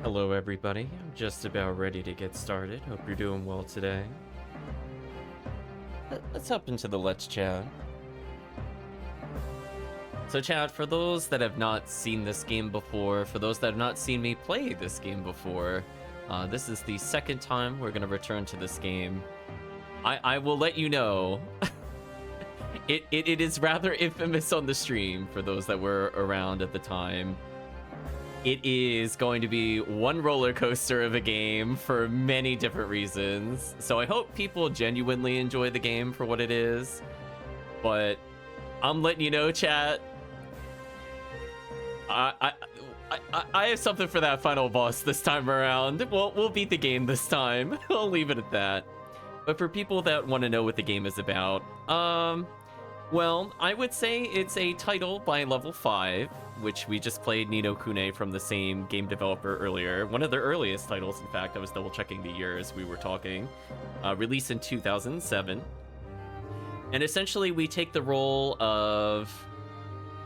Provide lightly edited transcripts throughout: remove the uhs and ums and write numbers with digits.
Hello everybody, I'm just about ready to get started. Hope you're doing well today. Let's hop into the Let's Chat. So chat, for those that have not seen this game before, for those that have not seen me play this game before, this is the second time we're going to return to this game. I will let you know, it is rather infamous on the stream for those that were around at the time. It is going to be one roller coaster of a game for many different reasons. So I hope people genuinely enjoy the game for what it is. But I'm letting you know, chat. I have something for that final boss this time around. We'll beat the game this time. I'll leave it at that. But for people that want to know what the game is about, well, I would say it's a title by Level 5, which we just played Ni no Kune from the same game developer earlier. One of their earliest titles, in fact. I was double checking the year as we were talking. Released in 2007. And essentially we take the role of,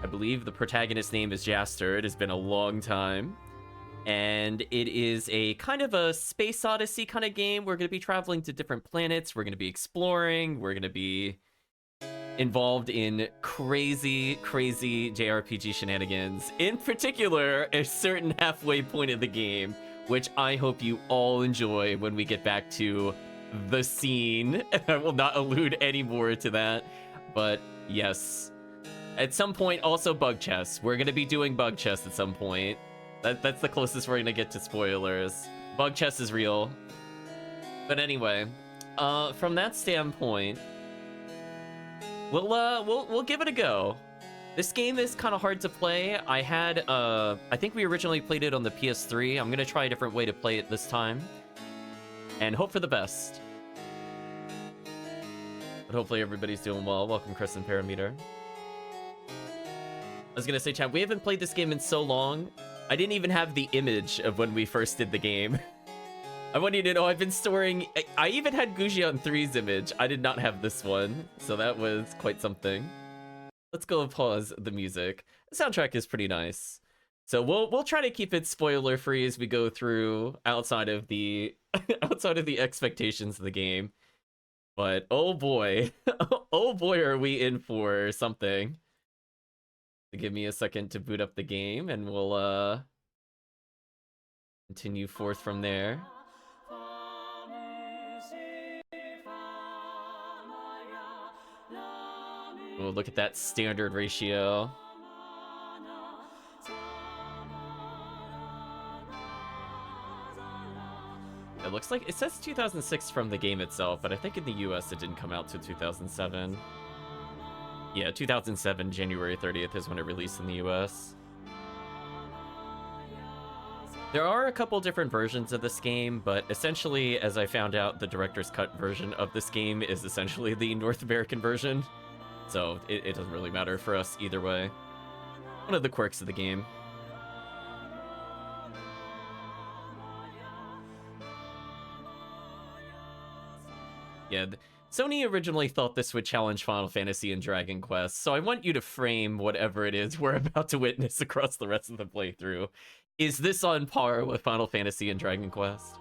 I believe the protagonist's name is Jaster. It has been a long time. And it is a kind of a space odyssey kind of game. We're going to be traveling to different planets. We're going to be exploring. We're going to be involved in crazy JRPG shenanigans. In particular, a certain halfway point of the game, which I hope you all enjoy when we get back to the scene. I will not allude any more to that, but yes. At some point, also bug chests. We're going to be doing bug chests at some point. That's the closest we're going to get to spoilers. Bug chest is real. But anyway, from that standpoint, we'll give it a go. This game is kind of hard to play. I think we originally played it on the PS3. I'm gonna try a different way to play it this time, and hope for the best. But hopefully everybody's doing well. Welcome, Chris and Parameter. I was gonna say, chat, we haven't played this game in so long. I didn't even have the image of when we first did the game. I want you to know I've been storing... I even had Gujian 3's image. I did not have this one, so that was quite something. Let's go and pause the music. The soundtrack is pretty nice. So we'll try to keep it spoiler free as we go through outside of the expectations of the game. But oh boy, oh boy, are we in for something. Give me a second to boot up the game, and we'll continue forth from there. Oh, look at that standard ratio. It looks like it says 2006 from the game itself, but I think in the US it didn't come out to 2007. Yeah, 2007, January 30th is when it released in the US. There are a couple different versions of this game, but essentially, as I found out, the director's cut version of this game is essentially the North American version. So it doesn't really matter for us either way. One of the quirks of the game. Yeah, Sony originally thought this would challenge Final Fantasy and Dragon Quest, so I want you to frame whatever it is we're about to witness across the rest of the playthrough. Is this on par with Final Fantasy and Dragon Quest?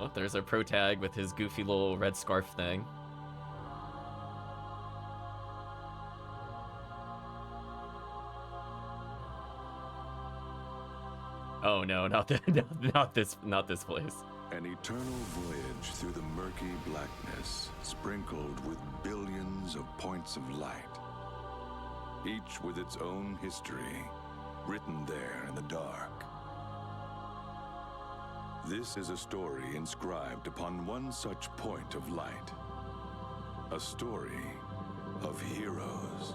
Oh, there's our protag with his goofy little red scarf thing. Oh no, not this place. An eternal voyage through the murky blackness, sprinkled with billions of points of light, each with its own history, written there in the dark. This is a story inscribed upon one such point of light. A story of heroes.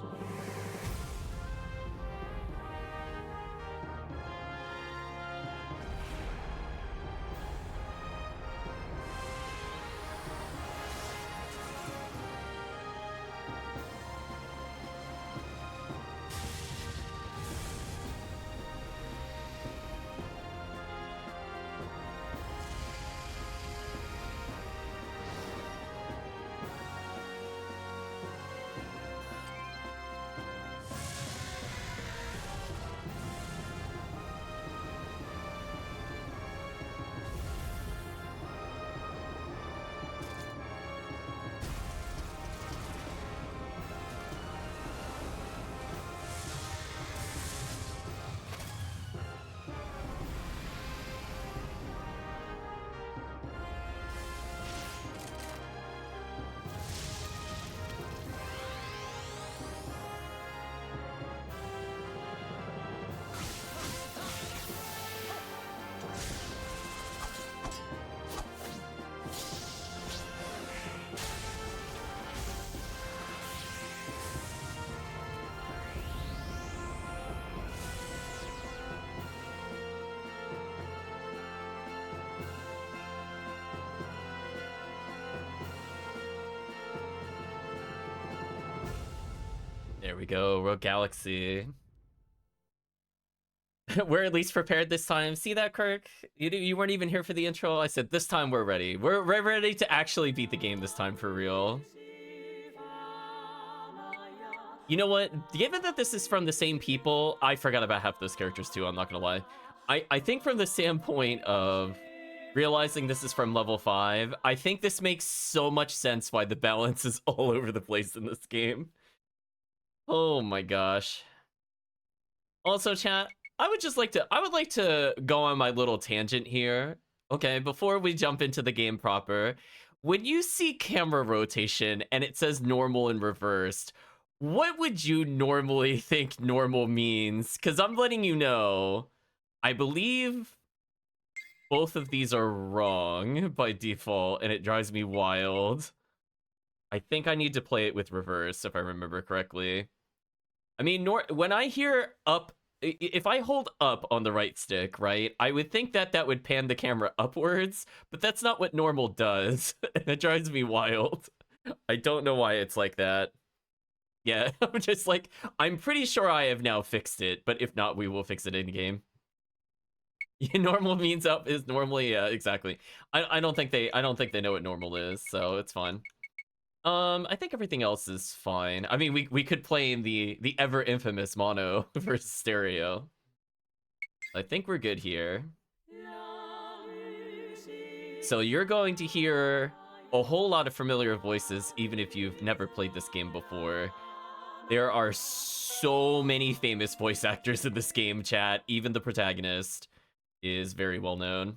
There we go, Rogue Galaxy. We're at least prepared this time. See that, Kirk? You weren't even here for the intro. I said this time we're ready. We're ready to actually beat the game this time for real. You know what? Given that this is from the same people, I forgot about half those characters too, I'm not gonna lie. I think from the standpoint of realizing this is from level 5, I think this makes so much sense why the balance is all over the place in this game. Oh my gosh. Also, chat, I would like to go on my little tangent here. Okay, before we jump into the game proper, when you see camera rotation and it says normal and reversed, what would you normally think normal means? Because I'm letting you know, I believe both of these are wrong by default, and it drives me wild. I think I need to play it with reverse, if I remember correctly. I mean, when I hear up, if I hold up on the right stick, right, I would think that that would pan the camera upwards, but that's not what normal does. It drives me wild. I don't know why it's like that. Yeah, I'm just like, I'm pretty sure I have now fixed it, but if not, we will fix it in game. Normal means up is normally, yeah, exactly. I don't think they know what normal is, so it's fine. I think everything else is fine. I mean, we could play in the ever infamous mono versus stereo. I think we're good here. So you're going to hear a whole lot of familiar voices, even if you've never played this game before. There are so many famous voice actors in this game, chat. Even the protagonist is very well known.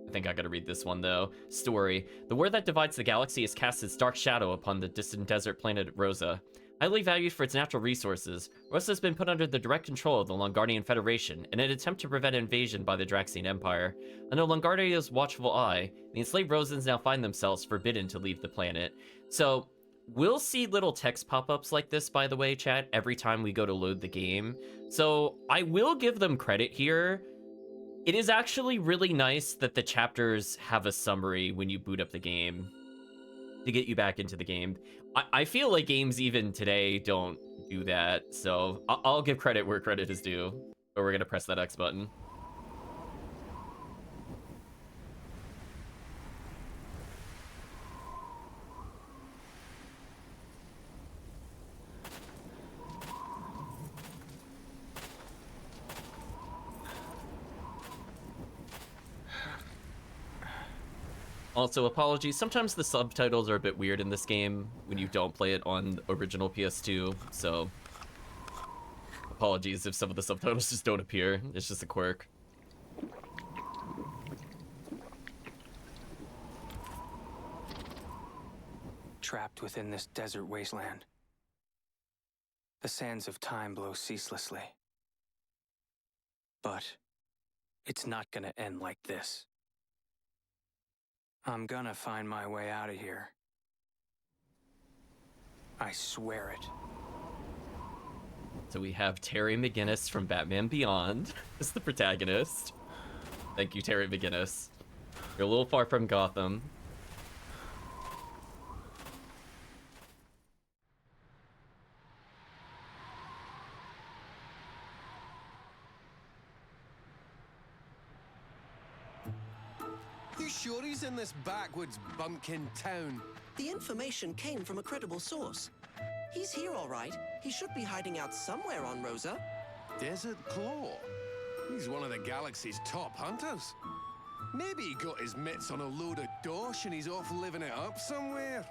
I think I gotta read this one, though. Story. The war that divides the galaxy has cast its dark shadow upon the distant desert planet Rosa. Highly valued for its natural resources, Rosa has been put under the direct control of the Longardian Federation in an attempt to prevent invasion by the Draxian Empire. Under Longardia's watchful eye, the enslaved Rosans now find themselves forbidden to leave the planet. So, we'll see little text pop-ups like this, by the way, chat, every time we go to load the game. So, I will give them credit here. It is actually really nice that the chapters have a summary when you boot up the game to get you back into the game. I feel like games even today don't do that, so I'll give credit where credit is due. But we're gonna press that X button. Also, apologies, sometimes the subtitles are a bit weird in this game when you don't play it on original PS2, so apologies if some of the subtitles just don't appear. It's just a quirk. Trapped within this desert wasteland, the sands of time blow ceaselessly. But it's not gonna end like this. I'm gonna find my way out of here. I swear it. So we have Terry McGinnis from Batman Beyond as the protagonist. Thank you, Terry McGinnis. You're a little far from Gotham. You sure he's in this backwoods bumpkin town? The information came from a credible source. He's here, all right. He should be hiding out somewhere on Rosa. Desert Claw? He's one of the galaxy's top hunters. Maybe he got his mitts on a load of dosh and he's off living it up somewhere.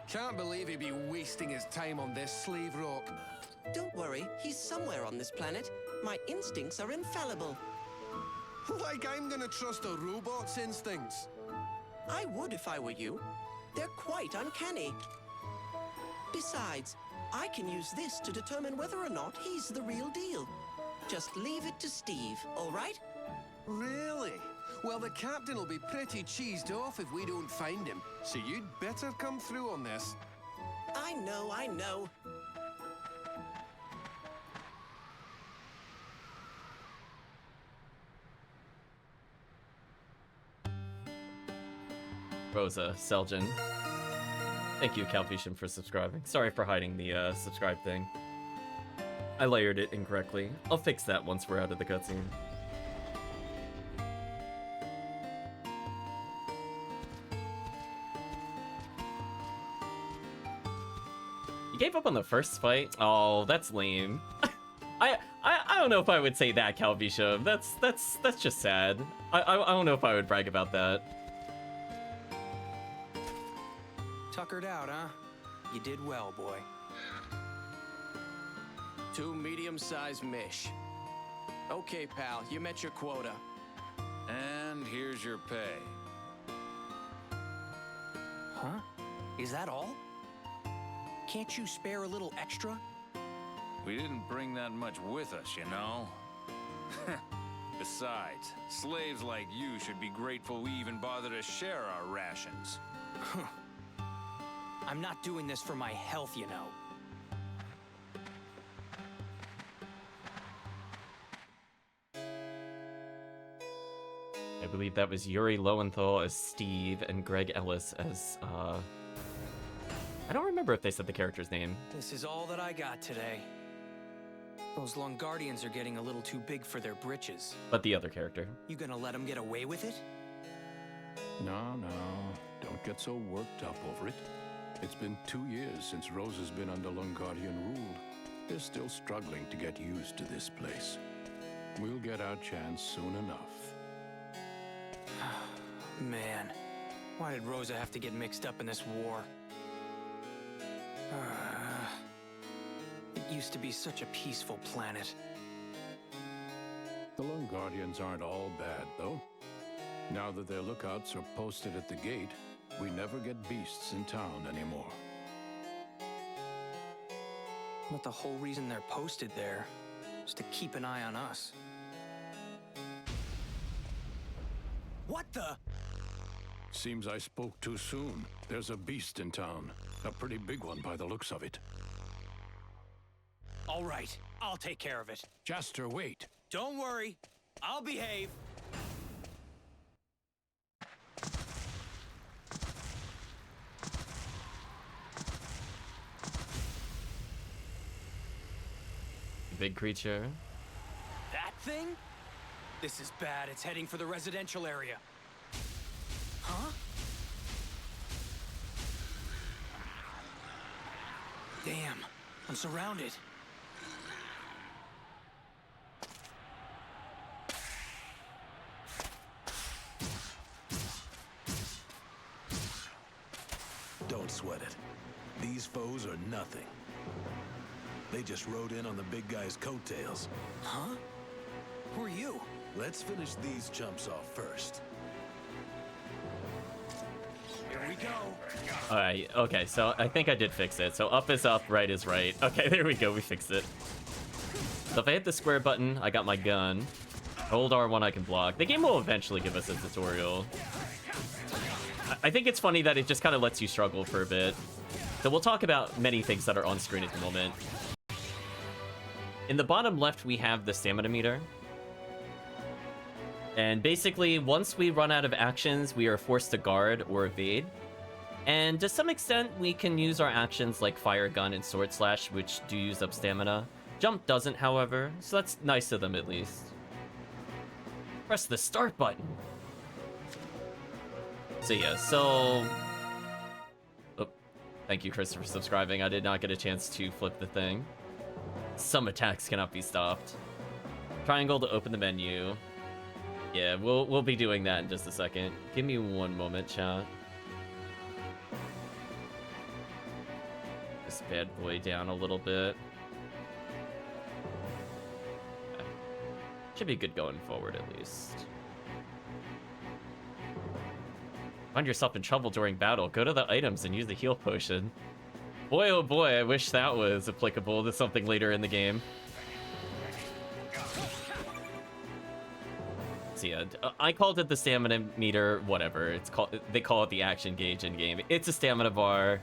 Can't believe he'd be wasting his time on this slave rock. Don't worry, he's somewhere on this planet. My instincts are infallible. Like I'm gonna trust a robot's instincts. I would if I were you. They're quite uncanny. Besides, I can use this to determine whether or not he's the real deal. Just leave it to Steve, all right? Really? Well, the captain will be pretty cheesed off if we don't find him. So you'd better come through on this. I know. Rosa, Seljan. Thank you, Calvation, for subscribing. Sorry for hiding the subscribe thing. I layered it incorrectly. I'll fix that once we're out of the cutscene. You gave up on the first fight? Oh, that's lame. I don't know if I would say that, Calvisha. That's just sad. I don't know if I would brag about that. Tuckered out, huh? You did well, boy. 2 medium-sized mish. Okay, pal, you met your quota. And here's your pay. Huh? Is that all? Can't you spare a little extra? We didn't bring that much with us, you know? Besides, slaves like you should be grateful we even bother to share our rations. I'm not doing this for my health, you know. I believe that was Yuri Lowenthal as Steve and Greg Ellis as, I don't remember if they said the character's name. This is all that I got today. Those Longardians are getting a little too big for their britches. But the other character. You gonna let them get away with it? No, don't get so worked up over it. It's been 2 years since Rose has been under Longardian rule. They're still struggling to get used to this place. We'll get our chance soon enough. Man, why did Rosa have to get mixed up in this war? It used to be such a peaceful planet. The Longardians aren't all bad, though. Now that their lookouts are posted at the gate, we never get beasts in town anymore. But the whole reason they're posted there is to keep an eye on us. What the? Seems I spoke too soon. There's a beast in town. A pretty big one by the looks of it. All right, I'll take care of it. Jaster, wait. Don't worry, I'll behave. Big creature. That thing? This is bad. It's heading for the residential area. Huh? Damn, I'm surrounded. Don't sweat it. These foes are nothing. They just rode in on the big guy's coattails. Huh? Who are you? Let's finish these chumps off first. Here we go. Alright, okay, so I think I did fix it. So up is up, right is right. Okay, there we go, we fixed it. So if I hit the square button, I got my gun. Hold R1, I can block. The game will eventually give us a tutorial. I think it's funny that it just kind of lets you struggle for a bit. So we'll talk about many things that are on screen at the moment. In the bottom left, we have the stamina meter. And basically, once we run out of actions, we are forced to guard or evade. And to some extent, we can use our actions like fire gun and sword slash, which do use up stamina. Jump doesn't, however, so that's nice of them at least. Press the start button. So yeah, so... Oh, thank you, Chris, for subscribing. I did not get a chance to flip the thing. Some attacks cannot be stopped. Triangle to open the menu. Yeah, we'll be doing that in just a second. Give me one moment, chat. This bad boy down a little bit. Okay. Should be good going forward, at least. Find yourself in trouble during battle, go to the items and use the heal potion. Boy, oh boy, I wish that was applicable to something later in the game. So yeah, I called it the stamina meter, whatever. They call it the action gauge in game. It's a stamina bar.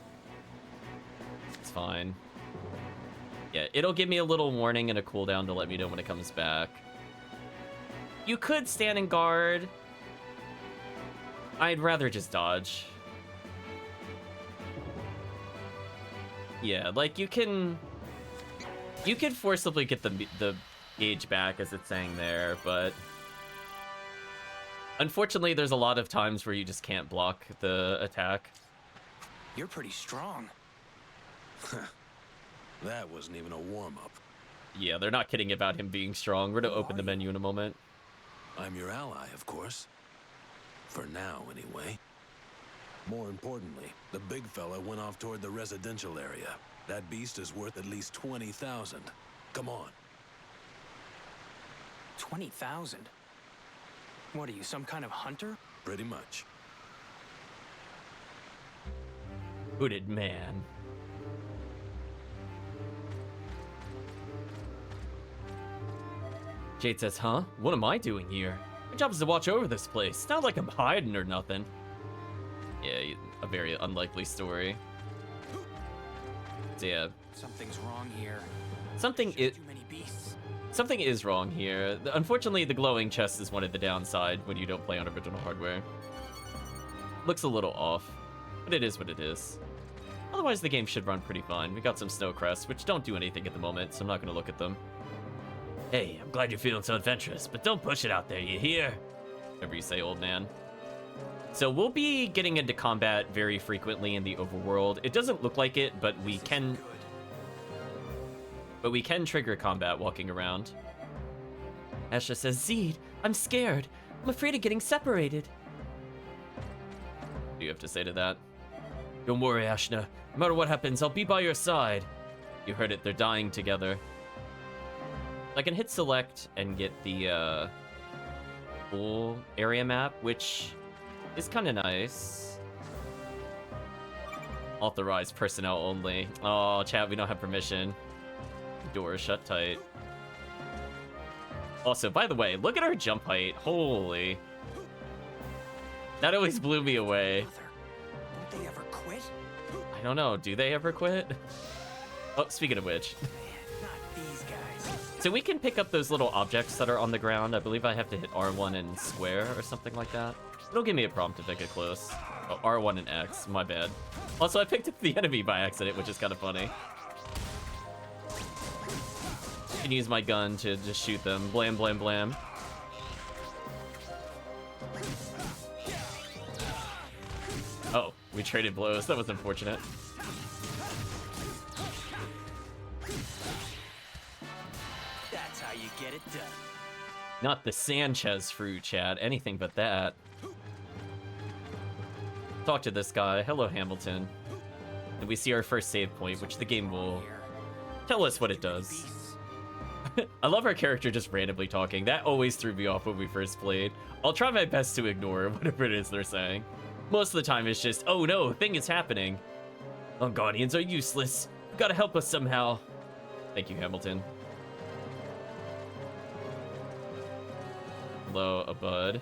It's fine. Yeah, it'll give me a little warning and a cooldown to let me know when it comes back. You could stand and guard. I'd rather just dodge. Yeah, like you can forcibly get the gauge back, as it's saying there, but unfortunately there's a lot of times where you just can't block the attack. You're pretty strong. That wasn't even a warm-up. Yeah, they're not kidding about him being strong. We're gonna open the menu in a moment. I'm your ally, of course. For now, anyway. More importantly, the big fella went off toward the residential area. That beast is worth at least 20,000. Come on. 20,000? What are you, some kind of hunter? Pretty much. Hooded man. Jade says, huh? What am I doing here? My job is to watch over this place. It's not like I'm hiding or nothing. Yeah, a very unlikely story. So yeah. Something's wrong here. Something is wrong here. Unfortunately, the glowing chest is one of the downside when you don't play on original hardware. Looks a little off, but it is what it is. Otherwise, the game should run pretty fine. We got some snow crests, which don't do anything at the moment, so I'm not going to look at them. Hey, I'm glad you're feeling so adventurous, but don't push it out there, you hear? Whatever you say, old man. So we'll be getting into combat very frequently in the overworld. It doesn't look like it, but we can trigger combat walking around. Asha says, Zeed, I'm scared. I'm afraid of getting separated. What do you have to say to that? Don't worry, Ashna. No matter what happens, I'll be by your side. You heard it, they're dying together. I can hit select and get the full area map, which is kind of nice. Authorized personnel only. Oh, chat, we don't have permission. Door is shut tight. Also, by the way, look at our jump height. Holy. That always blew me away. Don't they ever quit? I don't know. Do they ever quit? Oh, speaking of which. Not these guys. So we can pick up those little objects that are on the ground. I believe I have to hit R1 and square or something like that. It'll give me a prompt if I get close. Oh, R1 and X. My bad. Also, I picked up the enemy by accident, which is kind of funny. I can use my gun to just shoot them. Blam, blam, blam. Oh, we traded blows. That was unfortunate. That's how you get it done. Not the Sanchez fruit, chat. Anything but that. Talk to this guy. Hello, Hamilton. And we see our first save point, which the game will tell us what it does. I love our character just randomly talking. That always threw me off when we first played. I'll try my best to ignore whatever it is they're saying. Most of the time it's just, oh no, thing is happening. Oh, Guardians are useless. You gotta help us somehow. Thank you, Hamilton. Hello, a bud.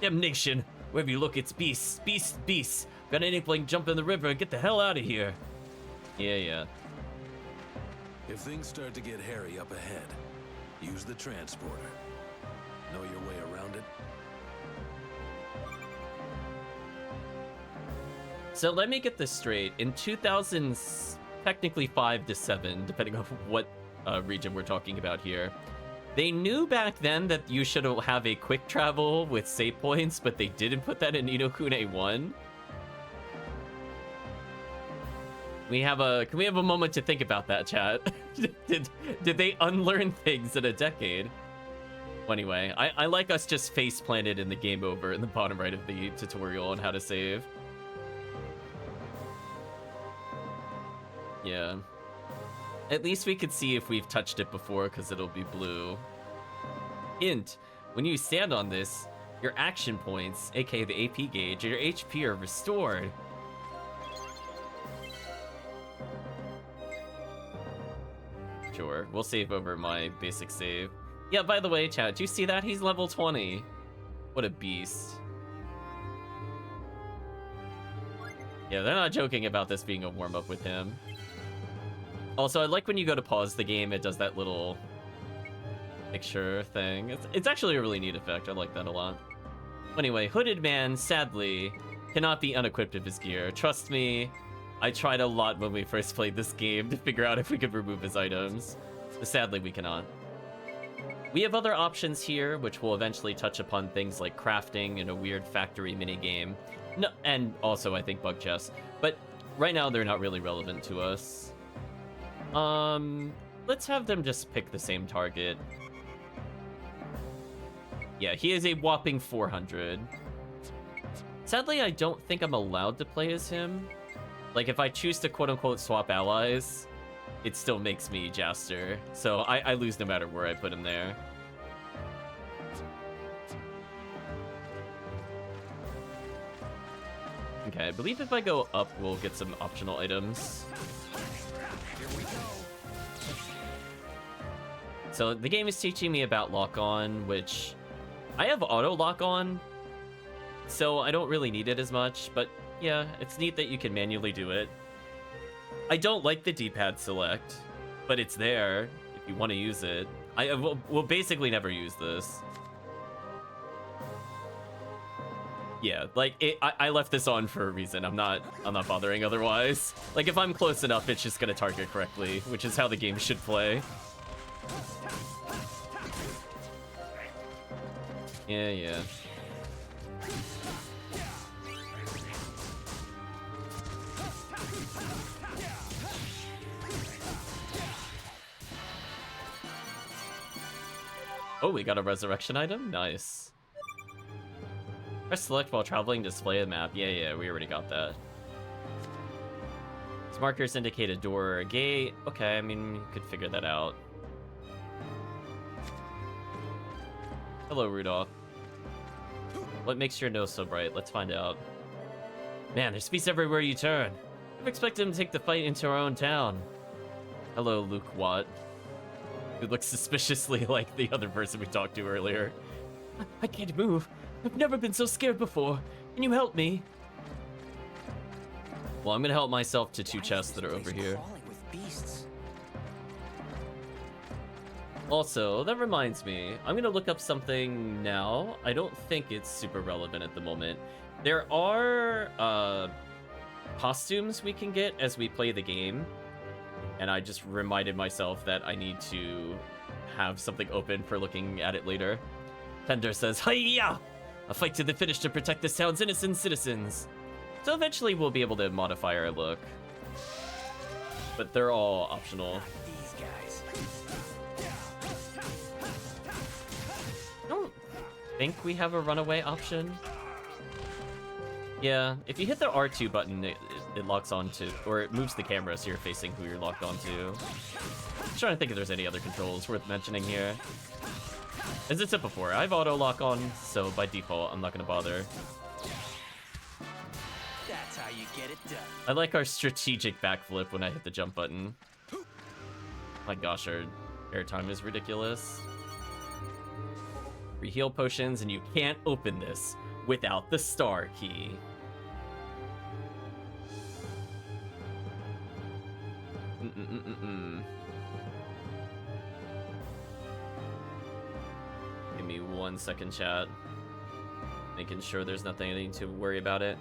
Damnation. Wherever you look, it's beasts. Beasts, beasts. Got an inkling, jump in the river and get the hell out of here. Yeah. If things start to get hairy up ahead, use the transporter. Know your way around it? So let me get this straight. In 2000s, technically 5 to 7, depending on what region we're talking about here, they knew back then that you should have a quick travel with save points, but they didn't put that in Ni no Kuni 1. Can we have a moment to think about that, chat? did they unlearn things in a decade? Well, anyway, I like us just face planted in the game over in the bottom right of the tutorial on how to save. Yeah. At least we could see if we've touched it before, because it'll be blue. Hint, when you stand on this, your action points, aka the AP gauge, and your HP are restored. Sure, we'll save over my basic save. Yeah, by the way, chat, do you see that? He's level 20. What a beast. Yeah, they're not joking about this being a warm-up with him. Also, I like when you go to pause the game, it does that little picture thing. It's actually a really neat effect. I like that a lot. Anyway, Hooded Man, sadly, cannot be unequipped of his gear. Trust me, I tried a lot when we first played this game to figure out if we could remove his items, but sadly we cannot. We have other options here, which will eventually touch upon things like crafting and a weird factory minigame. No, and also I think bug chests, but right now they're not really relevant to us. Let's have them just pick the same target. Yeah, he is a whopping 400. Sadly, I don't think I'm allowed to play as him. Like, if I choose to quote-unquote swap allies, it still makes me Jaster. So I lose no matter where I put him there. Okay, I believe if I go up, we'll get some optional items. So the game is teaching me about lock-on, which I have auto lock-on, so I don't really need it as much, but yeah, it's neat that you can manually do it. I don't like the D-pad select, but it's there if you want to use it. We'll basically never use this. Yeah, like I left this on for a reason. I'm not bothering otherwise. Like if I'm close enough, it's just gonna target correctly, which is how the game should play. Yeah. Oh, we got a resurrection item? Nice. Press select while traveling to display a map. Yeah, we already got that. These markers indicate a door or a gate. Okay, I mean, you could figure that out. Hello, Rudolph. What makes your nose so bright? Let's find out. Man, there's beasts everywhere you turn. I've expected him to take the fight into our own town. Hello, Luke Watt. Who looks suspiciously like the other person we talked to earlier. I can't move. I've never been so scared before. Can you help me? Well, I'm gonna help myself to two chests that are over here. Also, that reminds me, I'm gonna look up something now. I don't think it's super relevant at the moment. There are costumes we can get as we play the game, and I just reminded myself that I need to have something open for looking at it later. Fender says, "Hiya! A fight to the finish to protect this town's innocent citizens." So eventually we'll be able to modify our look, but they're all optional. I don't think we have a runaway option. Yeah, if you hit the R2 button, it locks onto, or it moves the camera so you're facing who you're locked onto. I'm trying to think if there's any other controls worth mentioning here. As I said before, I have auto lock on, so by default, I'm not gonna bother. That's how you get it done. I like our strategic backflip when I hit the jump button. My gosh, our airtime is ridiculous. Heal potions, and you can't open this without the star key. Give me 1 second, chat. Making sure there's nothing to worry about it.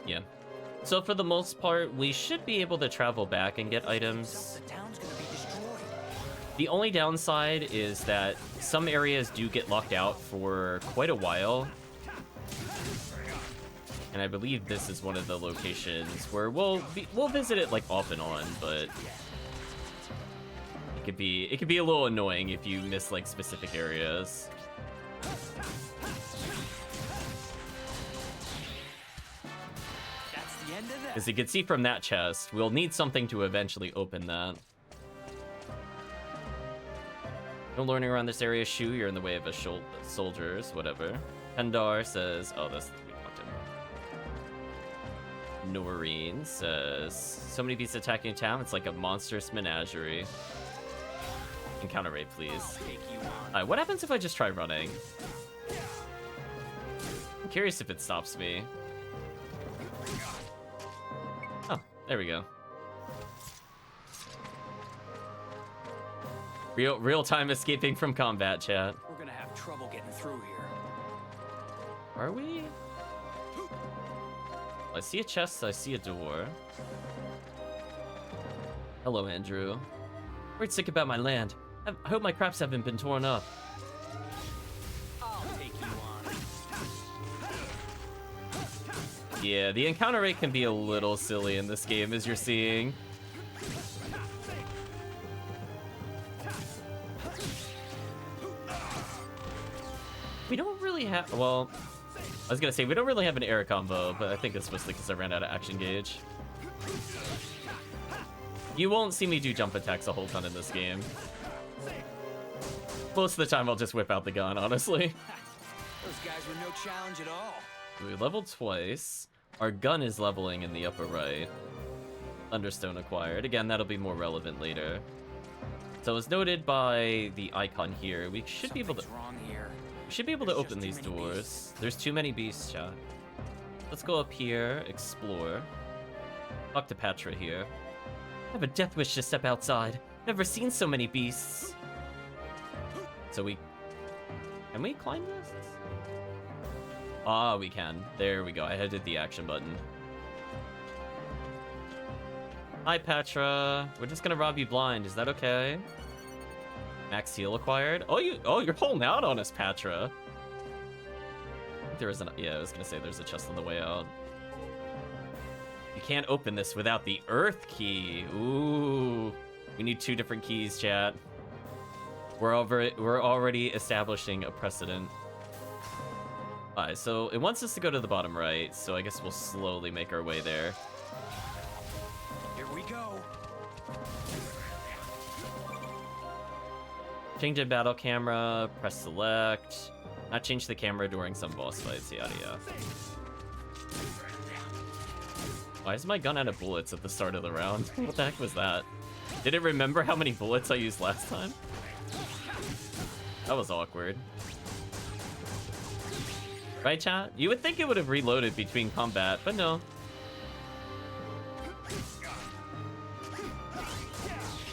Yeah. So for the most part, we should be able to travel back and get items. The only downside is that some areas do get locked out for quite a while. And I believe this is one of the locations where we'll visit it like off and on, but it could be a little annoying if you miss like specific areas. As you can see from that chest, we'll need something to eventually open that. No learning around this area, Shu. You're in the way of a soldiers, whatever. Pendar says, oh, that's, we talked to him. Noreen says, so many beasts attacking town, it's like a monstrous menagerie. Encounter rate, please. What happens if I just try running? I'm curious if it stops me. Oh, there we go. Real time escaping from combat, chat. We're gonna have trouble getting through here. Are we? I see a chest, I see a door. Hello, Andrew. Worried sick about my land. I hope my crops haven't been torn up. I'll take you on. Yeah, the encounter rate can be a little silly in this game, as you're seeing. We don't really have... Well, I was gonna say, we don't really have an air combo, but I think it's mostly because I ran out of action gauge. You won't see me do jump attacks a whole ton in this game. Most of the time, I'll just whip out the gun, honestly. Those guys were no challenge at all. We leveled twice. Our gun is leveling in the upper right. Thunderstone acquired. Again, that'll be more relevant later. So as noted by the icon here, we should be able to... Wrong here. We should be able to open these doors. There's too many beasts, chat. Let's go up here, explore. Talk to Patra here. I have a death wish to step outside. Never seen so many beasts. So we... Can we climb this? Ah, we can. There we go. I hit the action button. Hi, Patra. We're just gonna rob you blind. Is that okay? Max heal acquired. Oh, you're holding out on us, Patra. I think there is an... Yeah, I was gonna say there's a chest on the way out. You can't open this without the Earth key. Ooh. We need 2 different keys, chat. We're already establishing a precedent. Alright, so it wants us to go to the bottom right, so I guess we'll slowly make our way there. Here we go. Change in battle camera, press select. Not change the camera during some boss fights, yada yada. Why is my gun out of bullets at the start of the round? What the heck was that? Did it remember how many bullets I used last time? That was awkward. Right, chat? You would think it would have reloaded between combat, but no.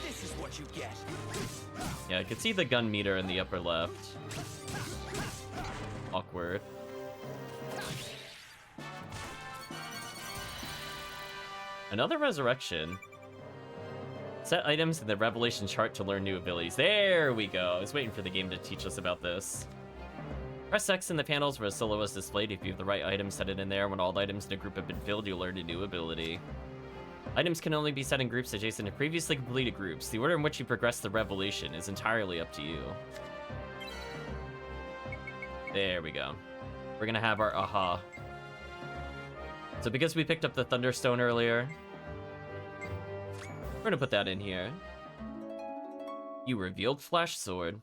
This is what you get. Yeah, I could see the gun meter in the upper left. Awkward. Another resurrection. Set items in the revelation chart to learn new abilities. There we go. I was waiting for the game to teach us about this. Press X in the panels where a solo is displayed. If you have the right item, set it in there. When all items in a group have been filled, you'll learn a new ability. Items can only be set in groups adjacent to previously completed groups. The order in which you progress the revelation is entirely up to you. There we go. We're gonna have our aha. So because we picked up the Thunderstone earlier, we're gonna put that in here. You revealed Flash Sword.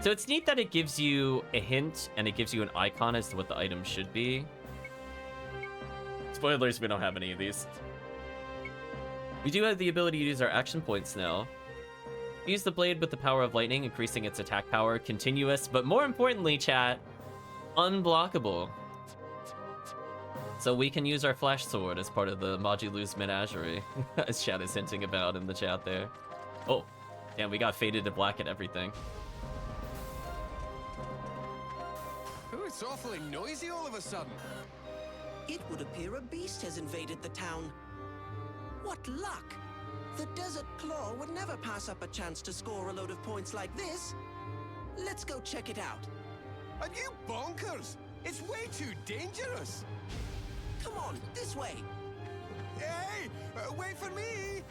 So it's neat that it gives you a hint and it gives you an icon as to what the item should be. Spoilers, we don't have any of these. We do have the ability to use our action points now. Use the blade with the power of lightning, increasing its attack power, continuous, but more importantly, chat, unblockable. So we can use our Flash Sword as part of the Modulus Menagerie, as chat is hinting about in the chat there. Oh, damn, we got faded to black and everything. Ooh, it's awfully noisy all of a sudden. It would appear a beast has invaded the town. What luck! The Desert Claw would never pass up a chance to score a load of points like this. Let's go check it out. Are you bonkers? It's way too dangerous. Come on, this way. Hey, wait for me.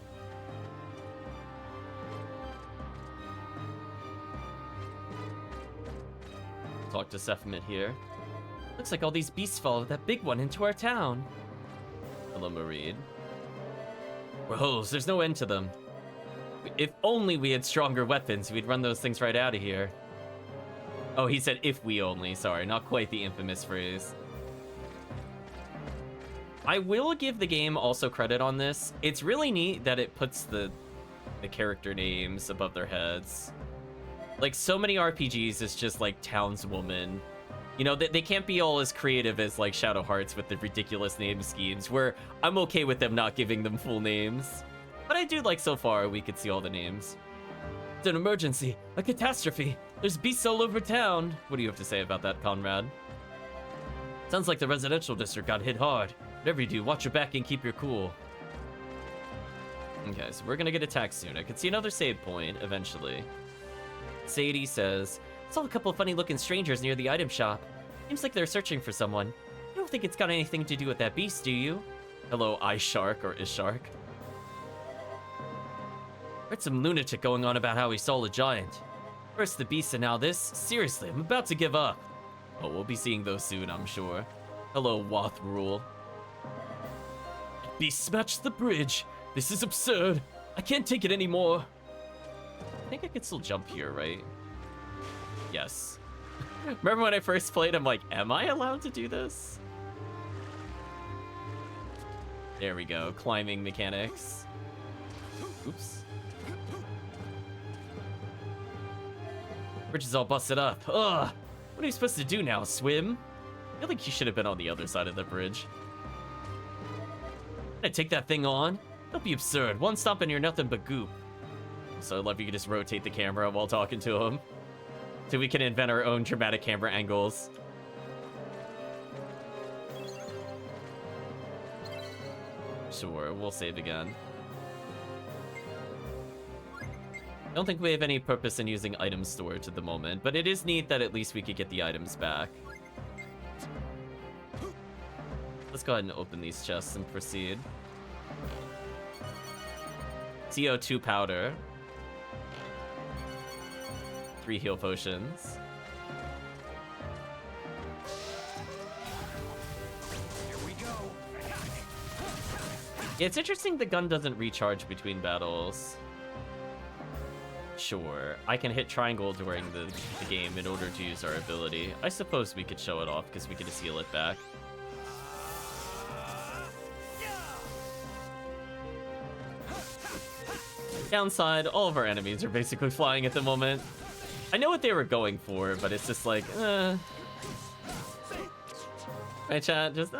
Talk to Sephimet here. Looks like all these beasts followed that big one into our town. Hello, Mareed. We're hoes, there's no end to them. If only we had stronger weapons, we'd run those things right out of here. Oh, he said if we only, sorry, not quite the infamous phrase. I will give the game also credit on this. It's really neat that it puts the character names above their heads. Like, so many RPGs is just like townswoman. You know, they can't be all as creative as like Shadow Hearts with the ridiculous name schemes, where I'm okay with them not giving them full names. But I do like so far we could see all the names. It's an emergency, a catastrophe. There's beasts all over town. What do you have to say about that, Conrad? Sounds like the residential district got hit hard. Whatever you do, watch your back and keep your cool. Okay, so we're gonna get attacked soon. I could see another save point eventually. Sadie says, saw a couple of funny-looking strangers near the item shop. Seems like they're searching for someone. You don't think it's got anything to do with that beast, do you? Hello, Shark or Ishark. Heard some lunatic going on about how he saw a giant. First the beast and now this. Seriously, I'm about to give up. Oh, we'll be seeing those soon, I'm sure. Hello, Wath Rule. Beast smashed the bridge. This is absurd. I can't take it anymore. I think I can still jump here, right? Yes. Remember when I first played, I'm like, am I allowed to do this? There we go, climbing mechanics. Oops. Bridge is all busted up. Ugh. What are you supposed to do now, swim? I feel like you should have been on the other side of the bridge. Can I take that thing on? Don't be absurd. One stomp and you're nothing but goop. So I love you can just rotate the camera while talking to him. So we can invent our own dramatic camera angles. Sure, we'll save again. Don't think we have any purpose in using item storage at the moment, but it is neat that at least we could get the items back. Let's go ahead and open these chests and proceed. CH1-2 powder. 3 heal potions. Here we go. Yeah, it's interesting the gun doesn't recharge between battles. Sure, I can hit triangle during the game in order to use our ability. I suppose we could show it off because we could just heal it back. Downside, all of our enemies are basically flying at the moment. I know what they were going for, but it's just like, Right, chat? Just,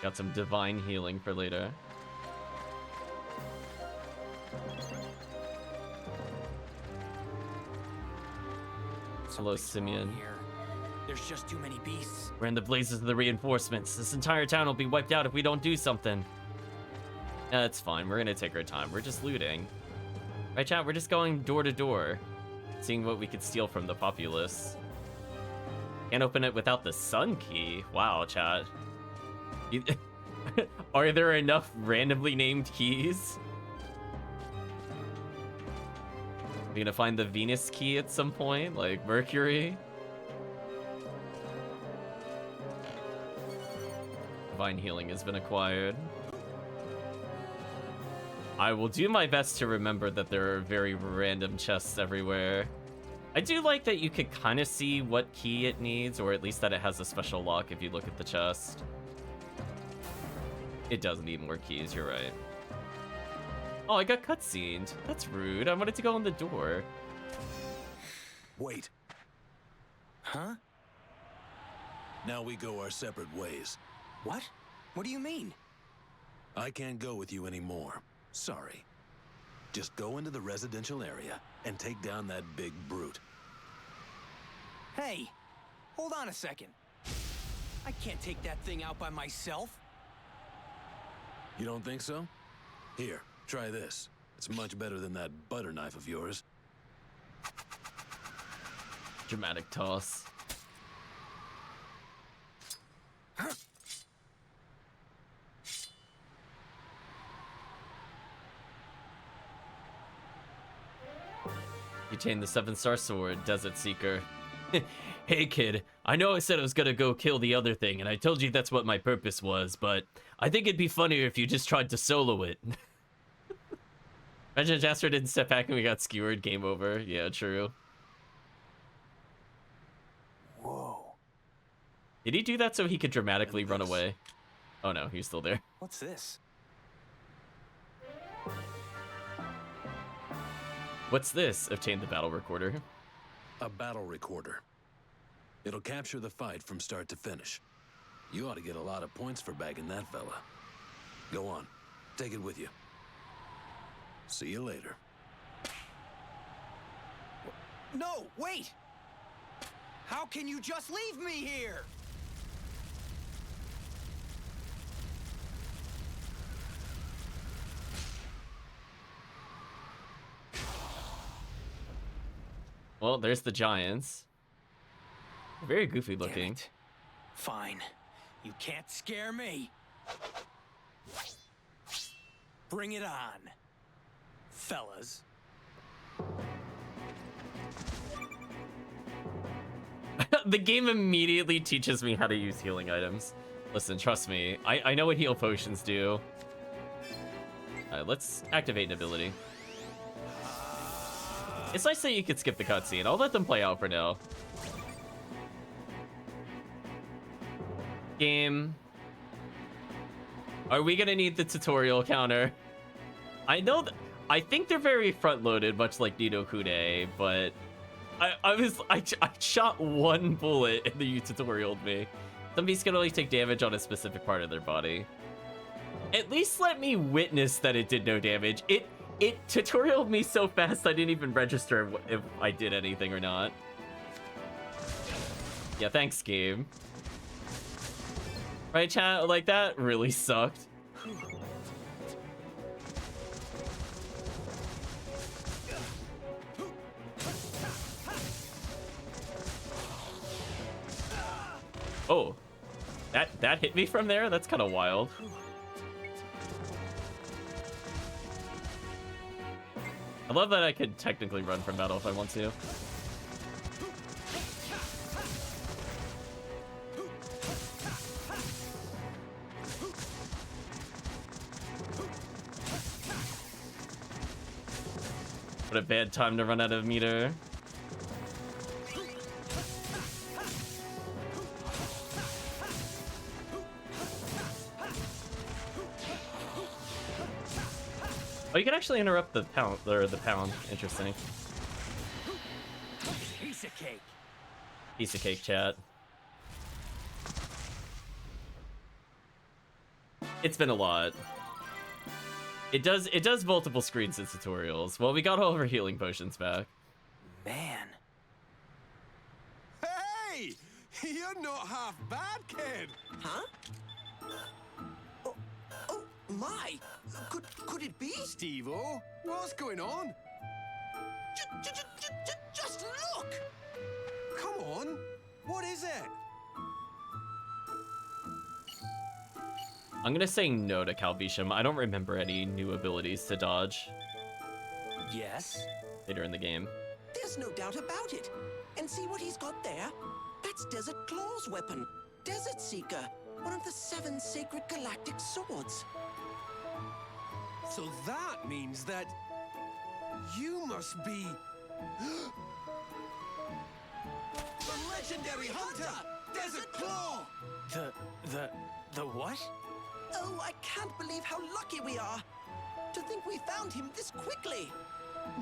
Got some divine healing for later. Hello, Simeon. Here. There's just too many beasts. We're in the blazes of the reinforcements. This entire town will be wiped out if we don't do something. It's fine. We're gonna take our time. We're just looting. Right, chat? We're just going door to door, seeing what we could steal from the populace. Can't open it without the sun key. Wow, chat. Are there enough randomly named keys? Are we gonna find the Venus key at some point? Like Mercury? Divine healing has been acquired. I will do my best to remember that there are very random chests everywhere. I do like that you could kind of see what key it needs, or at least that it has a special lock if you look at the chest. It does need more keys, you're right. Oh, I got cutscened. That's rude. I wanted to go in the door. Wait. Huh? Now we go our separate ways. What? What do you mean? I can't go with you anymore. Sorry. Just go into the residential area and take down that big brute. Hey, hold on a second. I can't take that thing out by myself. You don't think so? Here, try this. It's much better than that butter knife of yours. Dramatic toss. You obtained the 7-star sword, Desert Seeker. Hey kid, I know I said I was gonna go kill the other thing, and I told you that's what my purpose was, but I think it'd be funnier if you just tried to solo it. Imagine Jasper didn't step back and we got skewered, game over. Yeah, true. Whoa. Did he do that so he could dramatically run away? Oh no, he's still there. What's this? What's this? Obtained the battle recorder. A battle recorder. It'll capture the fight from start to finish. You ought to get a lot of points for bagging that fella. Go on. Take it with you. See you later. No, wait! How can you just leave me here? Well, there's the giants. Very goofy Damn looking. it. Fine. You can't scare me. Bring it on, fellas. The game immediately teaches me how to use healing items. Listen, trust me. I know what heal potions do. Alright, let's activate an ability. It's nice that you could skip the cutscene. I'll let them play out for now. Game. Are we gonna need the tutorial counter? I know that I think they're very front-loaded, much like Nino Kune, but I shot one bullet and the tutorialed me. Some beasts can only take damage on a specific part of their body. At least let me witness that it did no damage. It tutorialed me so fast I didn't even register if I did anything or not. Yeah, thanks, game. Right, chat? Like, that really sucked. Oh, that hit me from there? That's kind of wild. I love that I could technically run from battle if I want to. What a bad time to run out of meter. Oh, you can actually interrupt the pound, or the pound. Interesting. Piece of cake. Piece of cake, chat. It's been a lot. It does multiple screens and tutorials. Well, we got all of our healing potions back. Man. Hey! You're not half bad, kid! Huh? Oh, my! Could it be? Steve-O, what's going on? Just look! Come on, what is it? I'm gonna say no to Calvisham. I don't remember any new abilities to dodge Yes? later in the game. There's no doubt about it. And see what he's got there? That's Desert Claw's weapon. Desert Seeker, one of the 7 sacred galactic swords. So that means that you must be the legendary hunter, Desert Claw! The what? Oh, I can't believe how lucky we are. To think we found him this quickly.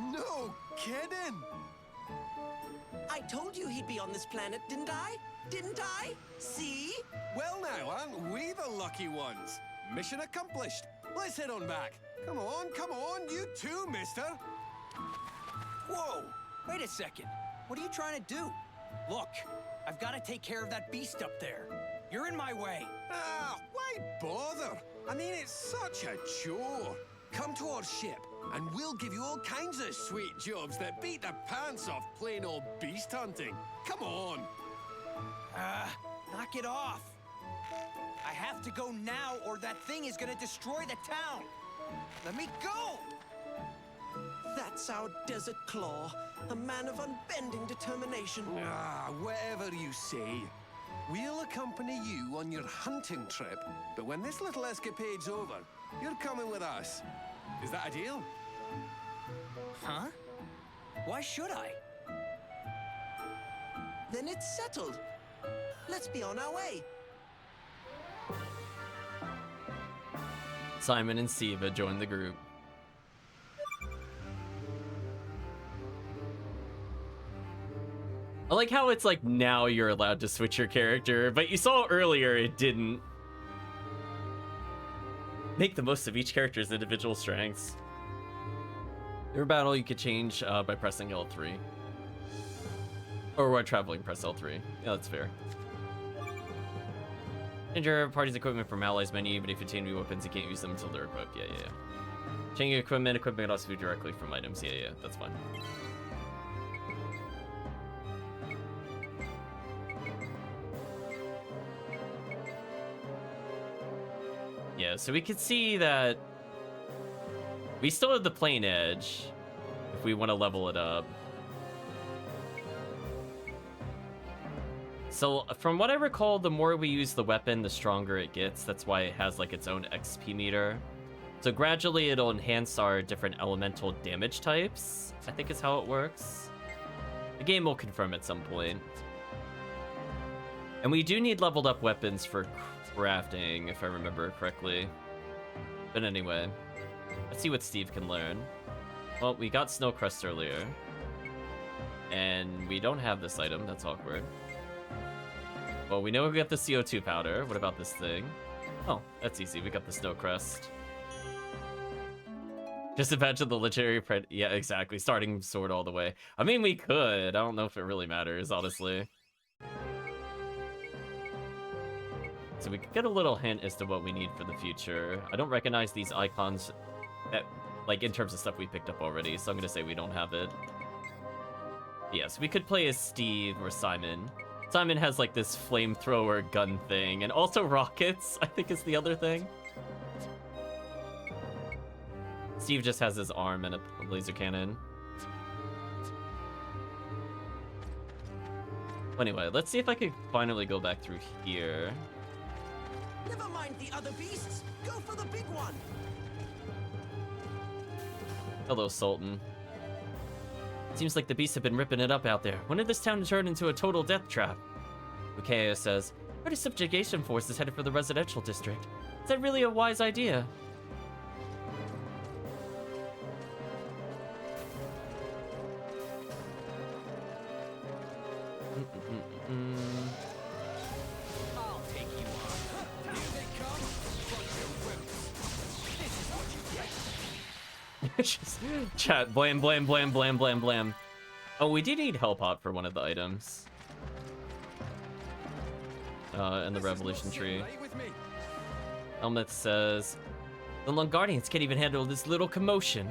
No kidding! I told you he'd be on this planet, didn't I? Didn't I? See? Well now, aren't we the lucky ones? Mission accomplished. Let's head on back. Come on, you too, mister. Whoa! Wait a second. What are you trying to do? Look, I've got to take care of that beast up there. You're in my way. Ah, why bother? I mean, it's such a chore. Come to our ship, and we'll give you all kinds of sweet jobs that beat the pants off plain old beast hunting. Come on. Knock it off. I have to go now, or that thing is gonna destroy the town. Let me go! That's our Desert Claw, a man of unbending determination. Ah, whatever you say. We'll accompany you on your hunting trip, but when this little escapade's over, you're coming with us. Is that a deal? Huh? Why should I? Then it's settled. Let's be on our way. Simon and Siva joined the group. I like how it's like now you're allowed to switch your character, but you saw earlier it didn't. Make the most of each character's individual strengths. Your battle you could change by pressing L3. Or while traveling, press L3. Yeah, that's fair. Change your party's equipment from allies menu, but if you obtain new weapons, you can't use them until they're equipped. Yeah. Changing equipment can also be directly from items. Yeah, that's fine. Yeah, so we could see that we still have the plane edge if we want to level it up. So from what I recall, the more we use the weapon, the stronger it gets. That's why it has like its own XP meter. So gradually it'll enhance our different elemental damage types, I think is how it works. The game will confirm at some point. And we do need leveled up weapons for crafting, if I remember correctly. But anyway, let's see what Steve can learn. Well, we got Snow Crust earlier. And we don't have this item, that's awkward. Well, we know we got the CO2 powder. What about this thing? Oh, that's easy. We got the Snow Crust. Just imagine the legendary yeah, exactly. Starting sword all the way. I mean, we could. I don't know if it really matters, honestly. So we could get a little hint as to what we need for the future. I don't recognize these icons that, like, in terms of stuff we picked up already, so I'm gonna say we don't have it. Yes, we could play as Steve or Simon. Simon has, like, this flamethrower gun thing, and also rockets, I think is the other thing. Steve just has his arm and a laser cannon. Anyway, let's see if I could finally go back through here. Never mind the other beasts. Go for the big one. Hello, Sultan. Seems like the beasts have been ripping it up out there. When did this town turn into a total death trap? Ukea says, British subjugation force is headed for the residential district. Is that really a wise idea? I'll take you on. Here they come. This is what you get. Just chat, blam. Oh, we do need help out for one of the items. In the Revolution tree. Helmet says, the Longardians can't even handle this little commotion.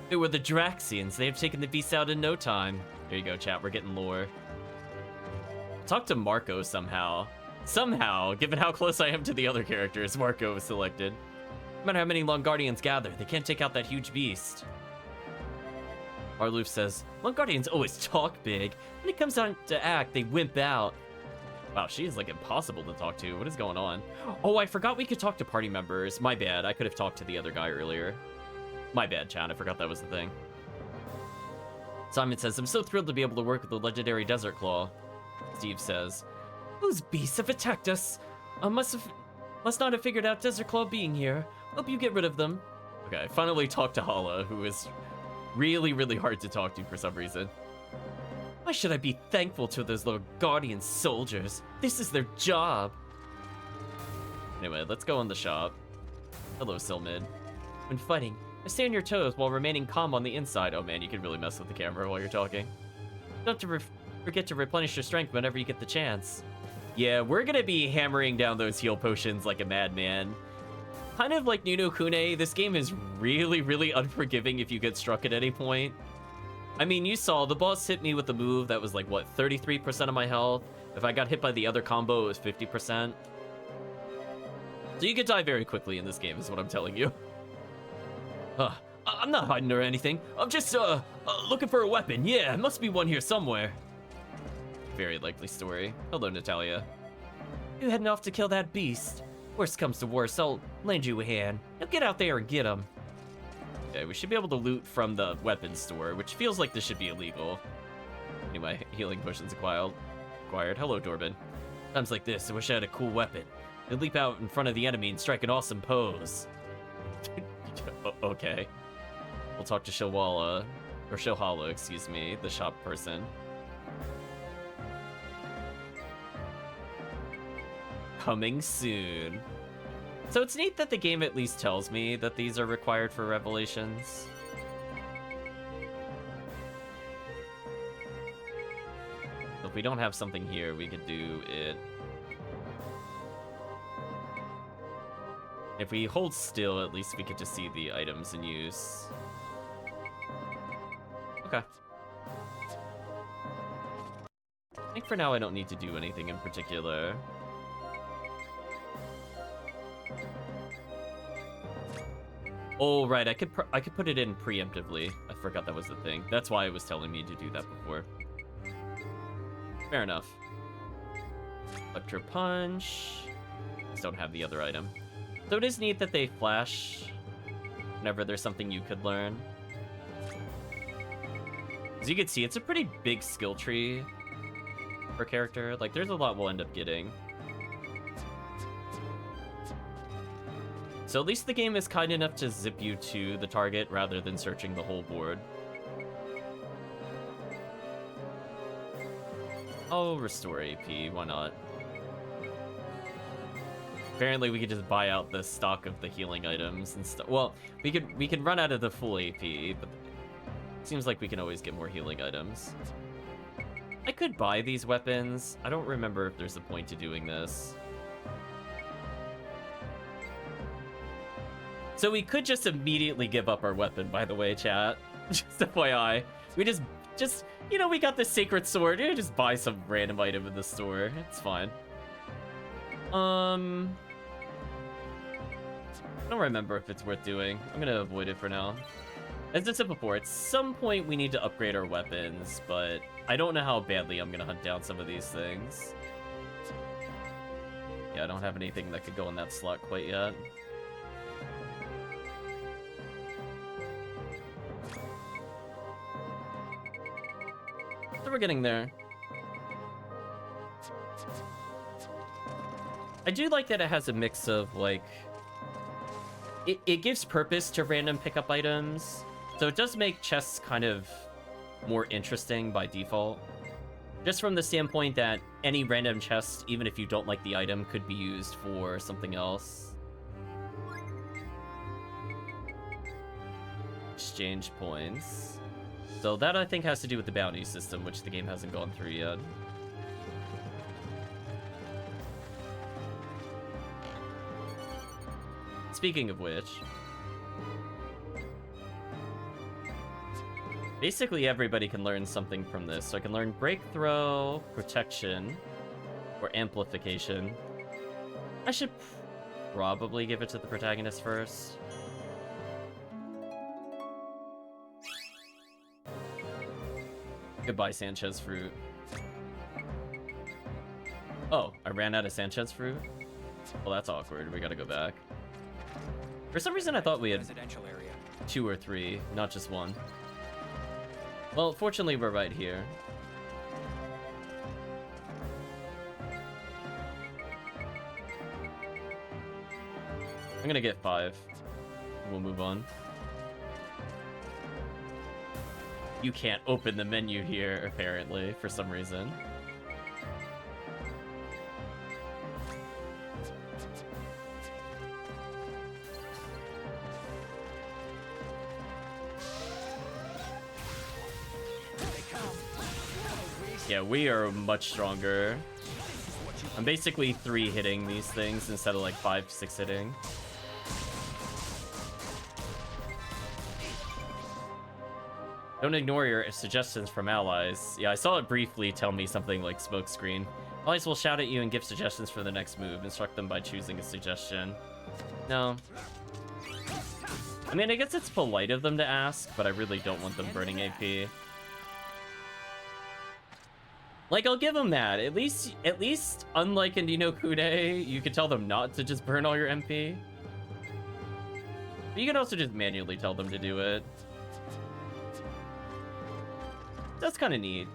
If it were the Draxians, they'd have taken the beast out in no time. There you go, chat, we're getting lore. Talk to Marco somehow. Somehow, given how close I am to the other characters, Marco was selected. No matter how many Longardians gather, they can't take out that huge beast. Arloof says, Longardians always talk big. When it comes down to act, they wimp out. Wow, she is like impossible to talk to. What is going on? Oh, I forgot we could talk to party members. My bad, I could have talked to the other guy earlier. My bad, Chad, I forgot that was the thing. Simon says, I'm so thrilled to be able to work with the legendary Desert Claw. Steve says, those beasts have attacked us. Must not have figured out Desert Claw being here. Hope you get rid of them. Okay, I finally talked to Hala, who is really, really hard to talk to for some reason. Why should I be thankful to those little Guardian soldiers? This is their job. Anyway, let's go in the shop. Hello, Silmid. When fighting, stay on your toes while remaining calm on the inside. Oh man, you can really mess with the camera while you're talking. Don't forget to replenish your strength whenever you get the chance. Yeah, we're gonna be hammering down those heal potions like a madman. Kind of like Ni no Kuni, this game is really, really unforgiving if you get struck at any point. I mean, you saw, the boss hit me with a move that was like, what, 33% of my health? If I got hit by the other combo, it was 50%. So you could die very quickly in this game, is what I'm telling you. I'm not hiding or anything. I'm just, looking for a weapon. Yeah, must be one here somewhere. Very likely story. Hello, Natalia. You heading off to kill that beast? Worst comes to worst, I'll lend you a hand. Now get out there and get him. Okay, we should be able to loot from the weapons store, which feels like this should be illegal. Anyway, healing potions acquired. Hello, Dorbin. Times like this, I wish I had a cool weapon. I'd leap out in front of the enemy and strike an awesome pose. Okay. We'll talk to Shawala, or Shohala, excuse me, the shop person. coming soon. So it's neat that the game at least tells me that these are required for revelations. So if we don't have something here, we could do it. If we hold still, at least we could just see the items in use. Okay. I think for now I don't need to do anything in particular. Oh, right, I could put it in preemptively. I forgot that was the thing. That's why it was telling me to do that before. Fair enough. Electro Punch. Just don't have the other item. So it is neat that they flash whenever there's something you could learn. As you can see, it's a pretty big skill tree per character. Like, there's a lot we'll end up getting. So at least the game is kind enough to zip you to the target rather than searching the whole board. Oh, restore AP, why not? Apparently we could just buy out the stock of the healing items and stuff. Well, we could run out of the full AP, but it seems like we can always get more healing items. I could buy these weapons. I don't remember if there's a point to doing this. So we could just immediately give up our weapon, by the way, chat. Just FYI. We just, you know, we got this sacred sword. You just buy some random item in the store. It's fine. I don't remember if it's worth doing. I'm gonna avoid it for now. As I said before, at some point we need to upgrade our weapons, but I don't know how badly I'm gonna hunt down some of these things. Yeah, I don't have anything that could go in that slot quite yet. So we're getting there. I do like that it has a mix of, like, it gives purpose to random pickup items, so it does make chests kind of more interesting by default. Just from the standpoint that any random chest, even if you don't like the item, could be used for something else. Exchange points. So that, I think, has to do with the bounty system, which the game hasn't gone through yet. Speaking of which, basically everybody can learn something from this. So I can learn break throw, protection, or amplification. I should probably give it to the protagonist first. Goodbye, Sanchez fruit. Oh, I ran out of Sanchez fruit? Well, that's awkward. We gotta go back. For some reason, I thought we had Residential area. 2 or 3, not just 1. Well, fortunately, we're right here. I'm gonna get 5. We'll move on. You can't open the menu here, apparently, for some reason. Yeah, we are much stronger. I'm basically 3 hitting these things instead of like 5, 6 hitting. Don't ignore your suggestions from allies. Yeah, I saw it briefly tell me something like smokescreen. Allies will shout at you and give suggestions for the next move. Instruct them by choosing a suggestion. No. I mean, I guess it's polite of them to ask, but I really don't want them burning AP. Like, I'll give them that. At least, unlike in Ni no Kune, you can tell them not to just burn all your MP. But you can also just manually tell them to do it. That's kind of neat.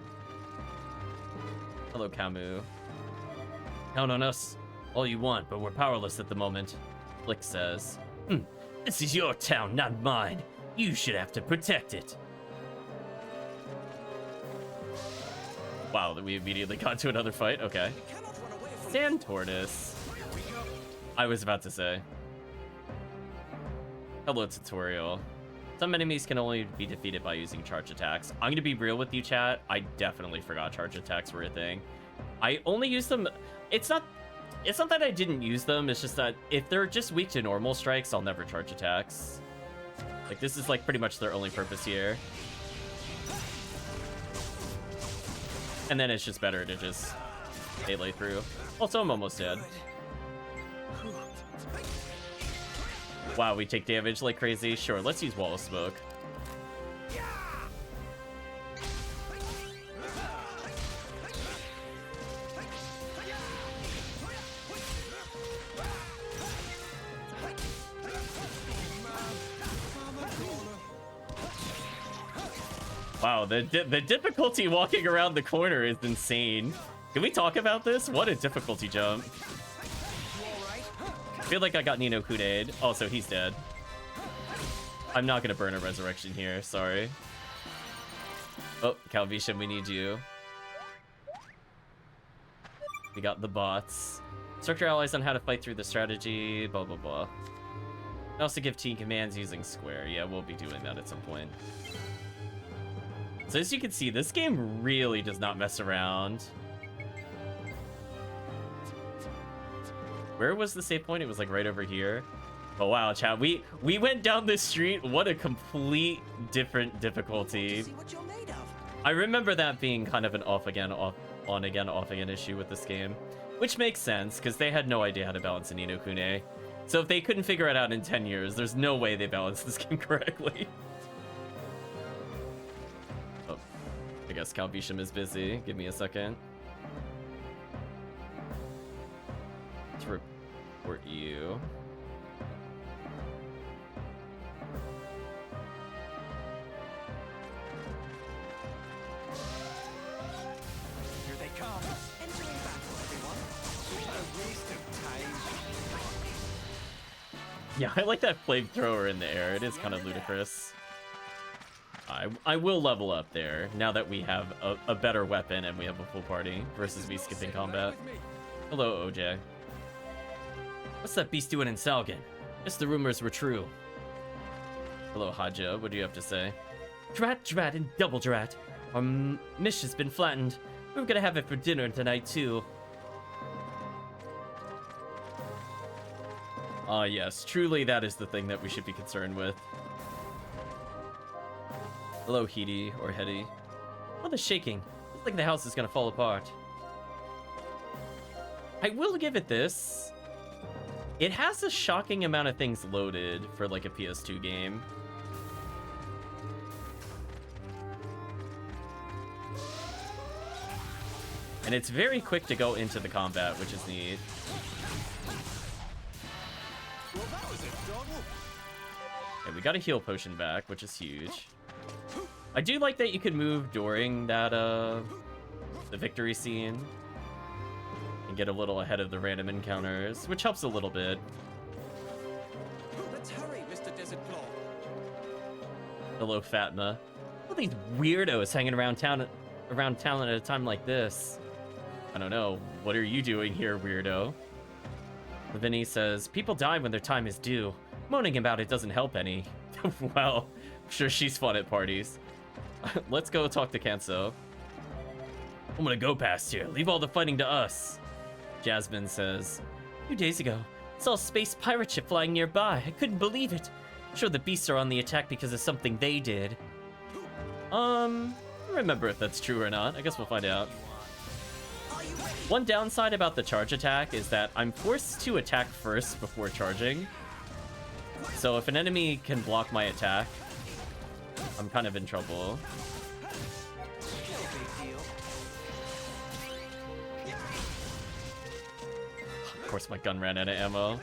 Hello, Camus. Count on us all you want, but we're powerless at the moment. Flick says. This is your town, not mine. You should have to protect it. Wow, we immediately got to another fight. Okay. Sand Tortoise. I was about to say. Hello, tutorial. Some enemies can only be defeated by using charge attacks. I'm gonna be real with you, chat. I definitely forgot charge attacks were a thing. I only use them. It's not that I didn't use them. It's just that if they're just weak to normal strikes, I'll never charge attacks. Like, this is like pretty much their only purpose here. And then it's just better to just melee through. Also, I'm almost dead. Wow, we take damage like crazy. Sure, let's use Wall of Smoke. Wow, the difficulty walking around the corner is insane. Can we talk about this? What a difficulty jump. I feel like I got Nino Kuna'd. Also, he's dead. I'm not gonna burn a resurrection here, sorry. Oh, Calvisha, we need you. We got the bots. Instruct your allies on how to fight through the strategy, blah, blah, blah. And also give team commands using square. Yeah, we'll be doing that at some point. So as you can see, this game really does not mess around. Where was the save point? It was like right over here. Oh wow, chat. We went down this street. What a complete different difficulty. See what you're made of. I remember that being kind of an off again, on again, off again issue with this game, which makes sense because they had no idea how to balance a Ni no Kuni. So if they couldn't figure it out in 10 years, there's no way they balanced this game correctly. Oh, I guess Calvisham is busy. Give me a second. To report you. Here they come. Entering battle, everyone. What a waste of time. Yeah, I like that flamethrower in the air. It is kind of ludicrous. I will level up there now that we have a better weapon and we have a full party versus me skipping combat. Hello, OJ. What's that beast doing in Salgan? Guess the rumors were true. Hello, Haja. What do you have to say? Drat, drat, and double drat. Our mish has been flattened. We're gonna have it for dinner tonight, too. Ah, yes. Truly, that is the thing that we should be concerned with. Hello, Hedy, or Hetty. Oh, the shaking. Looks like the house is gonna fall apart. I will give it this. It has a shocking amount of things loaded for like a PS2 game. And it's very quick to go into the combat, which is neat. Well, that was a double. Okay, we got a heal potion back, which is huge. I do like that you can move during that, the victory scene. And get a little ahead of the random encounters, which helps a little bit. Let's hurry, Mr. Desert Claw. Hello, Fatma. All these weirdos hanging around town at a time like this. I don't know. What are you doing here, weirdo? Lavinie says, people die when their time is due. Moaning about it doesn't help any. Well, I'm sure she's fun at parties. Let's go talk to Kanso. I'm gonna go past here. Leave all the fighting to us. Jasmine says, 2 days ago, I saw a space pirate ship flying nearby. I couldn't believe it. I'm sure the beasts are on the attack because of something they did. I don't remember if that's true or not. I guess we'll find out. One downside about the charge attack is that I'm forced to attack first before charging. So if an enemy can block my attack, I'm kind of in trouble. Of course my gun ran out of ammo.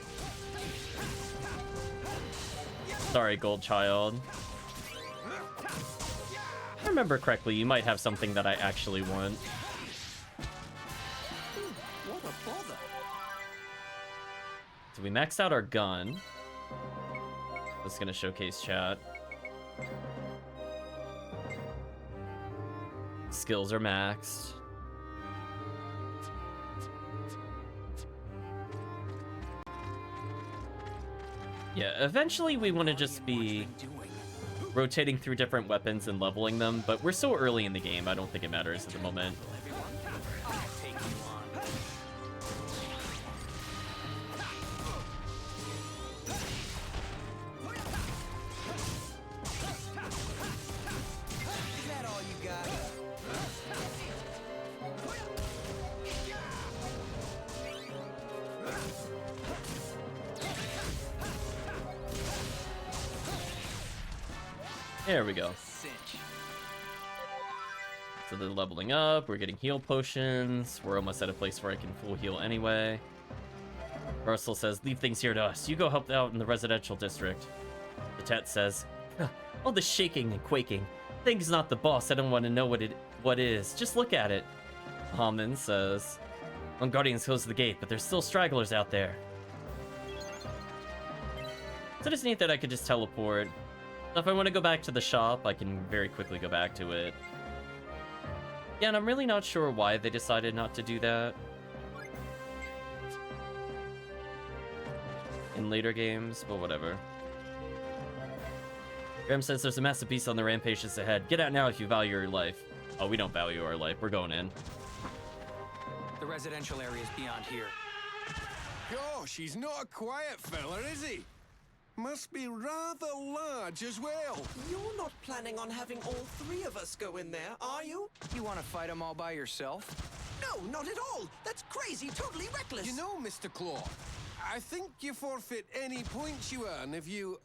Sorry, Gold Child. If I remember correctly, you might have something that I actually want. What a bother. So we maxed out our gun. Just gonna showcase chat. Skills are maxed. Yeah, eventually we want to just be rotating through different weapons and leveling them, but we're so early in the game, I don't think it matters at the moment. There we go. So they're leveling up, we're getting heal potions, we're almost at a place where I can full heal anyway. Russell says, leave things here to us. You go help out in the residential district. The Tet says, all the shaking and quaking. Thing's not the boss, I don't want to know what is. Just look at it. Hamden says, one Guardians closed the gate, but there's still stragglers out there. So it's neat that I could just teleport. If I want to go back to the shop, I can very quickly go back to it. Yeah, and I'm really not sure why they decided not to do that in later games, but whatever. Graham says there's a massive beast on the rampage just ahead. Get out now if you value your life. Oh, we don't value our life. We're going in. The residential area is beyond here. Gosh, he's not a quiet fella, is he? Must be rather large as well. You're not planning on having all three of us go in there, are you? You want to fight them all by yourself? No, not at all. That's crazy, totally reckless. You know, Mr. Claw, I think you forfeit any points you earn if you,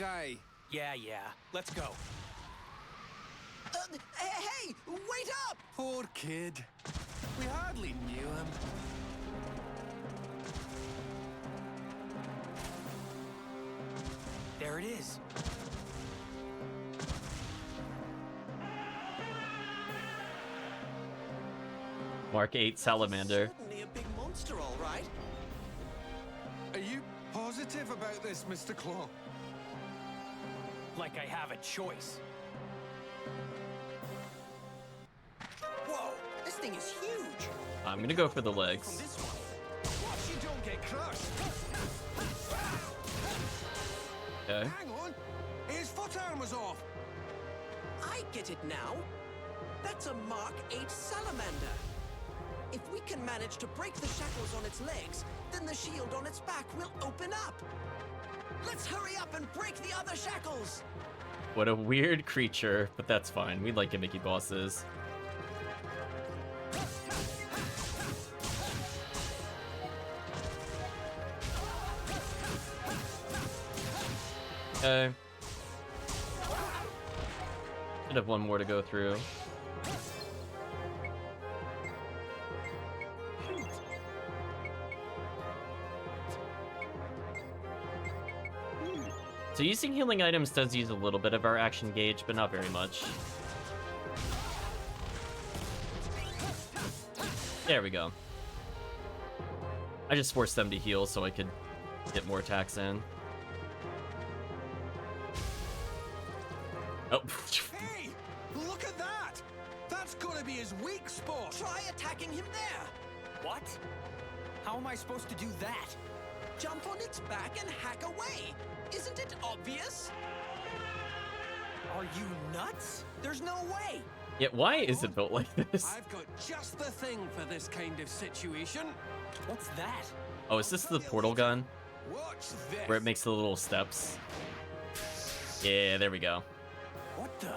die. Yeah. Let's go. Hey, wait up! Poor kid. We hardly knew him. There it is. Mark 8 Salamander. Certainly a big monster, all right. Are you positive about this, Mr. Claw? Like I have a choice. Whoa, this thing is huge. I'm gonna go for the From legs. this one. Watch you don't get crushed. Okay. Hang on. His foot armor's off. I get it now. That's a Mark 8 salamander. If we can manage to break the shackles on its legs, then the shield on its back will open up. Let's hurry up and break the other shackles. What a weird creature, but that's fine. We like gimmicky bosses. Okay. Should have one more to go through. So using healing items does use a little bit of our action gauge, but not very much. There we go. I just forced them to heal so I could get more attacks in. Oh. Hey, look at that. That's gotta be his weak spot. Try attacking him there. What? How am I supposed to do that? Jump on its back and hack away. Isn't it obvious? Are you nuts? There's no way. Yeah, why is it built like this? I've got just the thing for this kind of situation. What's that? Oh, is this the portal gun? Watch this. Where it makes the little steps? Yeah, there we go. What the?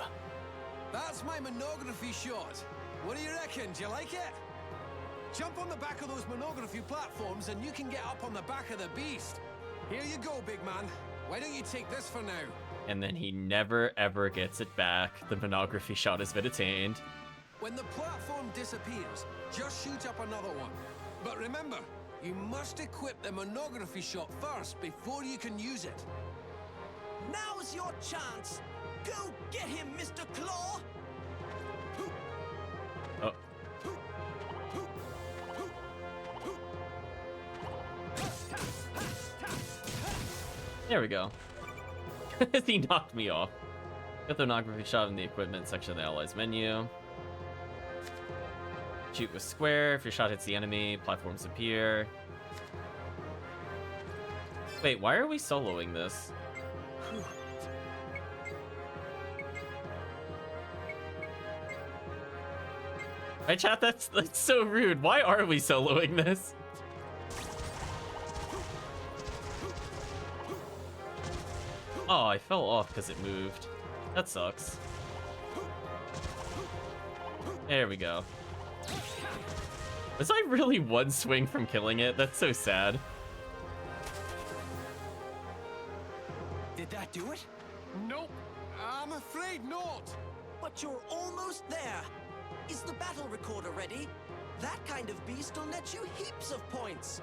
That's my monography shot. What do you reckon? Do you like it? Jump on the back of those monography platforms and you can get up on the back of the beast. Here you go, big man. Why don't you take this for now? And then he never ever gets it back. The monography shot has been attained. When the platform disappears, just shoot up another one. But remember, you must equip the monography shot first before you can use it. Now's your chance. Go get him, Mr. Claw. Oh. There we go. He knocked me off. Get the monography shot in the equipment section of the allies menu. Shoot with square. If your shot hits the enemy, platforms appear. Wait, why are we soloing this? My chat, that's so rude. Why are we soloing this? Oh, I fell off because it moved. That sucks. There we go. Was I really one swing from killing it? That's so sad. Did that do it? Nope. I'm afraid not. But you're almost there. Is the battle recorder ready? That kind of beast will net you heaps of points.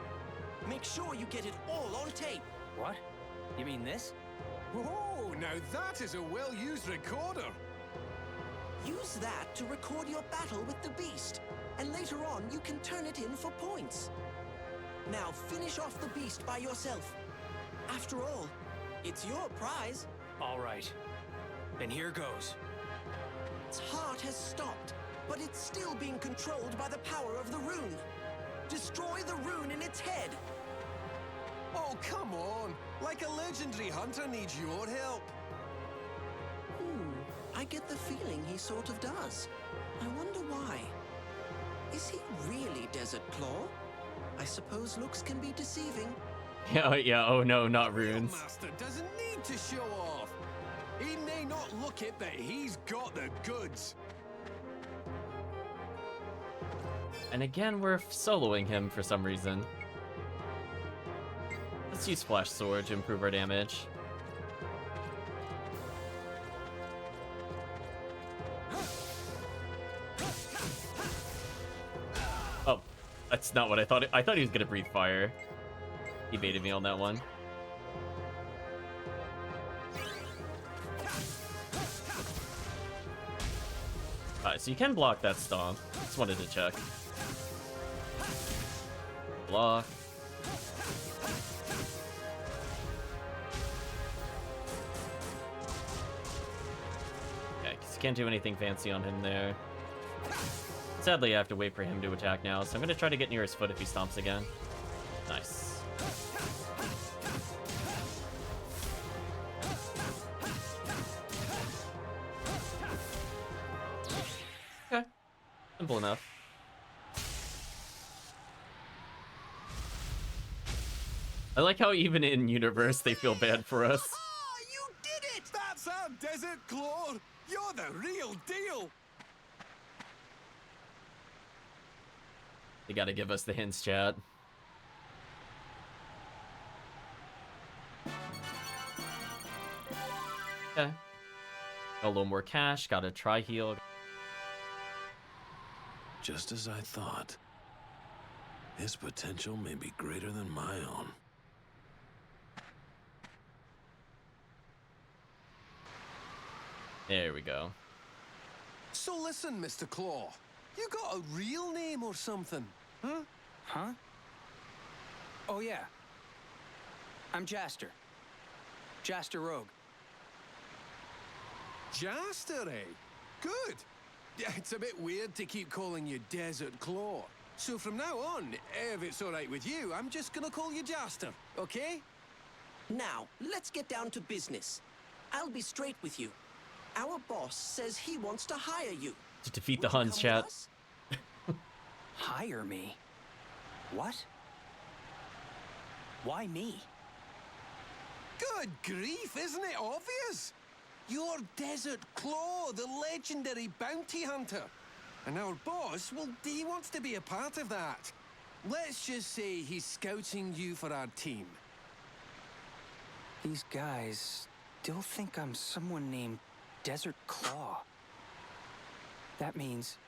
Make sure you get it all on tape. What? You mean this? Oh, now that is a well-used recorder. Use that to record your battle with the beast, and later on you can turn it in for points. Now finish off the beast by yourself. After all, it's your prize. All right. Then here goes. Its heart has stopped, but it's still being controlled by the power of the rune. Destroy the rune in its head. Oh, come on. Like a legendary hunter needs your help. I get the feeling he sort of does. I wonder why. Is he really Desert Claw? I suppose looks can be deceiving. Yeah, oh no, not runes. Master doesn't need to show off. He may not look it, but he's got the goods. And again, we're soloing him for some reason. Let's use Flash Sword to improve our damage. Oh, that's not what I thought. I thought he was gonna breathe fire. He baited me on that one. Alright, so you can block that stomp. Just wanted to check. Block. Okay, because you can't do anything fancy on him there. Sadly, I have to wait for him to attack now, so I'm going to try to get near his foot if he stomps again. Nice. Okay. Simple enough. I like how even in universe they feel bad for us. You did it! That's our Desert Claw. You're the real deal. They gotta give us the hints, chat. Okay. Got a little more cash, got a tri-heal. Just as I thought. His potential may be greater than my own. There we go. So listen, Mr. Claw. You got a real name or something, huh? Huh? Oh, yeah. I'm Jaster. Jaster Rogue. Jaster, eh? Good. Yeah, it's a bit weird to keep calling you Desert Claw. So from now on, if it's all right with you, I'm just gonna call you Jaster, okay? Now, let's get down to business. I'll be straight with you. Our boss says he wants to hire you. To defeat the Would you Huns, come chat. with us? Hire me? What? Why me? Good grief, isn't it obvious? You're Desert Claw, the legendary bounty hunter. And our boss, well, he wants to be a part of that. Let's just say he's scouting you for our team. These guys still think I'm someone named Desert Claw. That means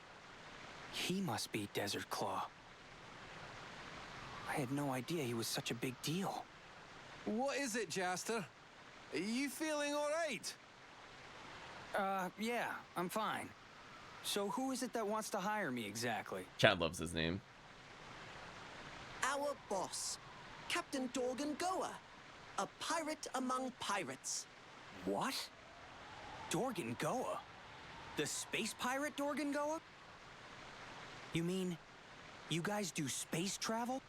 he must be Desert Claw. I had no idea he was such a big deal. What is it, Jaster? Are you feeling all right? Yeah, I'm fine. So who is it that wants to hire me exactly? Chad loves his name. Our boss, Captain Dorgan Goa, a pirate among pirates. What? Dorgan Goa? The space pirate Dorgan Goa? You mean, you guys do space travel?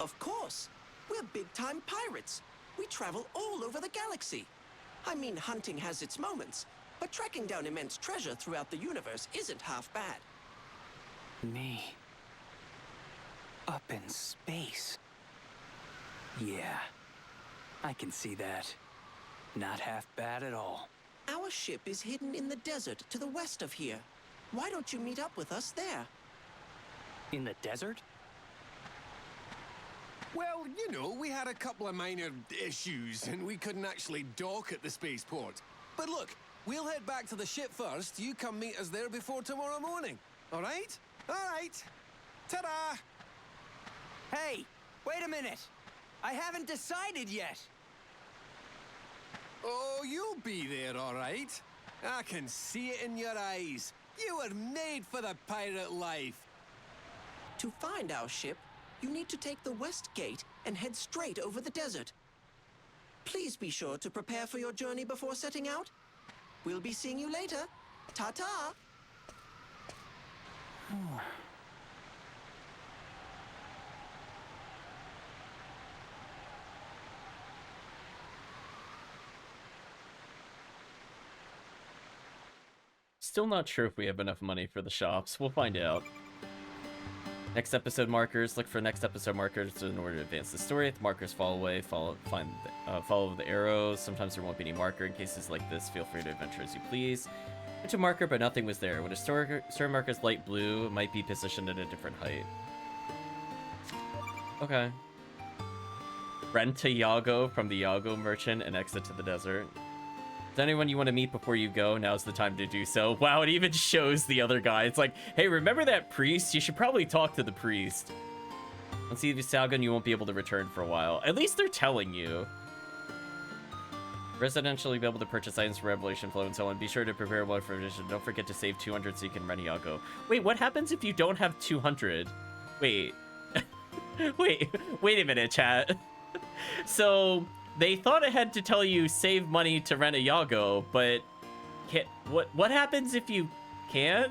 Of course. We're big-time pirates. We travel all over the galaxy. I mean, hunting has its moments, but tracking down immense treasure throughout the universe isn't half bad. Me. Up in space. Yeah, I can see that. Not half bad at all. Our ship is hidden in the desert to the west of here. Why don't you meet up with us there? In the desert? Well, you know, we had a couple of minor issues, and we couldn't actually dock at the spaceport. But look, we'll head back to the ship first. You come meet us there before tomorrow morning. All right? All right. Ta-da! Hey, wait a minute. I haven't decided yet. Oh, you'll be there, all right. I can see it in your eyes. You were made for the pirate life. To find our ship, you need to take the west gate and head straight over the desert. Please be sure to prepare for your journey before setting out. We'll be seeing you later. Ta-ta! Still not sure if we have enough money for the shops. We'll find out. Next episode markers. Look for next episode markers in order to advance the story. If the markers fall away, follow the arrows. Sometimes there won't be any marker. In cases like this, feel free to adventure as you please. Went to marker, but nothing was there. When a story marker is light blue, it might be positioned at a different height. Okay. Rent a Yago from the Yago merchant and exit to the desert. Is there anyone you want to meet before you go? Now's the time to do so. Wow, it even shows the other guy. It's like, hey, remember that priest? You should probably talk to the priest. Once you leave Salgon, you won't be able to return for a while. At least they're telling you. Residentially be able to purchase items for Revelation Flow and so on. Be sure to prepare one for addition. Don't forget to save 200 so you can rent a Yago. Wait, what happens if you don't have 200? Wait. wait a minute, chat. So... they thought it had to tell you save money to rent a Yago, but what happens if you can't?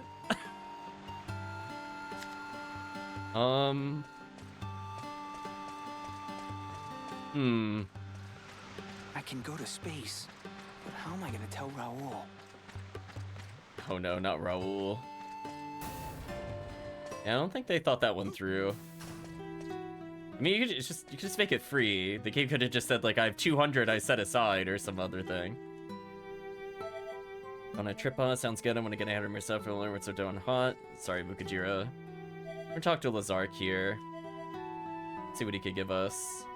I can go to space, but how am I gonna tell Raoul? Oh no, not Raoul. Yeah, I don't think they thought that one through. I mean, you could just make it free. The game could have just said, like, I have 200 I set aside or some other thing. On a trip on, sounds good. I'm gonna get ahead of myself and learn what's so doing hot. Sorry, Mukajira. We're gonna talk to Lazark here. See what he could give us.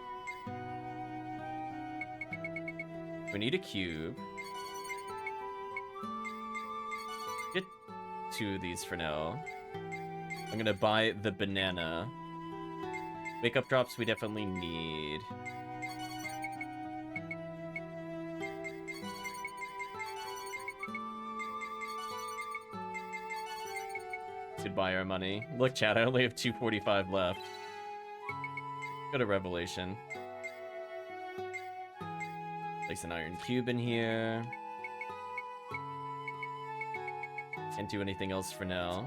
We need a cube. Get 2 of these for now. I'm gonna buy the banana. Makeup drops we definitely need. Should buy our money. Look, chat, I only have 245 left. Go to Revelation. Place an iron cube in here. Can't do anything else for now.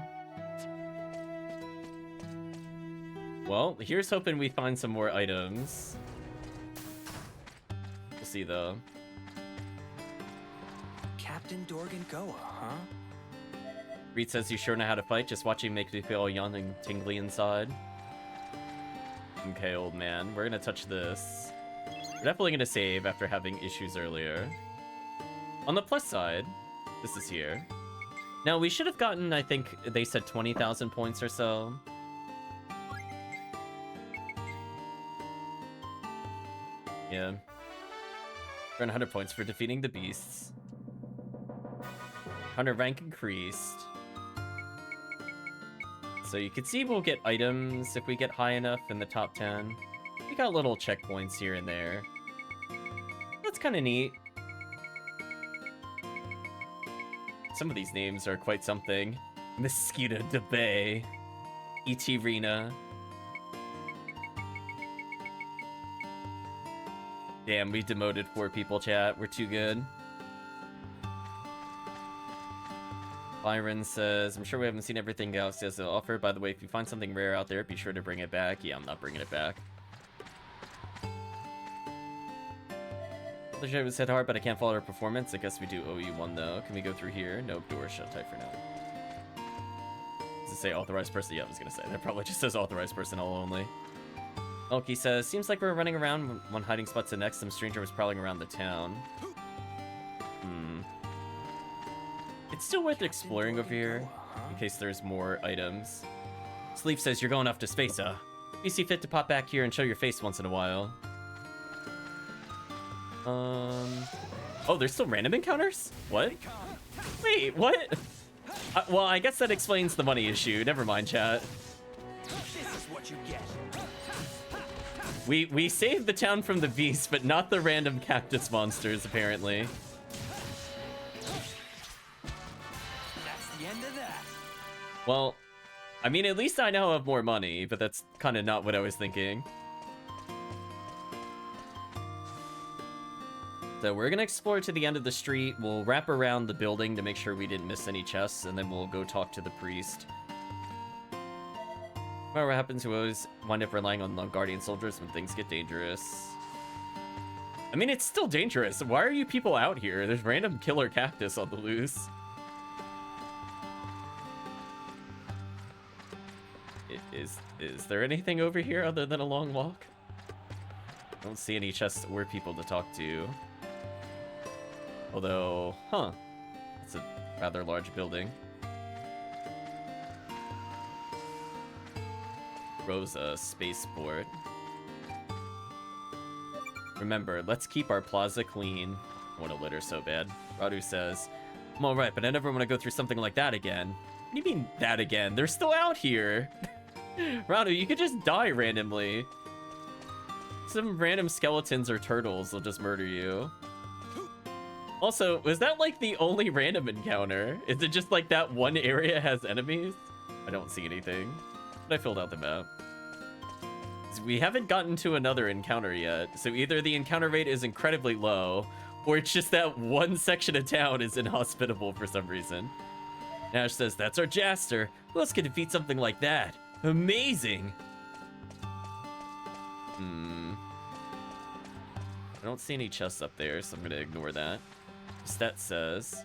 Well, here's hoping we find some more items. We'll see, though. Captain Dorgan Goa, huh? Reed says you sure know how to fight. Just watching makes me feel all young and tingly inside. Okay, old man. We're gonna touch this. We're definitely gonna save after having issues earlier. On the plus side, this is here. Now, we should have gotten, I think, they said 20,000 points or so. Yeah. Earn 100 points for defeating the beasts. 100 rank increased. So you can see we'll get items if we get high enough in the top 10. We got little checkpoints here and there. That's kind of neat. Some of these names are quite something. Mosquito de Bay. E.T. Rena. Damn, we demoted 4 people, chat. We're too good. Byron says, I'm sure we haven't seen everything Galaxy has to offer. By the way, if you find something rare out there, be sure to bring it back. Yeah, I'm not bringing it back. The show was hit hard, but I can't follow her performance. I guess we do owe you one, though. Can we go through here? Nope, door shut tight for now. Does it say authorized person? Yeah, I was gonna say. That probably just says authorized personnel only. Elky says, seems like we're running around one hiding spot to the next. Some stranger was prowling around the town. It's still worth exploring over here, in case there's more items. Sleep says, you're going off to space, huh? You see fit to pop back here and show your face once in a while. Oh, there's still random encounters? What? Wait, what? Well, I guess that explains the money issue. Never mind, chat. This is what you get. We saved the town from the beast, but not the random cactus monsters, apparently. That's the end of that. Well, I mean, at least I now have more money, but that's kind of not what I was thinking. So we're gonna explore to the end of the street. We'll wrap around the building to make sure we didn't miss any chests, and then we'll go talk to the priest. What happens, we always wind up relying on Guardian soldiers when things get dangerous. I mean, it's still dangerous. Why are you people out here? There's random killer cactus on the loose. Is there anything over here other than a long walk? I don't see any chests or people to talk to. Although, it's a rather large building. Rosa spaceport. Remember, let's keep our plaza clean. I want to litter so bad. Radu says, I'm alright, but I never want to go through something like that again. What do you mean, that again? They're still out here. Radu, you could just die randomly. Some random skeletons or turtles will just murder you. Also, was that like the only random encounter? Is it just like that one area has enemies? I don't see anything. But I filled out the map. We haven't gotten to another encounter yet, so either the encounter rate is incredibly low, or it's just that one section of town is inhospitable for some reason. Nash says, that's our Jaster. Who else could defeat something like that? Amazing! I don't see any chests up there, so I'm gonna ignore that. Stat says,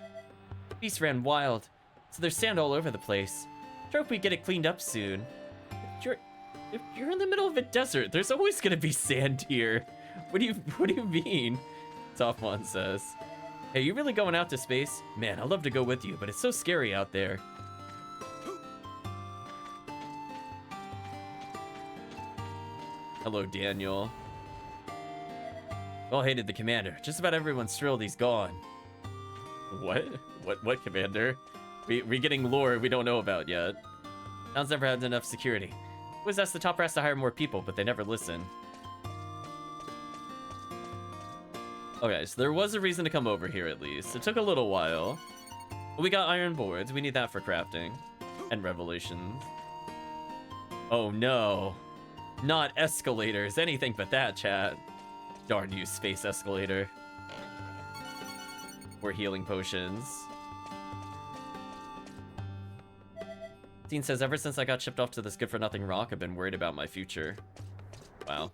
Beast ran wild, so there's sand all over the place. Sure hope we get it cleaned up soon. If you're in the middle of a desert, there's always gonna be sand here. What do you mean? Toffmon says, hey, you really going out to space? Man, I'd love to go with you, but it's so scary out there. Hello, Daniel. All hated the commander. Just about everyone's thrilled he's gone. What? What commander? We getting lore we don't know about yet. Town's never had enough security. Always asked the top brass to hire more people, but they never listen. Okay, so there was a reason to come over here at least. It took a little while. But we got iron boards. We need that for crafting. And revelations. Oh no. Not escalators. Anything but that, chat. Darn you, space escalator. Or healing potions. Dean says, ever since I got shipped off to this good-for-nothing rock, I've been worried about my future. Wow.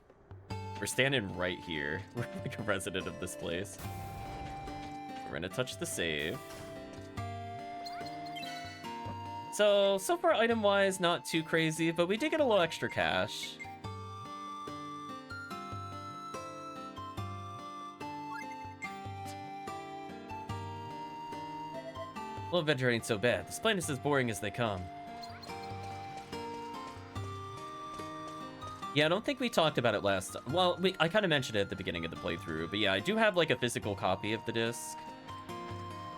We're standing right here. We're like a resident of this place. We're gonna touch the save. So far item-wise, not too crazy, but we did get a little extra cash. Little adventure ain't so bad. This planet is as boring as they come. Yeah, I don't think we talked about it last time. Well, I kind of mentioned it at the beginning of the playthrough, but yeah, I do have like a physical copy of the disc.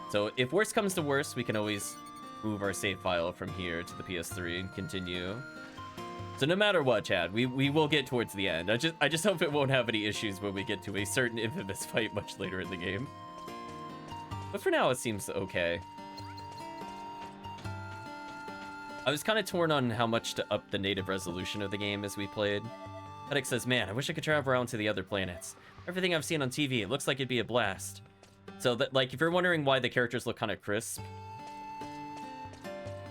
So if worst comes to worst, we can always move our save file from here to the PS3 and continue. So no matter what, Chad, we will get towards the end. I just hope it won't have any issues when we get to a certain infamous fight much later in the game. But for now, it seems okay. I was kind of torn on how much to up the native resolution of the game as we played. Headache says, man, I wish I could travel around to the other planets. Everything I've seen on TV, it looks like it'd be a blast. So that, like, if you're wondering why the characters look kind of crisp,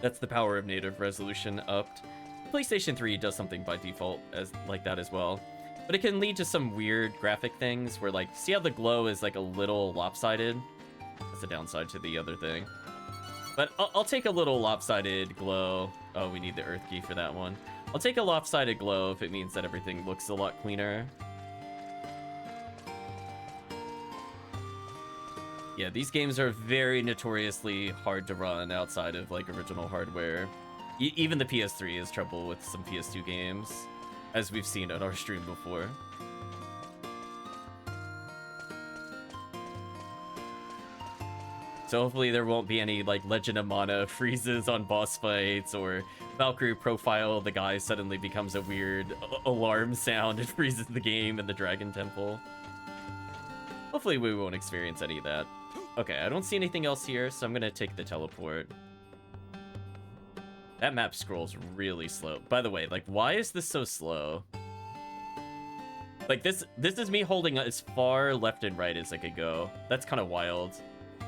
that's the power of native resolution upped. PlayStation 3 does something by default as like that as well. But it can lead to some weird graphic things where, like, see how the glow is, like, a little lopsided? That's the downside to the other thing. But I'll take a little lopsided glow. Oh, we need the earth key for that one. I'll take a lopsided glow if it means that everything looks a lot cleaner. Yeah, these games are very notoriously hard to run outside of, like, original hardware. Even the PS3 has trouble with some PS2 games, as we've seen on our stream before. So hopefully there won't be any, like, Legend of Mana freezes on boss fights, or Valkyrie profile the guy suddenly becomes a weird alarm sound and freezes the game in the Dragon Temple. Hopefully we won't experience any of that. Okay, I don't see anything else here, so I'm gonna take the teleport. That map scrolls really slow. By the way, like, why is this so slow? Like, this is me holding as far left and right as I could go. That's kind of wild.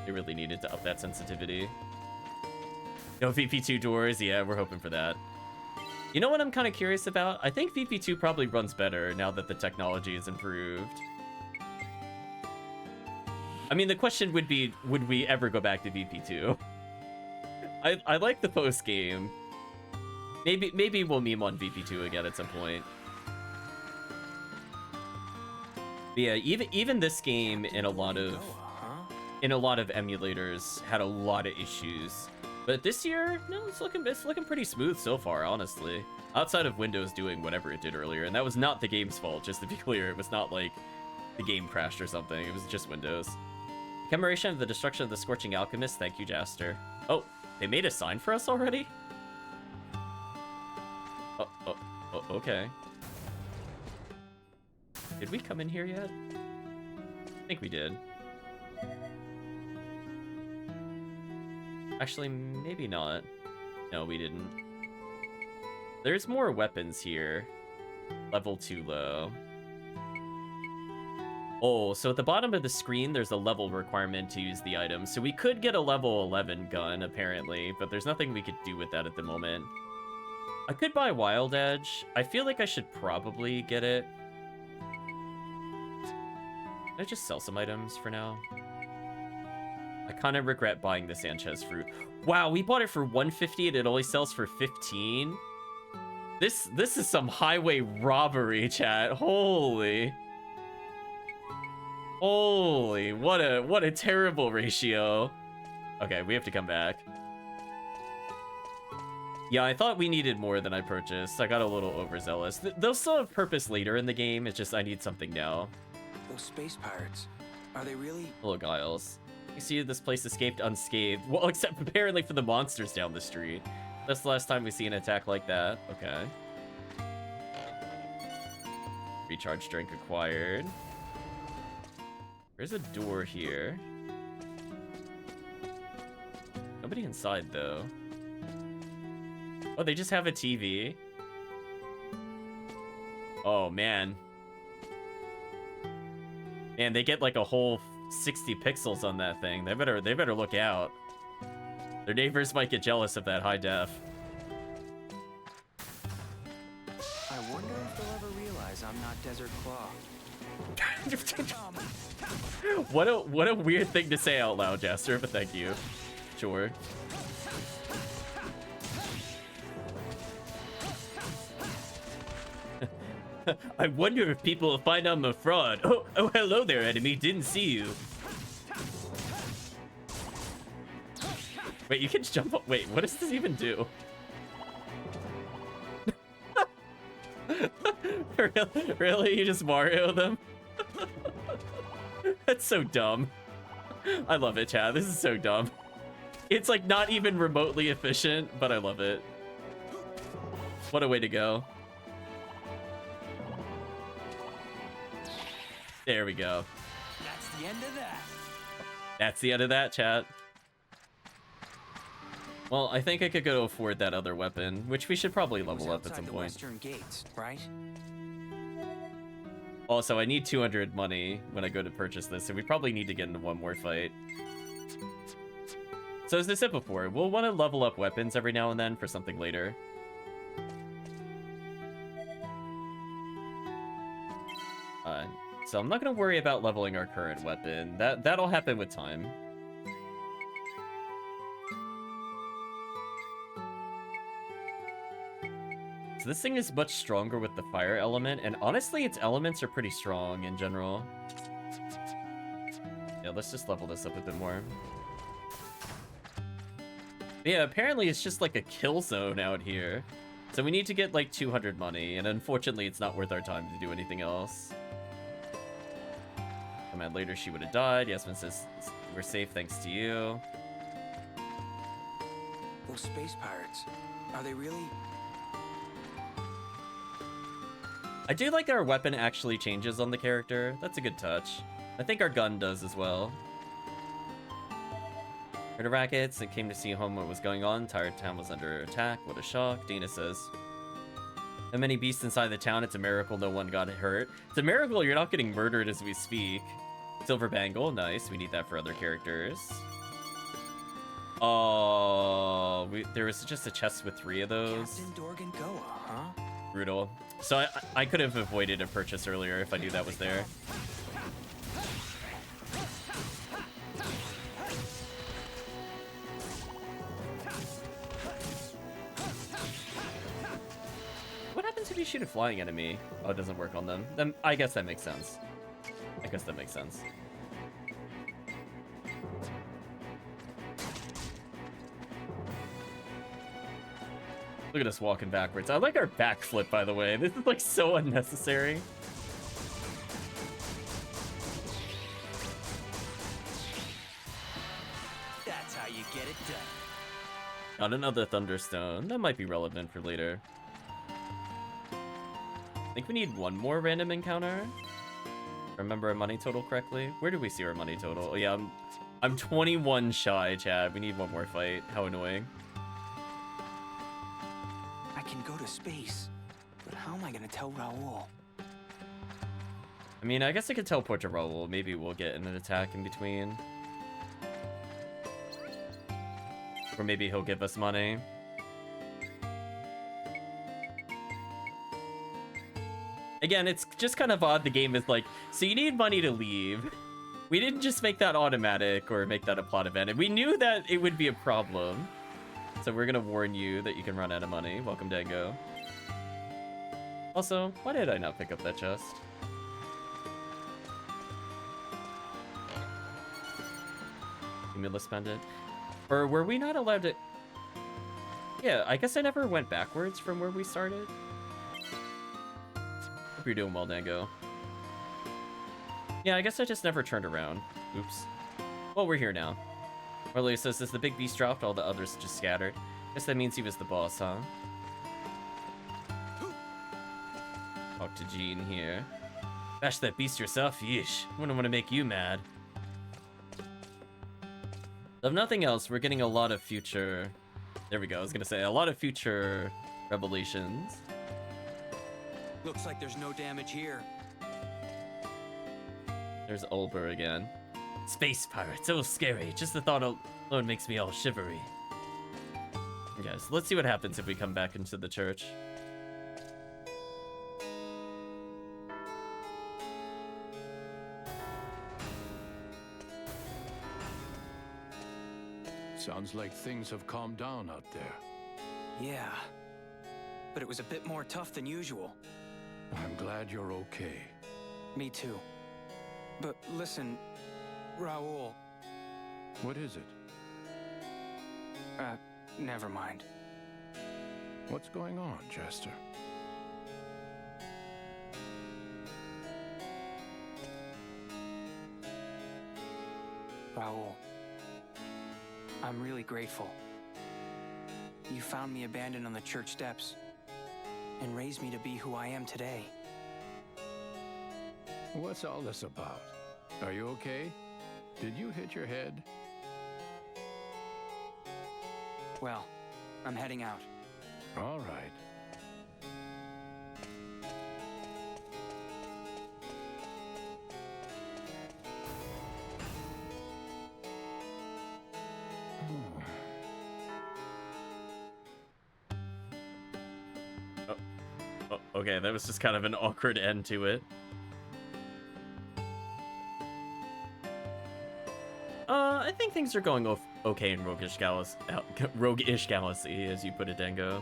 They really needed to up that sensitivity. No VP2 doors. Yeah, we're hoping for that. You know what I'm kind of curious about? I think VP2 probably runs better now that the technology is improved. I mean, the question would be, would we ever go back to VP2? I like the post game. Maybe we'll meme on VP2 again at some point. But yeah, even this game in a lot of emulators had a lot of issues. But this year, no, it's looking pretty smooth so far, honestly. Outside of Windows doing whatever it did earlier, and that was not the game's fault, just to be clear. It was not like the game crashed or something. It was just Windows. Commemoration of the destruction of the Scorching Alchemist. Thank you, Jaster. Oh, they made a sign for us already? Oh, okay. Did we come in here yet? I think we did. Actually, maybe not. No, we didn't. There's more weapons here. Level 2 low. Oh, so at the bottom of the screen, there's a level requirement to use the item. So we could get a level 11 gun, apparently, but there's nothing we could do with that at the moment. I could buy Wild Edge. I feel like I should probably get it. Can I just sell some items for now? I kind of regret buying the Sanchez fruit. Wow, we bought it for 150 and it only sells for 15? This is some highway robbery, chat. Holy, what a terrible ratio. Okay, we have to come back. Yeah, I thought we needed more than I purchased. I got a little overzealous. They'll still have purpose later in the game. It's just I need something now. Those space pirates, are they really? Hello, Giles. You see this place escaped unscathed. Well, except apparently for the monsters down the street. That's the last time we see an attack like that. Okay. Recharge drink acquired. There's a door here. Nobody inside, though. Oh, they just have a TV. Oh, man. Man, they get like a whole 60 pixels on that thing. They better look out. Their neighbors might get jealous of that high def. I wonder if they'll ever realize I'm not Desert Claw. What a weird thing to say out loud, Jester, but thank you. Sure. I wonder if people will find I'm a fraud. Oh, hello there, enemy. Didn't see you. Wait, you can jump up. Wait, what does this even do? Really? You just Mario them? That's so dumb. I love it, Chad. This is so dumb. It's like not even remotely efficient, but I love it. What a way to go. There we go. That's the end of that. That's the end of that, chat. Well, I think I could go afford that other weapon, which we should probably level up at some point. Western gates, right? Also, I need 200 money when I go to purchase this, so we probably need to get into one more fight. So as I said before, we'll want to level up weapons every now and then for something later. so I'm not gonna worry about leveling our current weapon. That'll happen with time. So this thing is much stronger with the fire element, and honestly, its elements are pretty strong in general. Yeah, let's just level this up a bit more. Yeah, apparently it's just like a kill zone out here. So we need to get like 200 money, and unfortunately it's not worth our time to do anything else. Comment later, she would have died. Yasmin says, we're safe thanks to you. Those space pirates, are they really... I do like that our weapon actually changes on the character. That's a good touch. I think our gun does as well. Heard of rackets and came to see home what was going on. Tired town was under attack. What a shock. Dana says. So many beasts inside the town. It's a miracle no one got hurt. It's a miracle you're not getting murdered as we speak. Silver bangle. Nice. We need that for other characters. Oh, there was just a chest with 3 of those. Captain Dorgan Goa, huh? Brutal. So I could have avoided a purchase earlier if I knew that was there. What happens if you shoot a flying enemy? Oh, it doesn't work on them. Then I guess that makes sense. I guess that makes sense. Look at us walking backwards. I like our backflip, by the way. This is like so unnecessary. That's how you get it done. Got another Thunderstone. That might be relevant for later. I think we need one more random encounter. Remember our money total correctly? Where did we see our money total? Oh yeah, I'm 21 shy, Chad. We need one more fight. How annoying. I can go to space, but how am I gonna tell Raoul? I mean, I guess I could teleport to Raoul. Maybe we'll get an attack in between. Or maybe he'll give us money. Again, it's just kind of odd the game is like, so you need money to leave. We didn't just make that automatic or make that a plot event. And we knew that it would be a problem. So we're gonna warn you that you can run out of money. Welcome, Dango. Also, why did I not pick up that chest? Cumulus pendant. Or were we not allowed to... Yeah, I guess I never went backwards from where we started. Hope you're doing well, Dango. Yeah, I guess I just never turned around. Oops. Well, we're here now. Marley says, as the big beast dropped, all the others just scattered. Guess that means he was the boss, huh? Talk to Jean here. Bash that beast yourself? Yeesh. Wouldn't want to make you mad. If nothing else, we're getting a lot of future... There we go, I was gonna say, a lot of future revelations. Looks like there's no damage here. There's Ulber again. Space pirates, so scary. Just the thought alone makes me all shivery. Okay, so let's see what happens if we come back into the church. Sounds like things have calmed down out there. Yeah, but it was a bit more tough than usual. I'm glad you're okay. Me too. But listen, Raoul. What is it? Never mind. What's going on, Jester? Raoul, I'm really grateful. You found me abandoned on the church steps and raised me to be who I am today. What's all this about? Are you okay? Did you hit your head? Well, I'm heading out. All right. Okay, that was just kind of an awkward end to it. things are going okay in Roguish Galaxy, as you put it, Dango.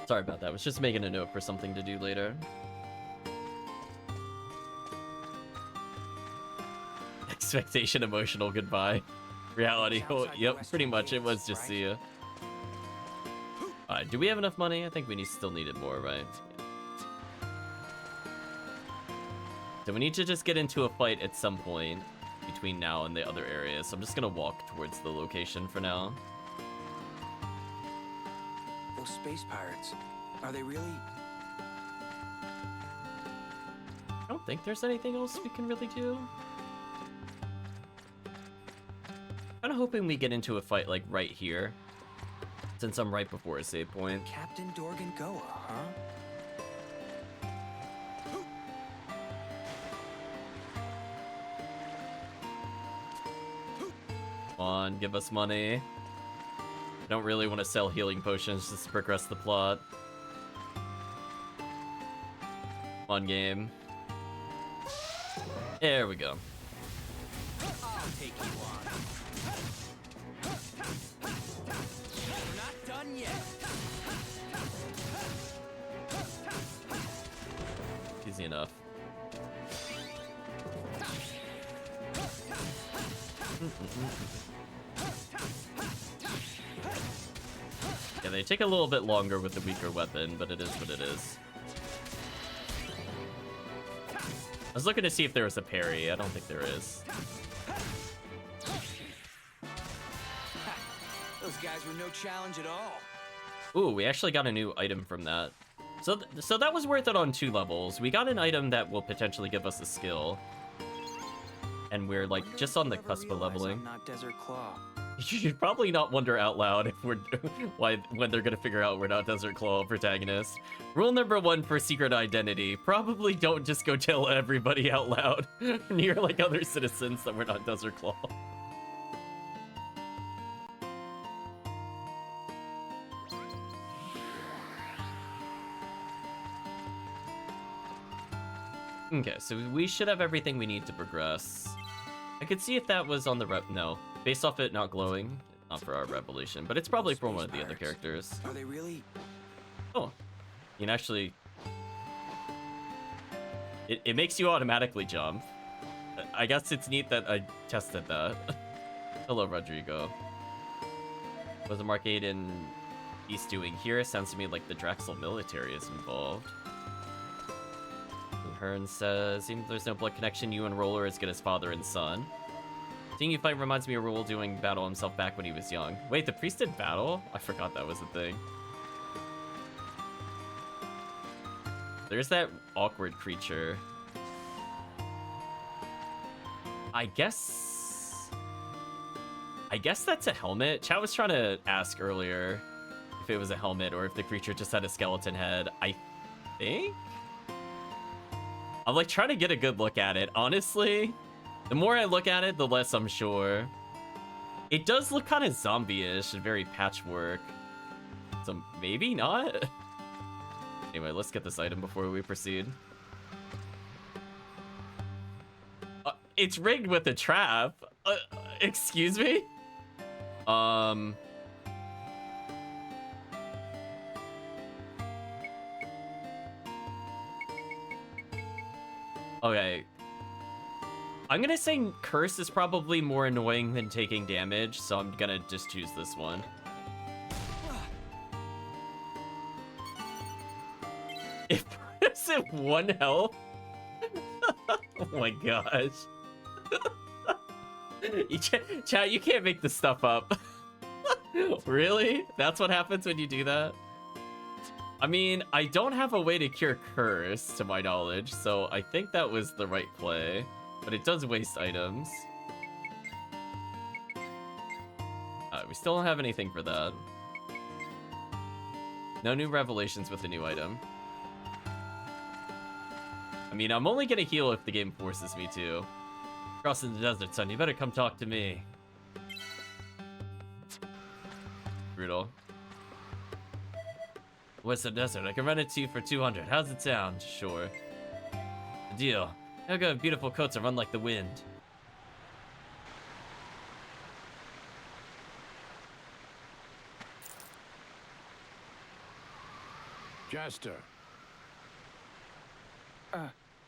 Sorry about that. I was just making a note for something to do later. Expectation, emotional goodbye. Reality, oh, yep, pretty much. It was just see ya. Alright, do we have enough money? I think we still needed more, right? So we need to just get into a fight at some point between now and the other areas. So I'm just gonna walk towards the location for now. Those space pirates, are they really? I don't think there's anything else we can really do. I'm hoping we get into a fight like right here, since I'm right before a save point. Captain Dorgan Goa, huh? Come on, give us money. I don't really want to sell healing potions just to progress the plot. Come on, game. There we go. I'll take you on. We're not done yet. Easy enough. Yeah, they take a little bit longer with the weaker weapon, but it is what it is. I was looking to see if there was a parry. I don't think there is. Those guys were no challenge at all. Ooh, we actually got a new item from that. So that was worth it on 2 levels. We got an item that will potentially give us a skill. And we're like just on the cusp of leveling. I'm not Desert Claw. You should probably not wonder out loud if we're when they're gonna figure out we're not Desert Claw protagonists. Rule number 1 for secret identity: probably don't just go tell everybody out loud near like other citizens that we're not Desert Claw. Okay, so we should have everything we need to progress. I could see if that was on the no. Based off it not glowing, not for our revelation, but it's probably for one of the other characters. Are they really? Oh, you can actually... It makes you automatically jump. I guess it's neat that I tested that. Hello, Rodrigo. What's the Marcade in East doing here? Sounds to me like the Draxel military is involved. Hearn says, even if there's no blood connection, you and Roller are as good as father and son. Seeing you fight reminds me of Roll doing battle himself back when he was young. Wait, the priest did battle? I forgot that was a thing. There's that awkward creature. I guess that's a helmet. Chat was trying to ask earlier if it was a helmet or if the creature just had a skeleton head. I think? I'm like trying to get a good look at it. Honestly, the more I look at it, the less I'm sure. It does look kind of zombie-ish and very patchwork. So maybe not? Anyway, let's get this item before we proceed. It's rigged with a trap. Excuse me? Okay. I'm gonna say Curse is probably more annoying than taking damage, so I'm gonna just choose this one. It puts it 1 health? Oh my gosh. Chat, you can't make this stuff up. Really? That's what happens when you do that? I mean, I don't have a way to cure Curse, to my knowledge, so I think that was the right play. But it does waste items. We still don't have anything for that. No new revelations with the new item. I mean, I'm only gonna heal if the game forces me to. Crossing the desert, son, you better come talk to me. Brutal. What's the desert? I can rent it to you for 200. How's it sound? Sure. Deal. I've got beautiful coats that run like the wind. Jester,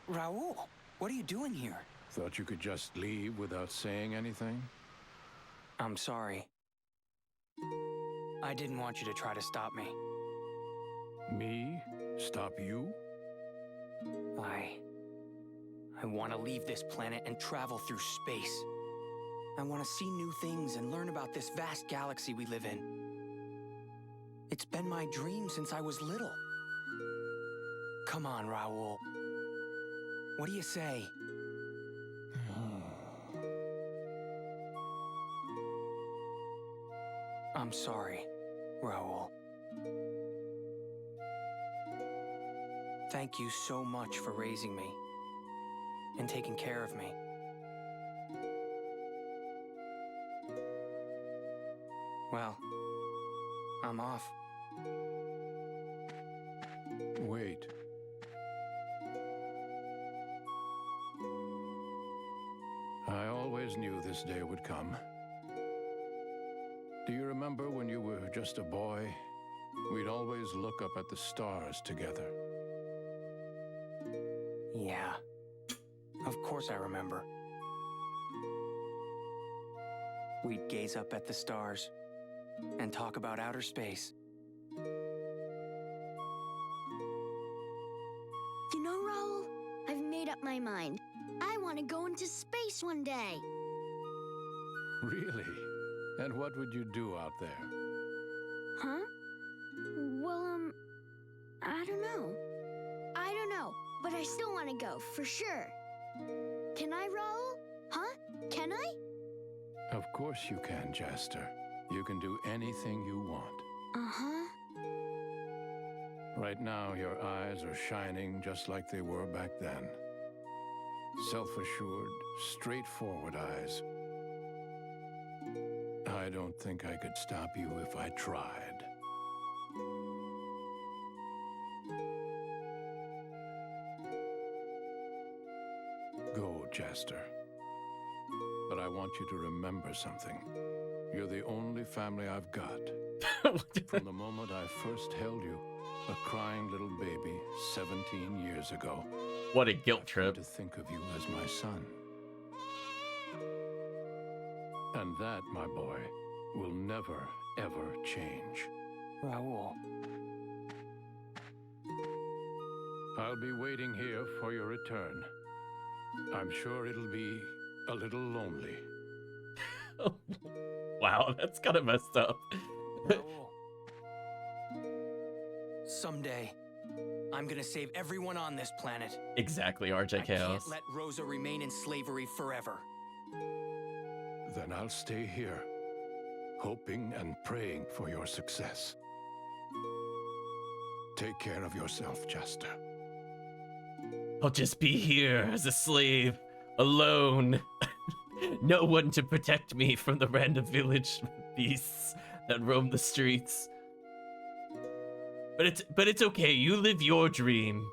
Raul, what are you doing here? thought you could just leave without saying anything? I'm sorry. I didn't want you to try to stop me. Me? Stop you? I want to leave this planet and travel through space. I want to see new things and learn about this vast galaxy we live in. It's been my dream since I was little. Come on, Raul. What do you say? I'm sorry, Raul. Thank you so much for raising me and taking care of me. Well, I'm off. Wait. I always knew this day would come. Do you remember when you were just a boy? We'd always look up at the stars together. Yeah, of course I remember. We'd gaze up at the stars and talk about outer space. You know, Raul, I've made up my mind. I want to go into space one day. Really? And what would you do out there? Huh? Well, I don't know. I don't know, but I still want to go, for sure. Can I, Raul? Huh? Can I? Of course you can, Jester. You can do anything you want. Uh-huh. Right now, your eyes are shining just like they were back then. Self-assured, straightforward eyes. I don't think I could stop you if I tried. Go, Jester. But I want you to remember something. You're the only family I've got. From the moment I first held you, a crying little baby 17 years ago. What a guilt trip. To think of you as my son. And that, my boy, will never, ever change. Raul. I'll be waiting here for your return. I'm sure it'll be a little lonely. Wow, that's kind of messed up. Raul. Someday, I'm gonna save everyone on this planet. Exactly, RJ I Chaos. can't let Rosa remain in slavery forever. Then I'll stay here, hoping and praying for your success. Take care of yourself, Jester. I'll just be here as a slave, alone. No one to protect me from the random village beasts that roam the streets. But it's okay. You live your dream.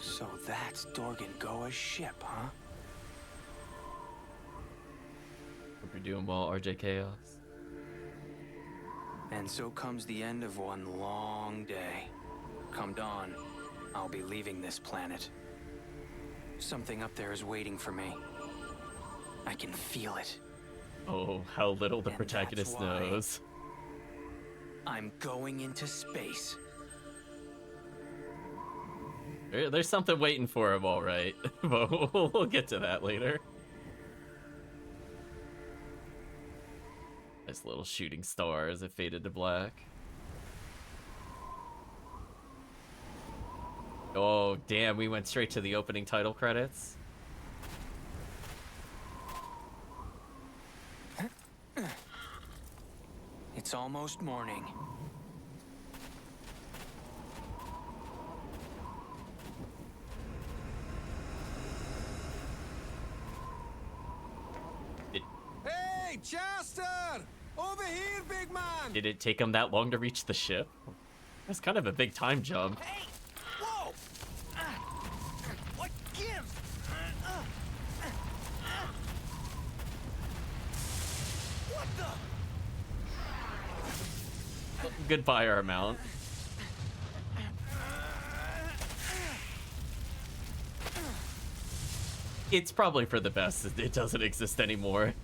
So that's Dorgan Goa's ship, huh? Hope you're doing well, RJ Chaos. And so comes the end of one long day. Come dawn, I'll be leaving this planet. Something up there is waiting for me. I can feel it. Oh, how little the And protagonist that's why knows. I'm going into space. There's something waiting for him, all right. But we'll get to that later. Nice little shooting star as it faded to black. Oh, damn, we went straight to the opening title credits. It's almost morning. Hey, Chester! Over here, big man! Did it take him that long to reach the ship? That's kind of a big time jump. Hey! Whoa! What gives? What the? Good fire amount. It's probably for the best that it doesn't exist anymore.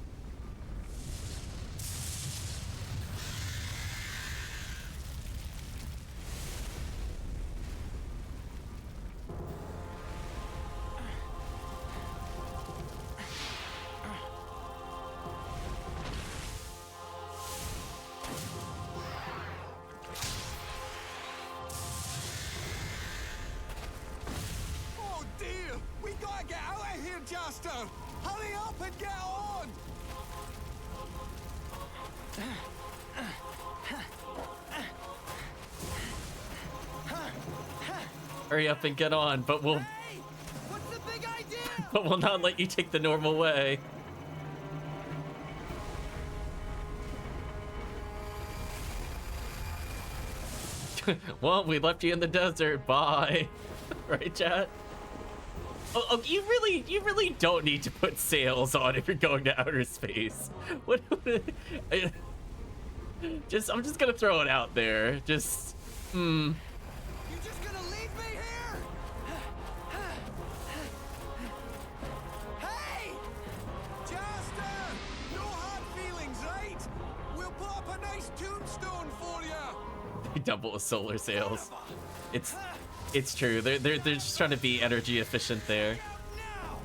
Oh dear! We gotta get out of here, Chester! Hurry up and get on! Hurry up and get on, but we'll Hey! What's the big idea? but we'll not let you take the normal way. Well, we left you in the desert. Bye. Right, chat? Oh, you really don't need to put sails on if you're going to outer space. What? I'm just gonna throw it out there. Just, You just gonna leave me here? Hey! Chester! No hard feelings, right? We'll put up a nice tombstone for you! double solar sails. It's true. They're just trying to be energy efficient there. Now!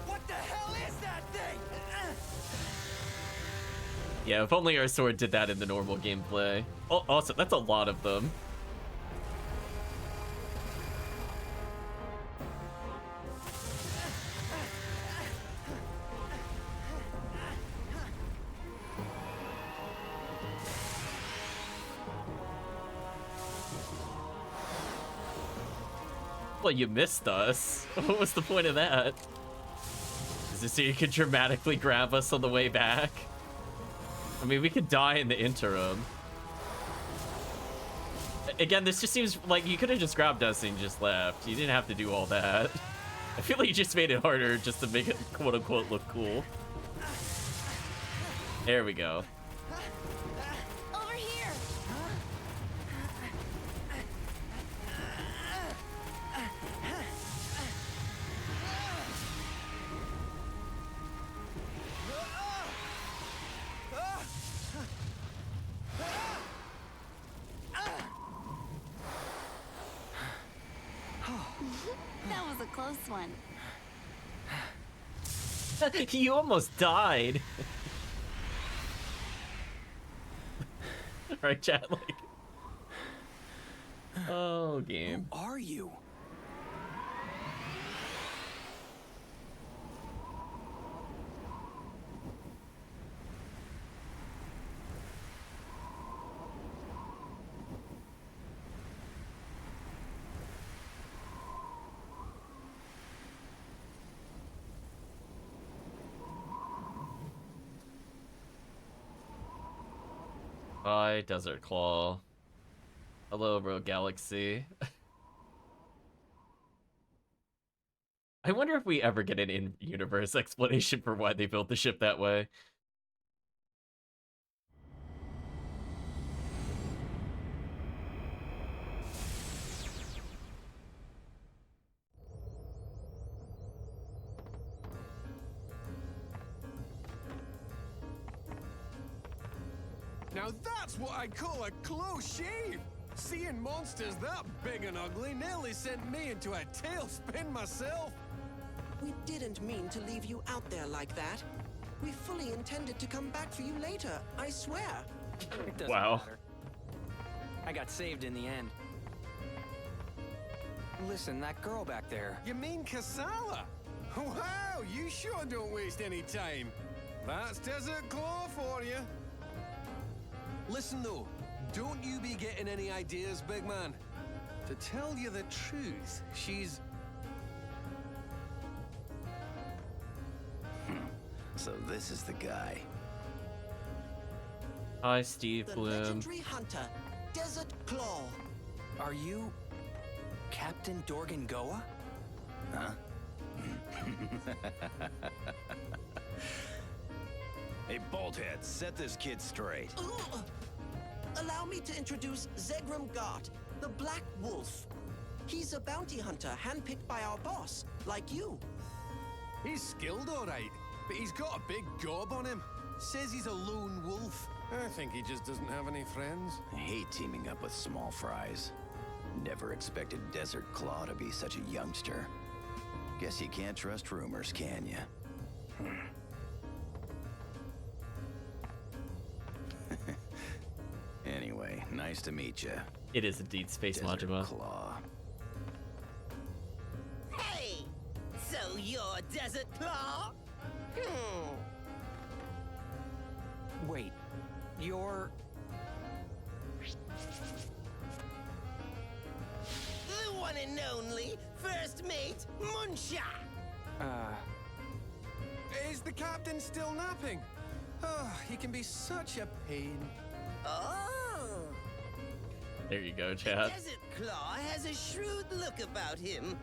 What the hell is that thing? Yeah, if only our sword did that in the normal gameplay. Oh, also, that's a lot of them. Well, you missed us. What was the point of that? Is this so you could dramatically grab us on the way back? I mean, we could die in the interim. Again, this just seems like you could have just grabbed us and just left. You didn't have to do all that. I feel like you just made it harder just to make it quote-unquote look cool. There we go. Over here. That was a close one. You almost died. Right, chat? Like, oh, game. Who are you? Bye, Desert Claw. Hello, Rogue Galaxy. I wonder if we ever get an in-universe explanation for why they built the ship that way. Now that's what I call a close shave! Seeing monsters that big and ugly nearly sent me into a tailspin myself! We didn't mean to leave you out there like that. We fully intended to come back for you later, I swear. It doesn't Wow. matter. I got saved in the end. Listen, that girl back there. You mean Kasala? Wow, you sure don't waste any time. That's Desert Claw for you. Listen though, don't you be getting any ideas, big man. To tell you the truth, she's... So this is the guy. Hi, Steve The Bloom. legendary hunter, Desert Claw. Are you Captain Dorgan Goa? Huh? Hey, Bolthead, set this kid straight. Allow me to introduce Zegram Gart, the Black Wolf. He's a bounty hunter handpicked by our boss, like you. He's skilled all right, but he's got a big gob on him. Says he's a lone wolf. I think he just doesn't have any friends. I hate teaming up with small fries. Never expected Desert Claw to be such a youngster. Guess you can't trust rumors, can you? Anyway, nice to meet you. It is indeed Space Majima. Claw. Hey! So you're Desert Claw? Wait, you're... The one and only First Mate Munsha! Is the captain still napping? Oh, he can be such a pain. Oh! There you go, chat. Desert Claw has a shrewd look about him.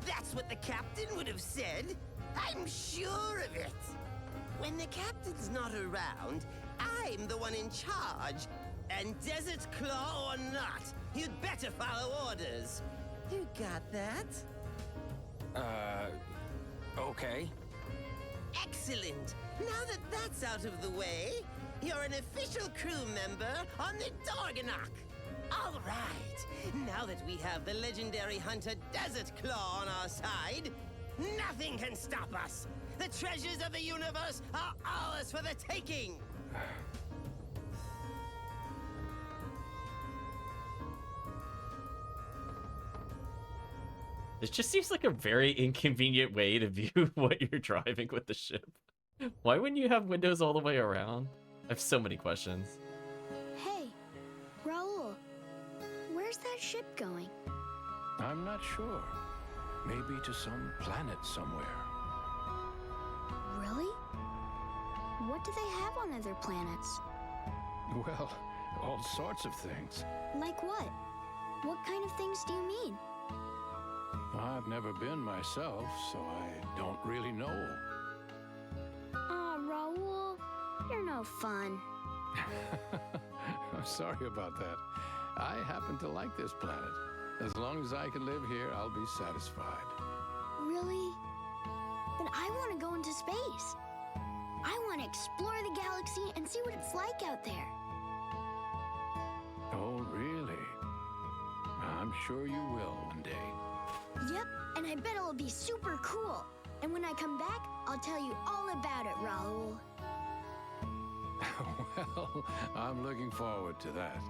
That's what the captain would have said. I'm sure of it. When the captain's not around, I'm the one in charge. And Desert Claw or not, you'd better follow orders. You got that? Okay. Excellent. Now that that's out of the way, you're an official crew member on the Dorganok. All right. Now that we have the legendary hunter Desert Claw on our side, nothing can stop us. The treasures of the universe are ours for the taking. This just seems like a very inconvenient way to view what you're driving with the ship. Why wouldn't you have windows all the way around? I have so many questions. Hey, Raul, where's that ship going? I'm not sure. Maybe to some planet somewhere. Really? What do they have on other planets? Well, all sorts of things. Like what? What kind of things do you mean? I've never been myself, so I don't really know. Aw, Raul, you're no fun. I'm sorry about that. I happen to like this planet. As long as I can live here, I'll be satisfied. Really? But I want to go into space. I want to explore the galaxy and see what it's like out there. Oh, really? I'm sure you will one day. Yep, and I bet it'll be super cool. And when I come back, I'll tell you all about it, Raul. Well, I'm looking forward to that.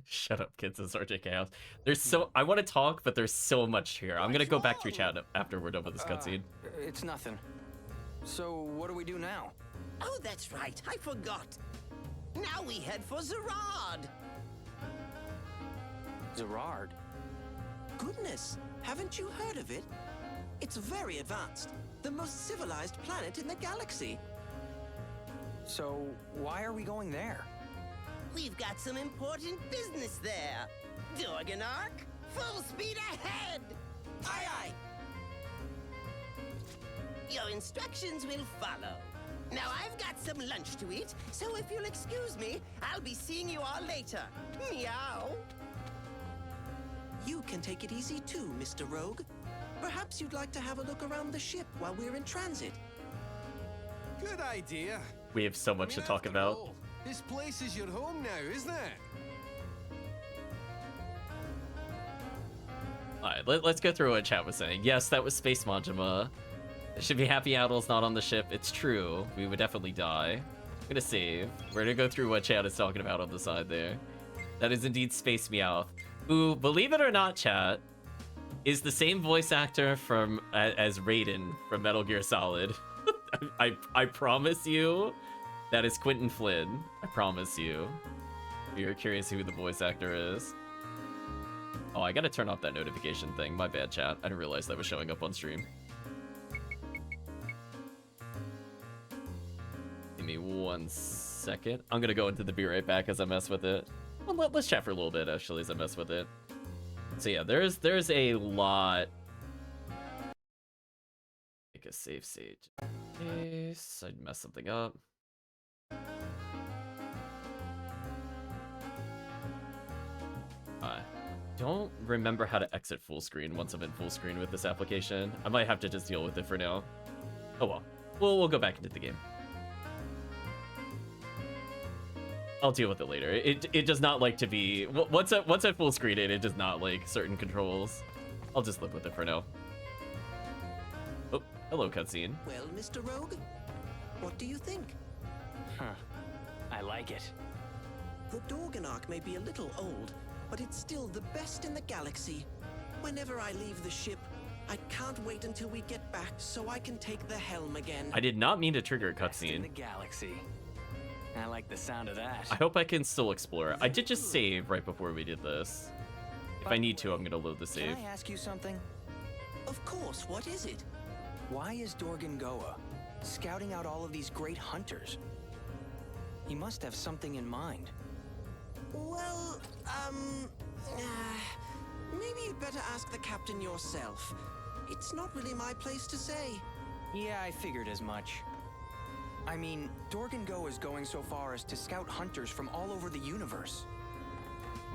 Shut up, kids, and RJ Chaos. There's so I want to talk, but there's so much here. I'm gonna go back through chat after we're done with this cutscene. It's nothing. So what do we do now? Oh, that's right. I forgot. Now we head for Zerard. Zerard? Goodness, haven't you heard of it? It's very advanced. The most civilized planet in the galaxy. So why are we going there? We've got some important business there. Dorganark, full speed ahead! Aye, aye! Your instructions will follow. Now I've got some lunch to eat, so if you'll excuse me, I'll be seeing you all later. Meow! You can take it easy too, Mr. Rogue. Perhaps you'd like to have a look around the ship while we're in transit. Good idea. We have so much to talk after about. all, this place is your home now, isn't it? Alright, let's go through what chat was saying. Yes, that was Space Majima. There should be happy Adul's not on the ship. It's true. We would definitely die. gonna save. We're gonna go through what chat is talking about on the side there. That is indeed Space Meowth, who, believe it or not, chat, is the same voice actor from as Raiden from Metal Gear Solid. I promise you, that is Quentin Flynn. I promise you. If you're curious who the voice actor is. Oh, I gotta turn off that notification thing. My bad, chat. I didn't realize that was showing up on stream. Give me 1 second. I'm gonna go into the be right back as I mess with it. Well, let's chat for a little bit, actually, as I mess with it. So yeah, there's a lot. Make a save state. In case I'd mess something up. I don't remember how to exit full screen once I'm in full screen with this application. I might have to just deal with it for now. Oh well. We'll go back into the game. I'll deal with it later. It does not like to be once I full screen it does not like certain controls. I'll just live with it for now. Oh, hello cutscene. Well, Mr. Rogue, what do you think? Huh. I like it. The Dorganark may be a little old, but it's still the best in the galaxy. Whenever I leave the ship, I can't wait until we get back so I can take the helm again. I did not mean to trigger a Best in the cutscene. galaxy. I like the sound of that. I hope I can still explore. I did just save right before we did this. If I need to, I'm gonna load the save. Can I ask you something? Of course, what is it? Why is Dorgan Goa scouting out all of these great hunters? He must have something in mind. Well, maybe you'd better ask the captain yourself. It's not really my place to say. Yeah, I figured as much. I mean, Dorgan Goa is going so far as to scout hunters from all over the universe.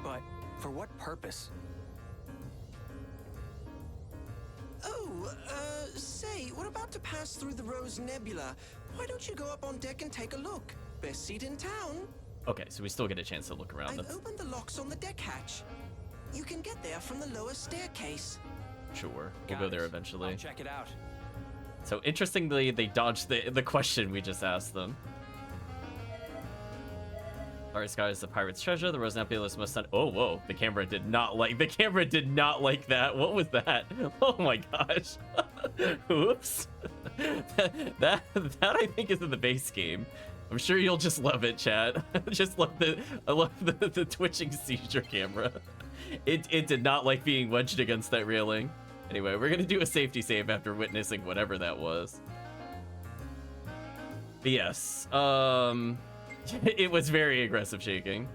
But for what purpose? Oh, say, we're about to pass through the Rose Nebula. Why don't you go up on deck and take a look? Best seat in town. Okay, so we still get a chance to look around. I've opened the locks on the deck hatch. You can get there from the lower staircase. Sure, we'll go there eventually. I'll check it out. So interestingly, they dodged the question we just asked them. Starry Sky is the pirate's treasure. The Rose Nebula is most oh whoa! The camera did not like that. What was that? Oh my gosh! Oops. that I think is in the base game. I'm sure you'll just love it, chat. Just love I love the twitching seizure camera. It did not like being wedged against that railing. Anyway, we're gonna do a safety save after witnessing whatever that was. But yes, it was very aggressive shaking.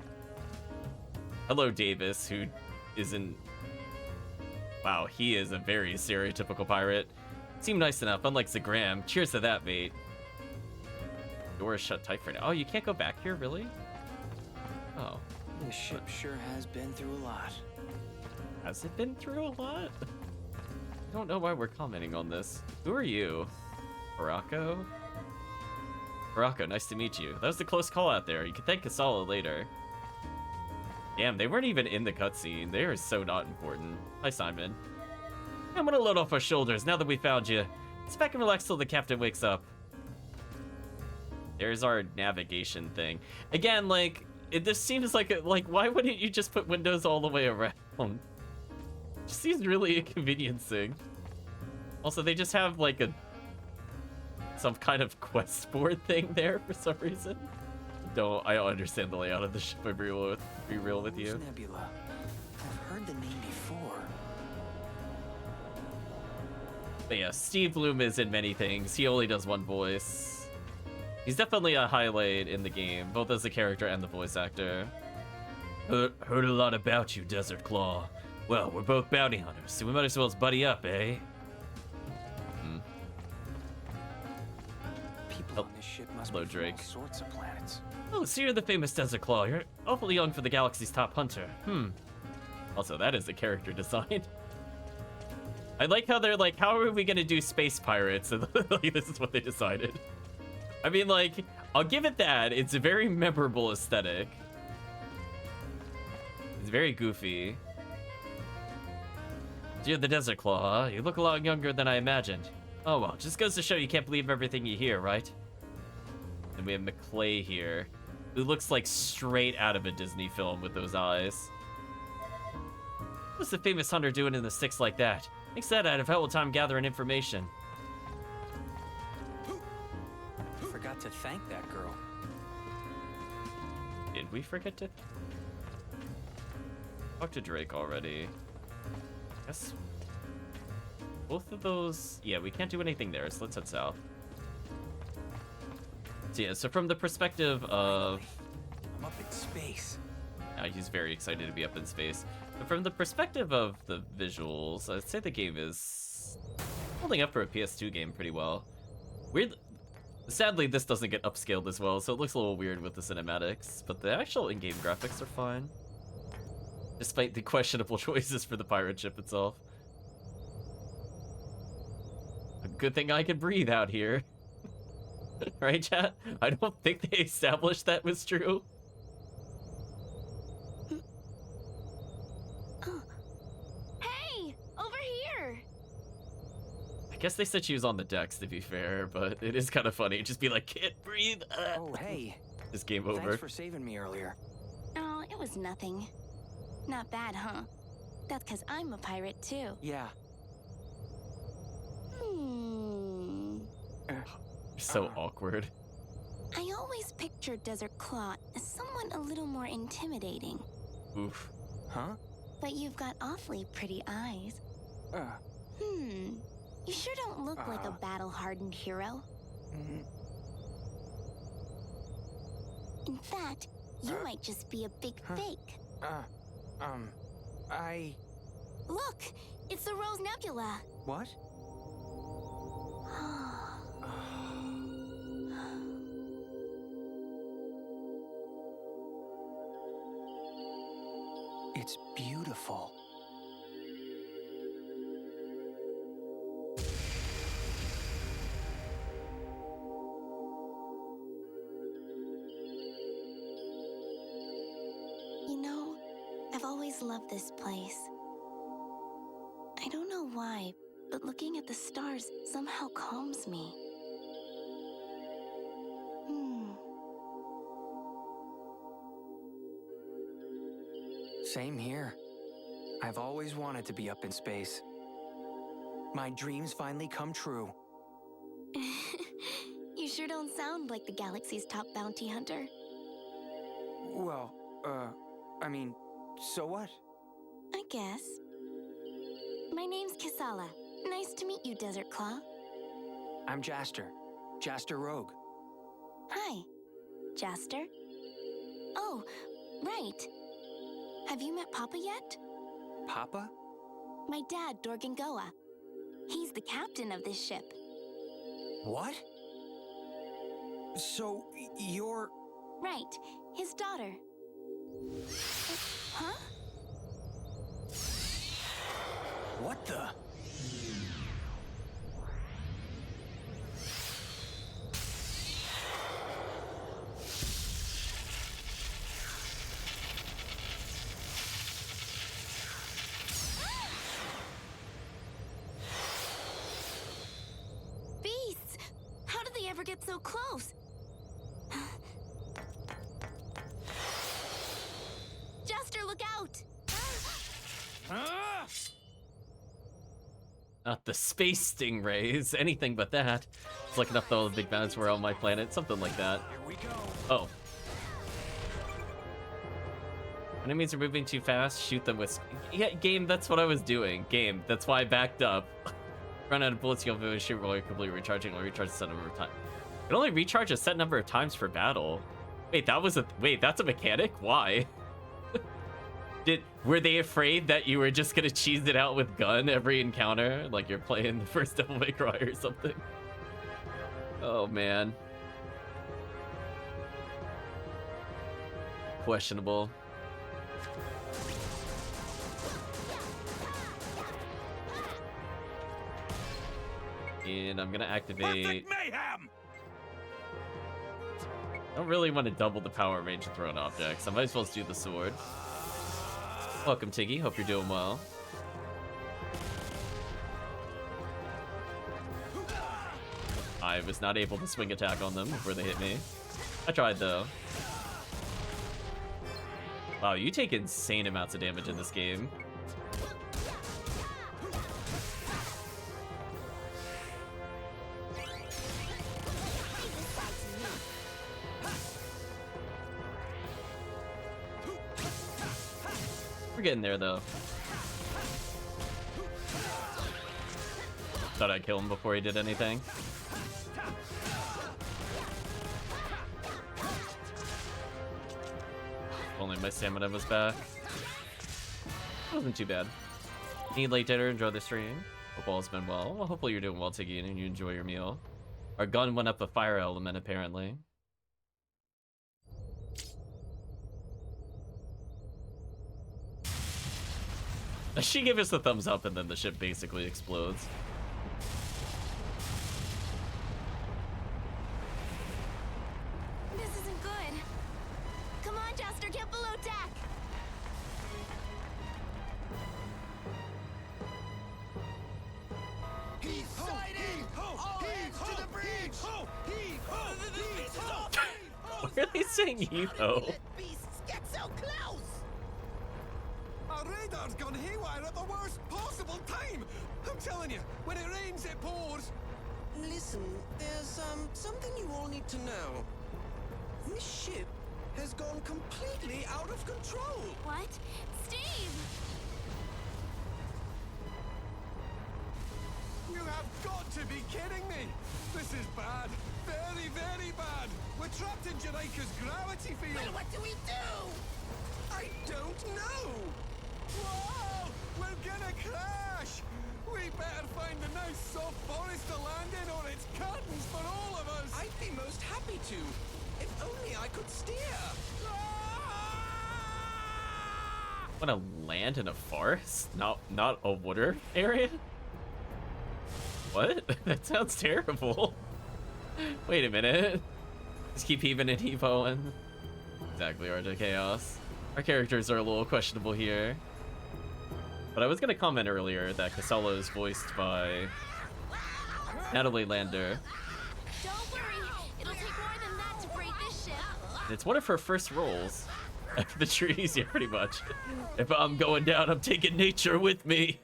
Hello, Davis, who isn't... Wow, he is a very stereotypical pirate. Seemed nice enough, unlike Zagram. Cheers to that, mate. Door is shut tight for now. Oh, you can't go back here, really? Oh. The ship sure has been through a lot. Has it been through a lot? I don't know why we're commenting on this. Who are you? Baracco? Baracco, nice to meet you. That was a close call out there. You can thank Kasala later. Damn, they weren't even in the cutscene. They are so not important. Hi, Simon. I'm gonna load off our shoulders now that we found you. Sit back and relax till the captain wakes up. There's our navigation thing. Again, like, this seems like why wouldn't you just put windows all the way around? It just seems really inconveniencing. Also, they just have like some kind of quest board thing there for some reason. I don't understand the layout of the ship. I'll be real with you. Nebula. I've heard the name before. But yeah, Steve Bloom is in many things. He only does one voice. He's definitely a highlight in the game, both as a character and the voice actor. Heard a lot about you, Desert Claw. Well, we're both bounty hunters, so we might as well buddy up, eh? People on this ship must be from Drake. all sorts of planets. Oh, so you're the famous Desert Claw. You're awfully young for the galaxy's top hunter. Also, that is the character design. I like how they're like, how are we gonna do space pirates? And like, this is what they decided. I mean, like, I'll give it that. It's a very memorable aesthetic. It's very goofy. You're the Desert Claw, huh? You look a lot younger than I imagined. Oh well, just goes to show you can't believe everything you hear, right? And we have McClay here, who looks like straight out of a Disney film with those eyes. What's the famous hunter doing in the sticks like that? Makes that I'd have hell of time gathering information. Forgot to thank that girl. Did we forget to talk to Drake already? Yes. Both of those... Yeah, we can't do anything there, so let's head south. So yeah, so from the perspective of... I'm up in space. He's very excited to be up in space. But from the perspective of the visuals, I'd say the game is holding up for a PS2 game pretty well. Sadly, this doesn't get upscaled as well, so it looks a little weird with the cinematics, but the actual in-game graphics are fine. Despite the questionable choices for the pirate ship itself. A good thing I can breathe out here. Right, chat? I don't think they established that was true. Hey, over here. I guess they said she was on the decks, to be fair, but it is kind of funny. Just be like, can't breathe. Oh, hey. This game over. Thanks for saving me earlier. Oh, it was nothing. Not bad, huh? That's because I'm a pirate, too. Yeah. So awkward. I always pictured Desert Claw as someone a little more intimidating. Oof. Huh? But you've got awfully pretty eyes. You sure don't look like a battle-hardened hero. In fact, you might just be a big fake. Look! It's the Rose Nebula! What? It's beautiful. You know, I've always loved this place. I don't know why, but looking at the stars somehow calms me. Same here. I've always wanted to be up in space. My dreams finally come true. You sure don't sound like the galaxy's top bounty hunter. Well, I mean, so what? I guess. My name's Kisala. Nice to meet you, Desert Claw. I'm Jaster. Jaster Rogue. Hi, Jaster. Oh, right. Have you met Papa yet? Papa? My dad, Dorgangoa. He's the captain of this ship. What? So, you're... Right, his daughter. Huh? What the? Beasts! How did they ever get so close? Jester, look out! Not the space stingrays, anything but that. It's looking up all the big bads were on my planet, something like that. Here we go. Oh. Enemies are moving too fast, shoot them with... Yeah, game, that's what I was doing. Game, that's why I backed up. Run out of bullets, you'll be able to shoot while you're completely recharging, or recharge a set number of times. You can only recharge a set number of times for battle. Wait, that's a mechanic? Why? Were they afraid that you were just gonna cheese it out with gun every encounter? Like you're playing the first Devil May Cry or something? Oh, man. Questionable. And I'm gonna activate... Mayhem! I don't really want to double the power range of thrown objects. I might as well just do the sword. Welcome, Tiggy. Hope you're doing well. I was not able to swing attack on them before they hit me. I tried though. Wow, you take insane amounts of damage in this game. We're getting there though. Thought I'd kill him before he did anything. Only my stamina was back. Wasn't too bad. Need late dinner, enjoy the stream. Hope all's been well. Well, hopefully you're doing well, Tiggy, and you enjoy your meal. Our gun went up a fire element, apparently. She gave us the thumbs up, and then the ship basically explodes. This isn't good. Come on, Jester, get below deck. He's sighting! All hands to the bridge! Why are they saying Evo? Beasts get so close! Our radar's gone haywire at the worst possible time! I'm telling you, when it rains, it pours! Listen, there's something you all need to know. This ship has gone completely out of control. What? Steve! You have got to be kidding me! This is bad. Very, very bad. We're trapped in Jerica's gravity field. Well, what do we do? I don't know. Whoa! We're gonna crash! We better find a nice soft forest to land in or it's curtains for all of us! I'd be most happy to. If only I could steer. Want to land in a forest? Not a water area? What? That sounds terrible. Wait a minute. Just keep heaving and heavoing. Exactly, RJ Chaos. Our characters are a little questionable here. But I was gonna comment earlier that Casella is voiced by Natalie Lander. Don't worry, it'll take more than that to break this ship. And it's one of her first roles. After the trees, yeah, pretty much. If I'm going down, I'm taking nature with me.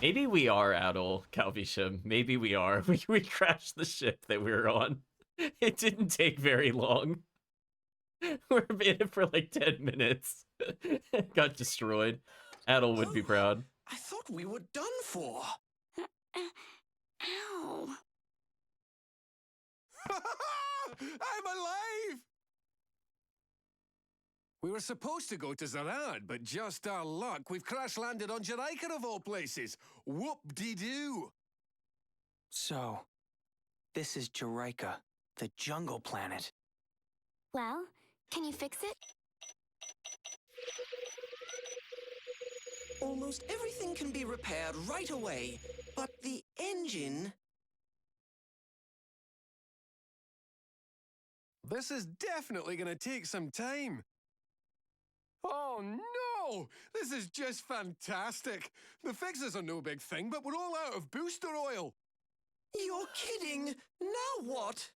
Maybe we are Adol, Calvisham. Maybe we are. We crashed the ship that we were on. It didn't take very long. We're in it for like 10 minutes. Got destroyed. Adol would be proud. I thought we were done for. Ow. I'm alive! We were supposed to go to Zarad, but just our luck, we've crash-landed on Jerica of all places. Whoop-de-doo! So, this is Jerica, the jungle planet. Well, can you fix it? Almost everything can be repaired right away, but the engine... This is definitely gonna take some time. Oh no! This is just fantastic! The fixes are no big thing, but we're all out of booster oil! You're kidding! Now what?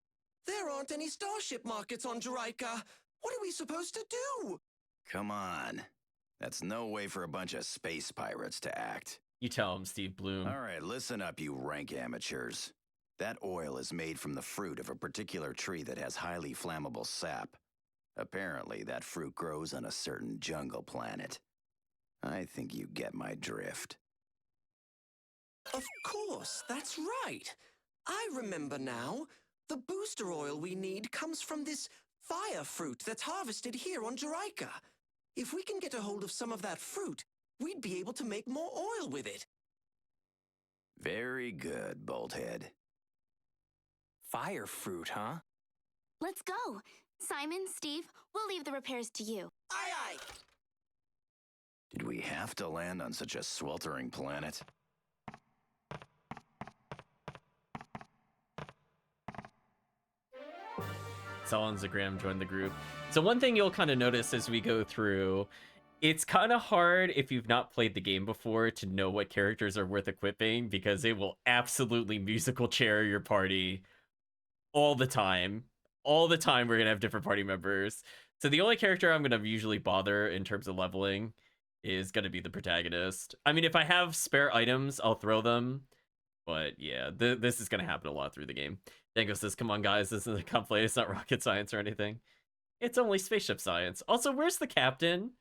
There aren't any starship markets on Jerica. What are we supposed to do? Come on. That's no way for a bunch of space pirates to act. You tell him, Steve Bloom. All right, listen up, you rank amateurs. That oil is made from the fruit of a particular tree that has highly flammable sap. Apparently, that fruit grows on a certain jungle planet. I think you get my drift. Of course, that's right. I remember now. The booster oil we need comes from this fire fruit that's harvested here on Jerica. If we can get a hold of some of that fruit, we'd be able to make more oil with it. Very good, Bolthead. Fire fruit, huh? Let's go. Simon, Steve, we'll leave the repairs to you. Aye, aye. Did we have to land on such a sweltering planet? Saul and Zagram joined the group. So one thing you'll kind of notice as we go through, it's kind of hard if you've not played the game before to know what characters are worth equipping, because it will absolutely musical chair your party all the time. All the time we're going to have different party members. So the only character I'm going to usually bother in terms of leveling is going to be the protagonist. I mean, if I have spare items, I'll throw them. But yeah, this is going to happen a lot through the game. Dango says, come on, guys, this isn't a conflict. It's not rocket science or anything. It's only spaceship science. Also, where's the captain?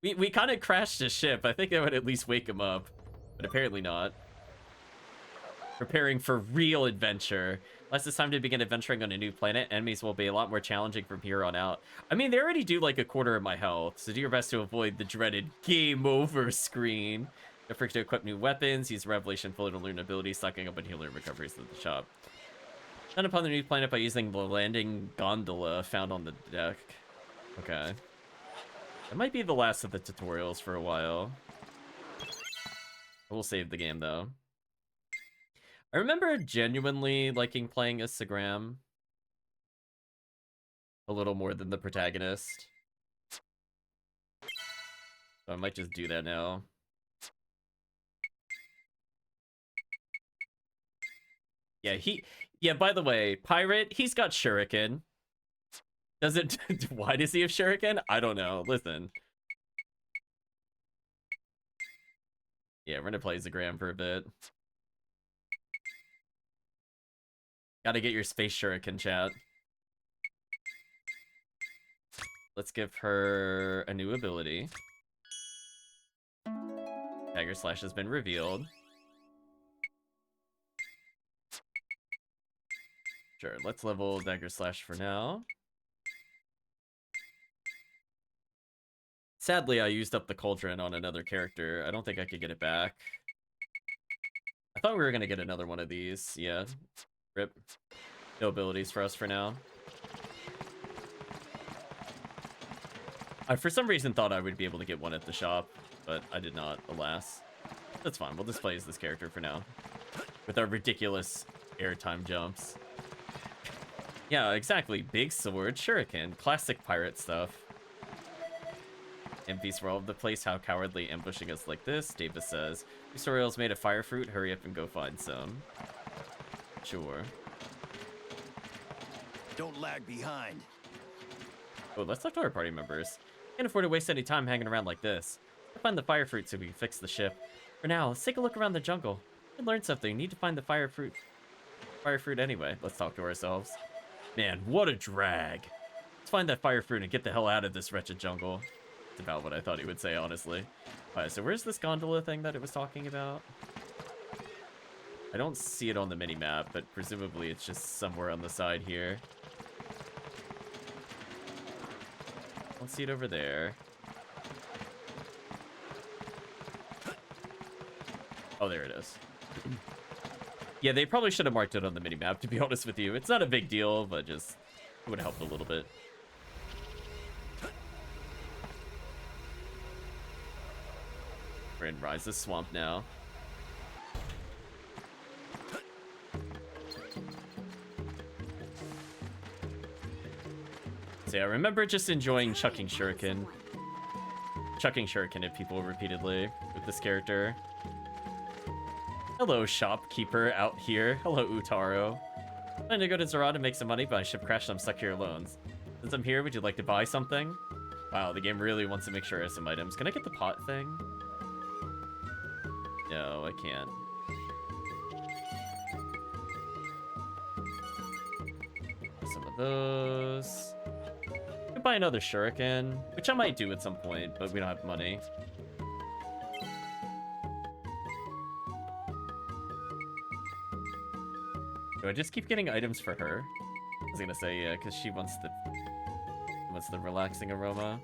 We kind of crashed his ship. I think that would at least wake him up. But apparently not. Preparing for real adventure. Unless it's time to begin adventuring on a new planet, enemies will be a lot more challenging from here on out. I mean, they already do like a quarter of my health, so do your best to avoid the dreaded game over screen. Don't forget to equip new weapons, use Revelation Flow to learn abilities, stocking up on healer recoveries at the shop. Land upon the new planet by using the landing gondola found on the deck. Okay. That might be the last of the tutorials for a while. We'll save the game, though. I remember genuinely liking playing as Zagram a little more than the protagonist. So I might just do that now. Yeah, by the way, Pirate, he's got Shuriken. Does it... Why does he have Shuriken? I don't know. Listen. Yeah, we're gonna play Zagram for a bit. Gotta get your space Shuriken, chat. Let's give her a new ability. Dagger Slash has been revealed. Sure, let's level Dagger Slash for now. Sadly, I used up the cauldron on another character. I don't think I could get it back. I thought we were gonna get another one of these. Yeah. Rip. No abilities for us for now. I, for some reason, thought I would be able to get one at the shop, but I did not, alas. That's fine. We'll just play as this character for now. With our ridiculous airtime jumps. Yeah, exactly. Big sword, shuriken. Classic pirate stuff. MPs were all over the place. How cowardly ambushing us like this. Davis says, tutorial's made of fire fruit. Hurry up and go find some. Sure. Don't lag behind. Oh, let's talk to our party members. Can't afford to waste any time hanging around like this. I'll find the fire fruit so we can fix the ship. For now, let's take a look around the jungle. We learn something. Need to find the fire fruit. Fire fruit anyway. Let's talk to ourselves. Man, what a drag. Let's find that fire fruit and get the hell out of this wretched jungle. That's about what I thought he would say, honestly. Alright, so where's this gondola thing that it was talking about? I don't see it on the mini-map, but presumably it's just somewhere on the side here. I don't see it over there. Oh, there it is. Yeah, they probably should have marked it on the mini-map, to be honest with you. It's not a big deal, but just it would help a little bit. We're in Rise's Swamp now. So yeah, I remember just enjoying chucking shuriken. Chucking shuriken at people repeatedly with this character. Hello, shopkeeper out here. Hello, Utaro. I'm trying to go to Zerad and make some money, but my ship crashed and I'm stuck here alone. Since I'm here, would you like to buy something? Wow, the game really wants to make sure I have some items. Can I get the pot thing? No, I can't. Some of those. I could buy another shuriken, which I might do at some point, but we don't have money. Do I just keep getting items for her? I was gonna say, yeah, because she wants the relaxing aroma.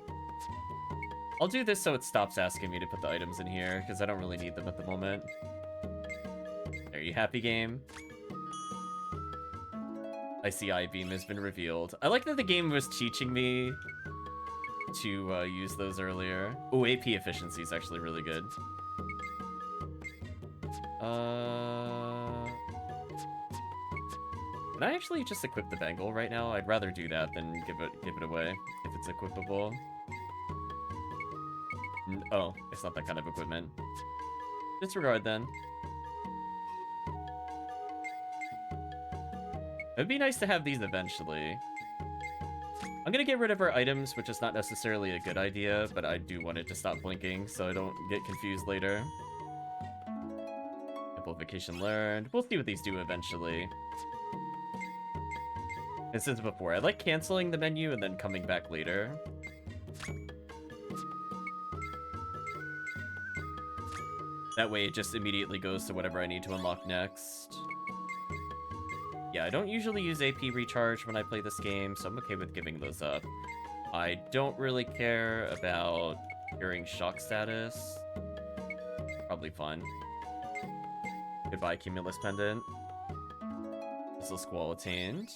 I'll do this so it stops asking me to put the items in here, because I don't really need them at the moment. Are you happy, game? I see I-beam has been revealed. I like that the game was teaching me to use those earlier. Oh, AP efficiency is actually really good. Can I actually just equip the bangle right now? I'd rather do that than give it away if it's equipable. Oh, it's not that kind of equipment. Disregard then. It'd be nice to have these eventually. I'm gonna get rid of our items, which is not necessarily a good idea, but I do want it to stop blinking so I don't get confused later. Amplification learned. We'll see what these do eventually. This is before. I like canceling the menu and then coming back later. That way it just immediately goes to whatever I need to unlock next. Yeah, I don't usually use AP recharge when I play this game, so I'm okay with giving those up. I don't really care about curing shock status. Probably fun. Goodbye, Cumulus Pendant. Missile Squall attained.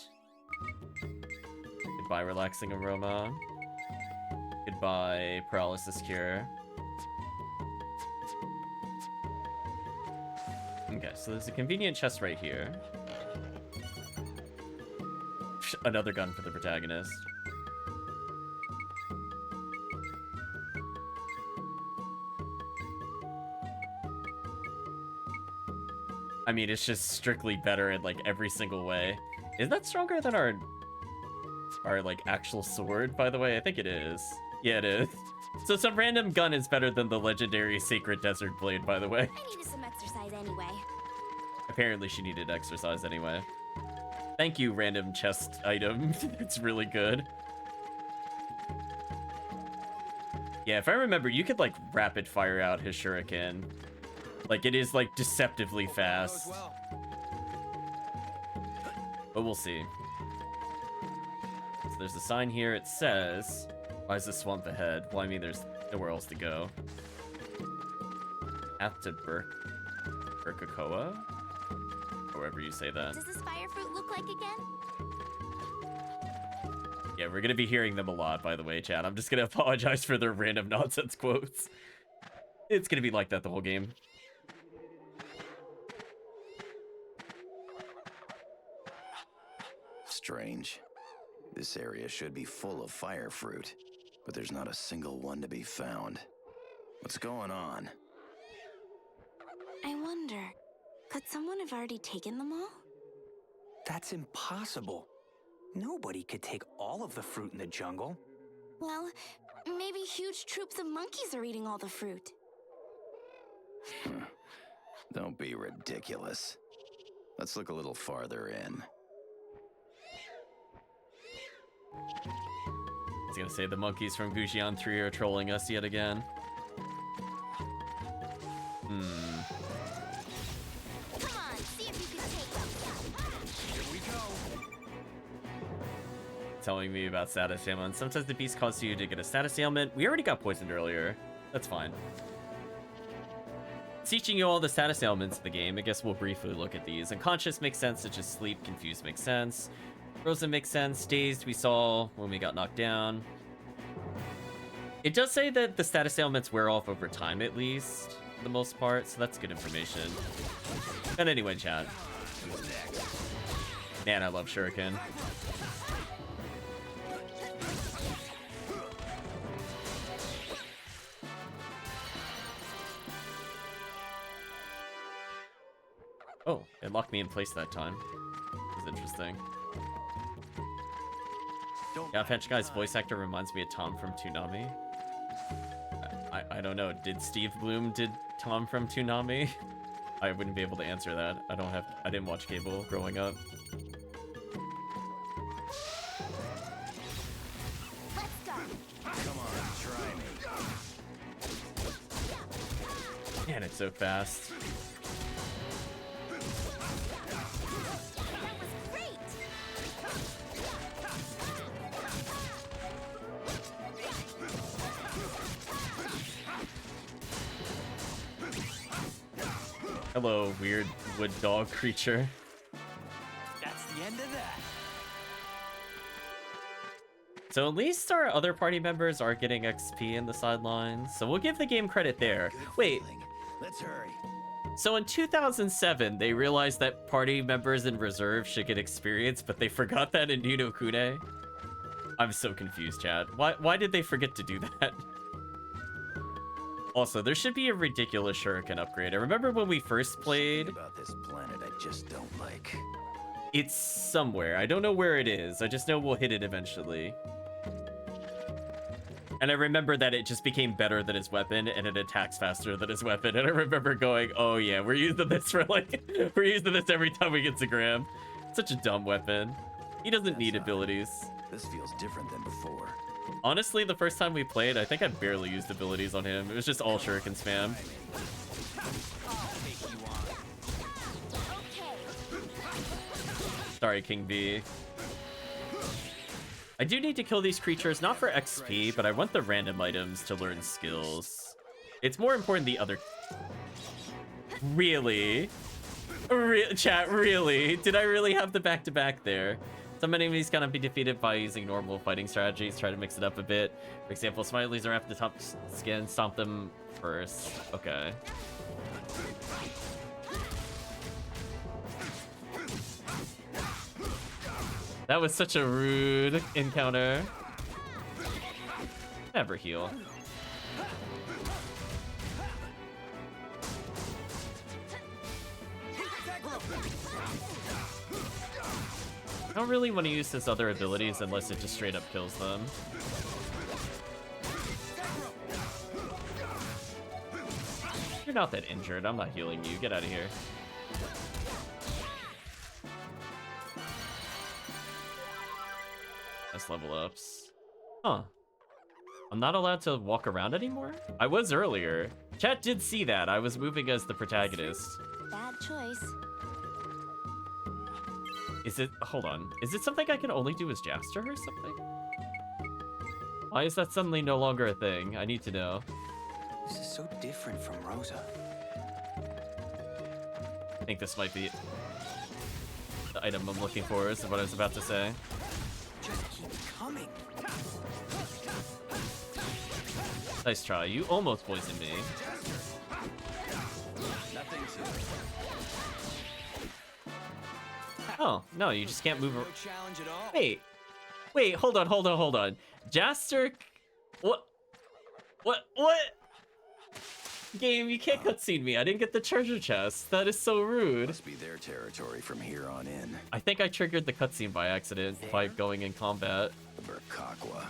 Goodbye, Relaxing Aroma. Goodbye, Paralysis Cure. Okay, so there's a convenient chest right here. Another gun for the protagonist. I mean, it's just strictly better in, like, every single way. Is that stronger than our like, actual sword, by the way? I think it is. Yeah, it is. So some random gun is better than the legendary Sacred Desert Blade, by the way. I needed some exercise anyway. Apparently she needed exercise anyway. Thank you, random chest item. It's really good. Yeah, if I remember, you could, like, rapid fire out his shuriken. Like, it is, like, deceptively fast. But we'll see. So there's a sign here. It says, why is the swamp ahead? Well, I mean, there's nowhere else to go. Path to Burkakoa? However you say that. Does this fire fruit look like again? Yeah, we're gonna be hearing them a lot, by the way, chat. I'm just gonna apologize for their random nonsense quotes. It's gonna be like that the whole game. Strange. This area should be full of fire fruit, but there's not a single one to be found. What's going on? I wonder, could someone have already taken them all? That's impossible. Nobody could take all of the fruit in the jungle. Well, maybe huge troops of monkeys are eating all the fruit. Don't be ridiculous. Let's look a little farther in. I was gonna say the monkeys from Gujian 3 are trolling us yet again. Come on, see if you can take them. Here we go. Telling me about status ailments. Sometimes the beast causes you to get a status ailment. We already got poisoned earlier. That's fine. Teaching you all the status ailments of the game. I guess we'll briefly look at these. Unconscious makes sense, such as sleep. Confused makes sense. Frozen makes sense. Dazed we saw when we got knocked down. It does say that the status ailments wear off over time, at least, for the most part, so that's good information. But anyway, chat. Man, I love Shuriken. Oh, it locked me in place that time. That was interesting. Yeah, Fetch Guy's voice actor reminds me of Tom from Toonami. I don't know. Did Steve Bloom did Tom from Toonami? I wouldn't be able to answer that. I didn't watch cable growing up. Let's go. Come on, try me. Man, it's so fast. That was great. Hello, weird wood dog creature. That's the end of that. So at least our other party members are getting XP in the sidelines, so we'll give the game credit there. Wait, Let's hurry. so in 2007, they realized that party members in reserve should get experience, but they forgot that in Ni no Kune? I'm so confused, Chad. Why did they forget to do that? Also, there should be a ridiculous shuriken upgrade. I remember when we first played... Something about this planet I just don't like. It's somewhere. I don't know where it is. I just know we'll hit it eventually. And I remember that it just became better than his weapon, and it attacks faster than his weapon. And I remember going, oh yeah, we're using this for like... we're using this every time we get to Graham. Such a dumb weapon. He doesn't need abilities. This feels different than before. Honestly, the first time we played, I think I barely used abilities on him. It was just all shuriken spam. Sorry, King B. I do need to kill these creatures, not for XP, but I want the random items to learn skills. It's more important the other... Really? Chat, really? Did I really have the back-to-back there? Some enemies cannot be defeated by using normal fighting strategies. Try to mix it up a bit. For example, Smileys are after the top skin. Stomp them first. Okay. That was such a rude encounter. Never heal. I don't really want to use his other abilities unless it just straight up kills them. You're not that injured. I'm not healing you. Get out of here. Nice level ups. Huh. I'm not allowed to walk around anymore? I was earlier. Chat did see that. I was moving as the protagonist. Bad choice. Is it... Hold on. Is it something I can only do as Jaster or something? Why is that suddenly no longer a thing? I need to know. This is so different from Rosa. I think this might be the item I'm looking for, is what I was about to say. Just keep coming. Nice try. You almost poisoned me. Nothing to it. Oh, no, you just can't move. No challenge at all. Wait, hold on. Jaster... What? Game, you can't cutscene me. I didn't get the treasure chest. That is so rude. Must be their territory from here on in. I think I triggered the cutscene by accident by going in combat. Burkakwa.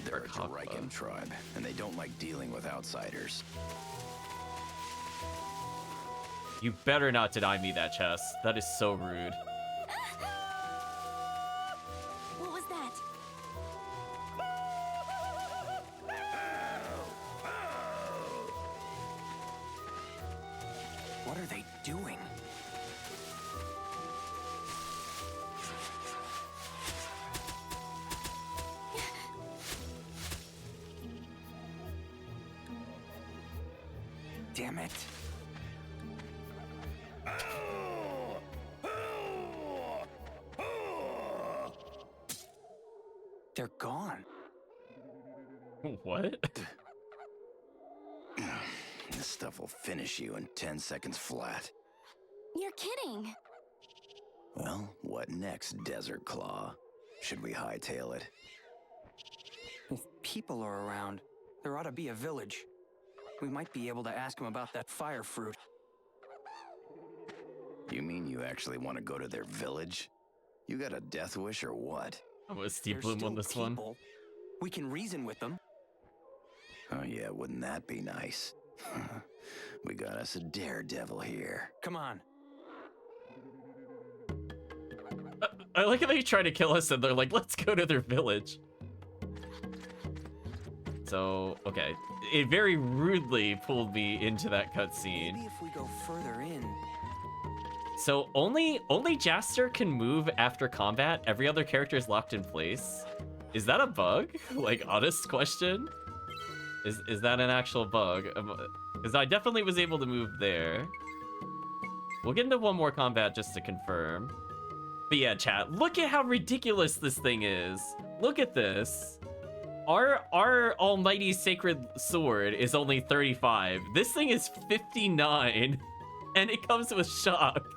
They're a Jarikan tribe, and they don't like dealing with outsiders. You better not deny me that chest. That is so rude. What was that? What are they doing? Damn it. They're gone. What? This stuff will finish you in 10 seconds flat. You're kidding. Well, what next, Desert Claw? Should we hightail it? If people are around, there ought to be a village. We might be able to ask them about that fire fruit. You mean you actually want to go to their village? You got a death wish or what? I'm a Steve They're Bloom still on this people. one. We can reason with them. Oh yeah, wouldn't that be nice? We got us a daredevil here. Come on. I like how they try to kill us and they're like, let's go to their village. So, okay. It very rudely pulled me into that cutscene. Maybe if we go further in. So only Jaster can move after combat. Every other character is locked in place. Is that a bug? Like, honest question? Is that an actual bug? Because I definitely was able to move there. We'll get into one more combat just to confirm. But yeah, chat, look at how ridiculous this thing is. Look at this. Our almighty sacred sword is only 35. This thing is 59, and it comes with shock.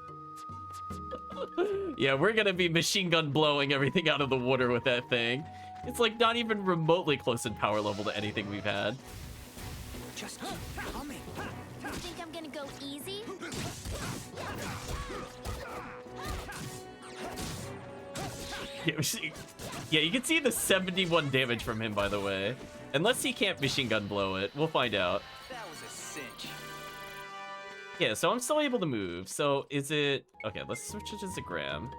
Yeah, we're gonna be machine gun blowing everything out of the water with that thing. It's like not even remotely close in power level to anything we've had. Just keep coming. You think I'm gonna go easy? Yeah, you can see the 71 damage from him, by the way. Unless he can't machine gun blow it. We'll find out. That was a cinch. Yeah, so I'm still able to move. So is it... Okay, let's switch it to Zagram.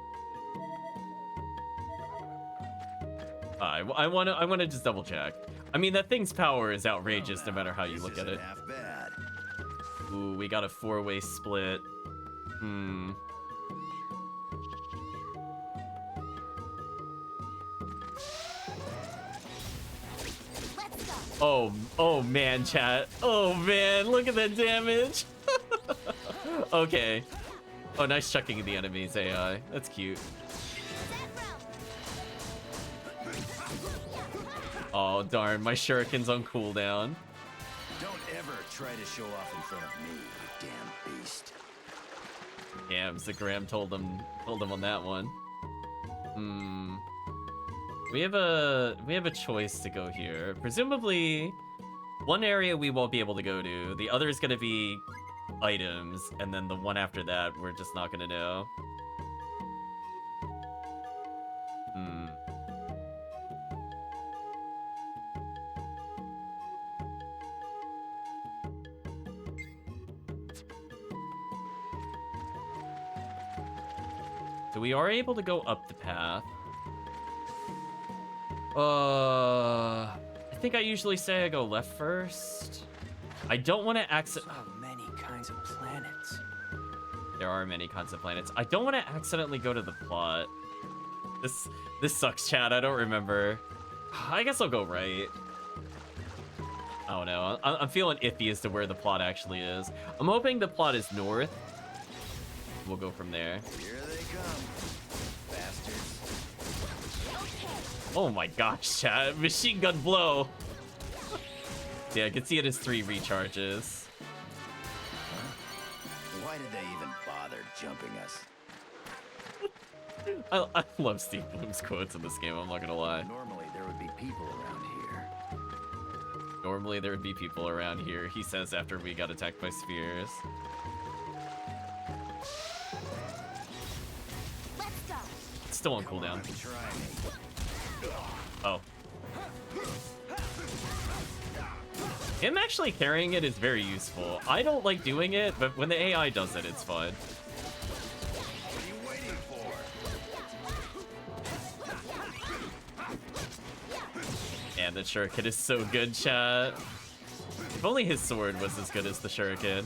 I want to just double check. I mean, that thing's power is outrageous no matter how you look at it. Half bad. Ooh, we got a 4-way split. Hmm. Oh man, chat. Oh man, look at that damage. Okay. Oh, nice chucking of the enemy's AI. That's cute. Oh darn, my shuriken's on cooldown. Don't ever try to show off in front of me, you damn beast. Damn, Zagram told him on that one. Hmm. We have a choice to go here. Presumably, one area we won't be able to go to. The other is gonna be items, and then the one after that we're just not gonna know. Hmm. So we are able to go up the path. I think I usually say I go left first. I don't want to accident. So many kinds of planets. There are many kinds of planets. I don't want to accidentally go to the plot. This sucks, chat. I don't remember. I guess I'll go right. I don't know. I'm feeling iffy as to where the plot actually is. I'm hoping the plot is north. We'll go from there. Here they come, bastards. Oh my gosh, chat. Machine gun blow. Yeah, I can see it as 3 recharges. Why did they even bother jumping us? I love Steve Bloom's quotes in this game, I'm not gonna lie. Normally there would be people around here. Normally there would be people around here, he says after we got attacked by spheres. Let's go. It's still on cooldown. Try me. Oh. Him actually carrying it is very useful. I don't like doing it, but when the AI does it, it's fun. What are you waiting for? And the shuriken is so good, chat. If only his sword was as good as the shuriken.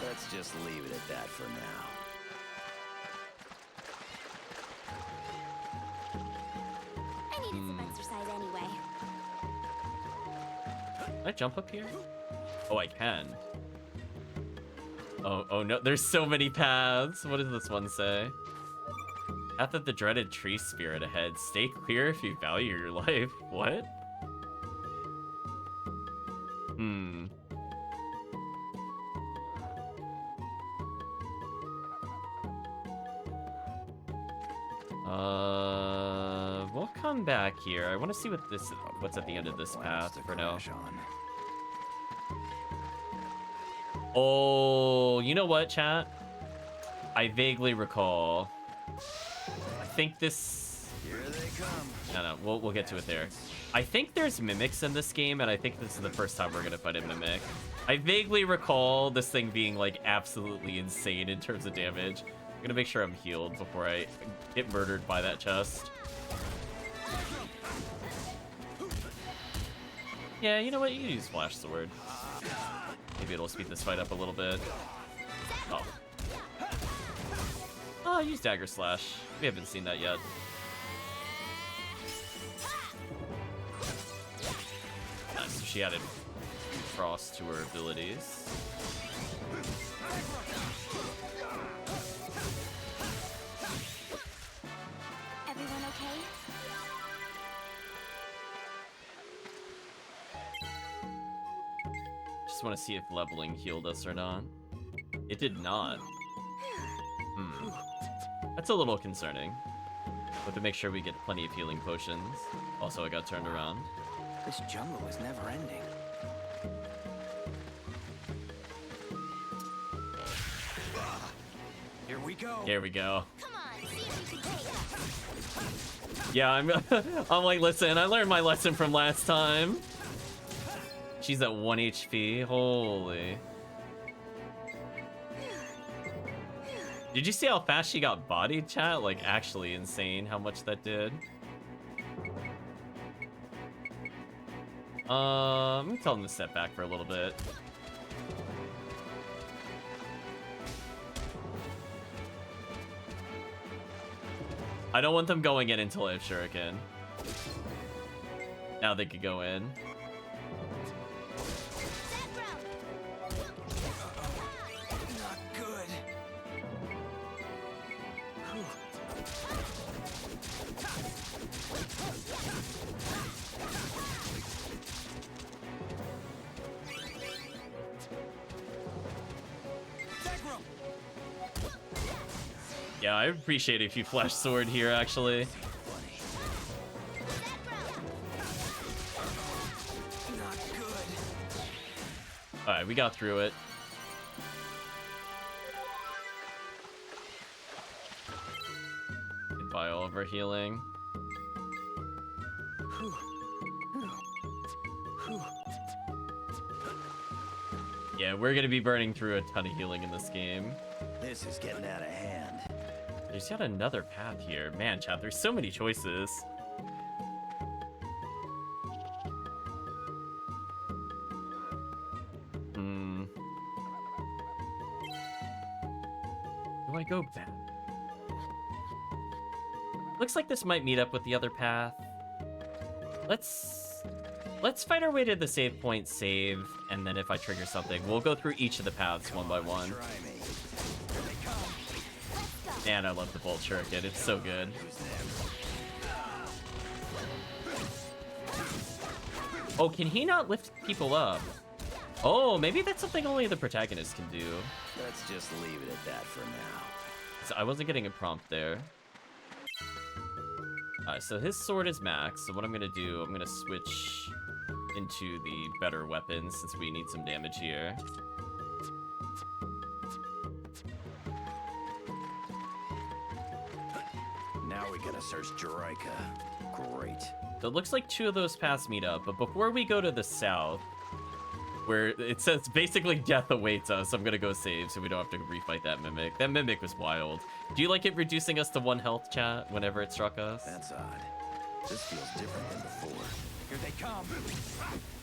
Let's just leave it at that for now. I needed some exercise anyway. Can I jump up here? Oh, I can. Oh no, there's so many paths. What does this one say? Path of the dreaded tree spirit ahead. Stay clear if you value your life. What? Hmm. We'll come back here. I want to see what's at the end of this path for now. Oh, you know what, chat? I vaguely recall. I think this... Here they come. No, we'll get to it there. I think there's mimics in this game, and I think this is the first time we're gonna fight a mimic. I vaguely recall this thing being, like, absolutely insane in terms of damage. I'm gonna make sure I'm healed before I get murdered by that chest. Yeah, you know what? You can use Flash Sword. Maybe it'll speed this fight up a little bit. Oh. Oh, use Dagger Slash. We haven't seen that yet. Nice, so she added Frost to her abilities. Everyone okay? Just want to see if leveling healed us or not. It did not. That's a little concerning. We have to make sure we get plenty of healing potions. Also, I got turned around. This jungle is never ending. Here we go. Here we go. Come on, see if you can take us. Yeah, I'm like, listen, I learned my lesson from last time. She's at 1 HP. Holy. Did you see how fast she got bodied, chat? Like, actually insane how much that did. I'm gonna tell them to step back for a little bit. I don't want them going in until I have Shuriken. Now they could go in. Not good. Yeah, I appreciate it if you flash sword here, actually. Not good. Alright, we got through it. Goodbye, all of our healing. Yeah, we're gonna be burning through a ton of healing in this game. This is getting out of hand. There's yet another path here. Man, chat, there's so many choices. Do I go back? Looks like this might meet up with the other path. Let's fight our way to the save point, save, and then if I trigger something, we'll go through each of the paths one by one. Man, I love the Bolt Shuriken. It's so good. Oh, can he not lift people up? Oh, maybe that's something only the protagonist can do. Let's just leave it at that for now. So I wasn't getting a prompt there. Alright, so his sword is max. So what I'm gonna do, I'm gonna switch into the better weapons since we need some damage here. Now we gotta search Jaraika. Great. So it looks like two of those paths meet up, but before we go to the south, where it says basically death awaits us, I'm gonna go save so we don't have to refight that Mimic. That Mimic was wild. Do you like it reducing us to 1 health, chat, whenever it struck us? That's odd. This feels different than before. Here they come.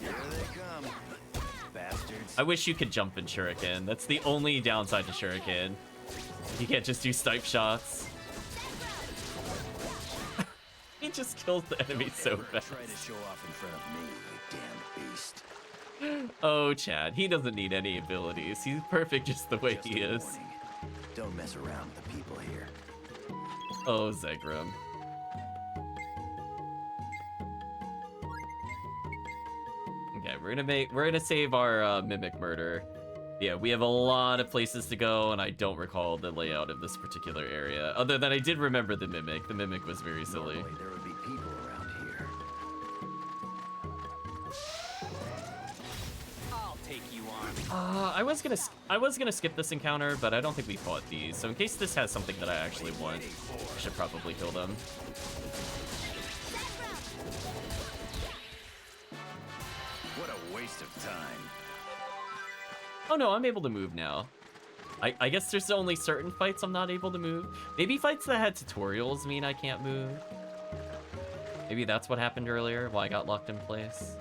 Here they come. Bastards. I wish you could jump in Shuriken. That's the only downside to Shuriken. You can't just do stipe shots. He just kills the enemy so fast. Try to show off in front of me, you damn beast. Oh, Chad, he doesn't need any abilities. He's perfect just the way he is. Warning. Don't mess around with the people here. Oh, Zegrum. Okay, we're gonna save our Mimic murder. Yeah, we have a lot of places to go, and I don't recall the layout of this particular area. Other than I did remember the Mimic. The Mimic was very silly. Normally, there would be people around here. I'll take you on. I was gonna skip this encounter, but I don't think we fought these. So in case this has something that I actually want, I should probably kill them. What a waste of time. Oh no, I'm able to move now. I guess there's only certain fights I'm not able to move. Maybe fights that had tutorials mean I can't move. Maybe that's what happened earlier while I got locked in place.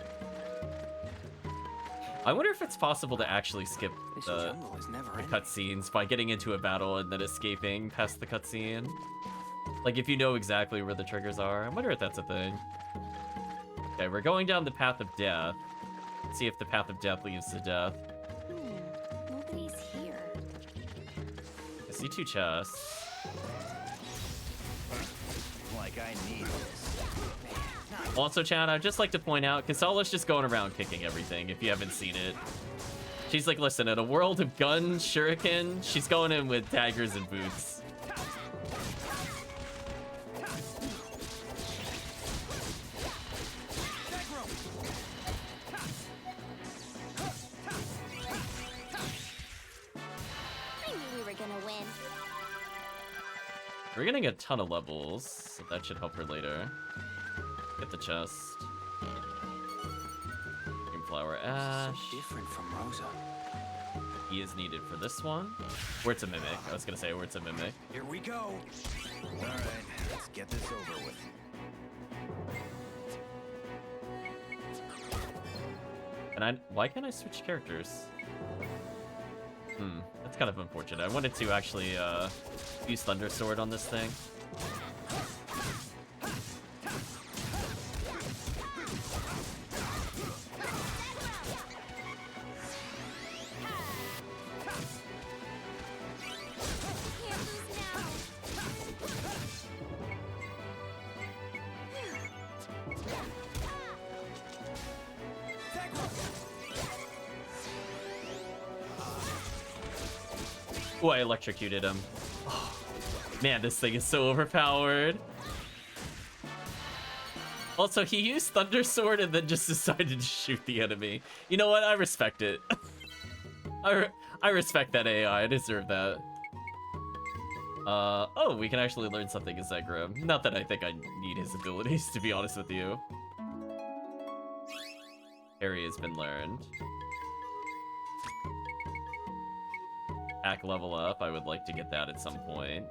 I wonder if it's possible to actually skip the cutscenes by getting into a battle and then escaping past the cutscene. Like if you know exactly where the triggers are. I wonder if that's a thing. Okay, we're going down the path of death. Let's see if the path of death leads to death. Nobody's here. see 2 chests. Like I need this. Also, Chad, I'd just like to point out, Kasala's just going around kicking everything, if you haven't seen it. She's like, listen, in a world of guns, shuriken, she's going in with daggers and boots. I knew we were gonna win. We're getting a ton of levels, so that should help her later. Get the chest. Flower ash. So different from Rosa. He is needed for this one. Where it's a mimic. I was gonna say where it's a mimic. Here we go. All right, let's get this over with. And why can't I switch characters? That's kind of unfortunate. I wanted to actually use Thunder Sword on this thing. Oh, I electrocuted him. Oh, man, this thing is so overpowered. Also, he used Thunder Sword and then just decided to shoot the enemy. You know what? I respect it. I respect that AI. I deserve that. Oh, we can actually learn something as Zegrim. Not that I think I need his abilities, to be honest with you. Harry has been learned. Pack level up. I would like to get that at some point.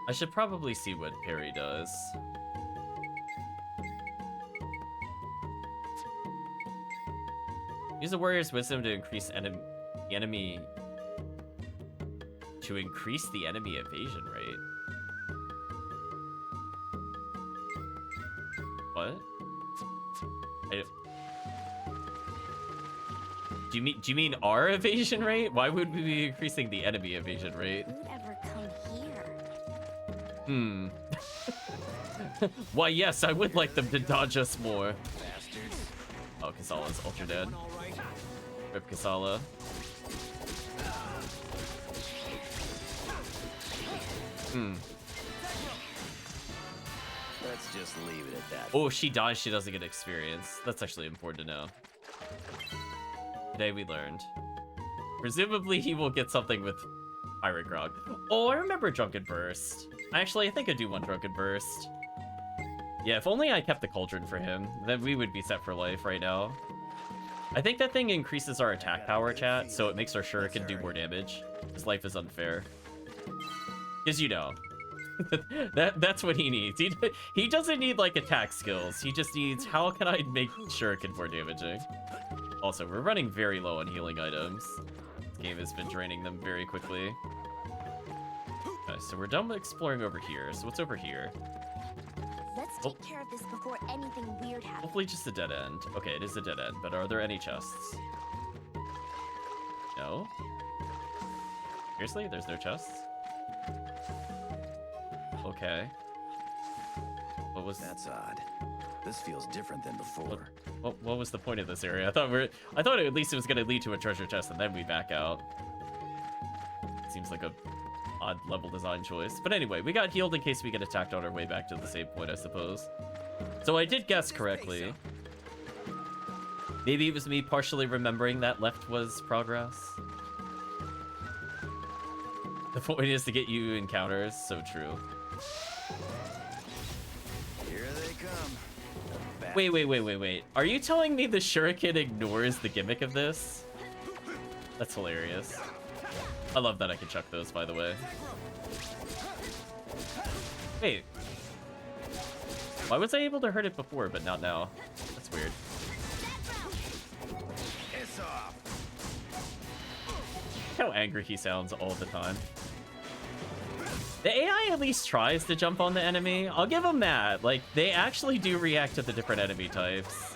I should probably see what Harry does. Use the warrior's wisdom to increase the enemy evasion rate. What? Do you mean our evasion rate? Why would we be increasing the enemy evasion rate? Who'd ever come here? Why, yes, I would like them to dodge us more. Oh, Kasala's ultra dead. Rip Kasala. Let's just leave it at that. Oh, she dies, she doesn't get experience. That's actually important to know. Today we learned. Presumably he will get something with Pirate Grog. Oh, I remember Drunken Burst. Actually, I think I do want Drunken Burst. Yeah, if only I kept the Cauldron for him, then we would be set for life right now. I think that thing increases our attack power, chat, so it makes our Shuriken do more damage. His life is unfair. Because you know. That's what he needs. He doesn't need like attack skills. He just needs how can I make Shuriken more damaging. Also, we're running very low on healing items. This game has been draining them very quickly. Okay, so we're done with exploring over here. So what's over here? Let's take care of this before anything weird happens. Hopefully just a dead end. Okay, it is a dead end, but are there any chests? No? Seriously? There's no chests? Okay. What was... That's odd. This feels different than before. What was the point of this area? I thought at least it was going to lead to a treasure chest and then we back out. Seems like a odd level design choice. But anyway, we got healed in case we get attacked on our way back to the save point, I suppose. So I did guess correctly. Maybe it was me partially remembering that left was progress. The point is to get you encounters, so true. Here they come. Wait. Are you telling me the Shuriken ignores the gimmick of this? That's hilarious. I love that I can chuck those, by the way. Wait. Why was I able to hurt it before, but not now? That's weird. It's off. Look how angry he sounds all the time. The AI at least tries to jump on the enemy. I'll give them that. Like, they actually do react to the different enemy types.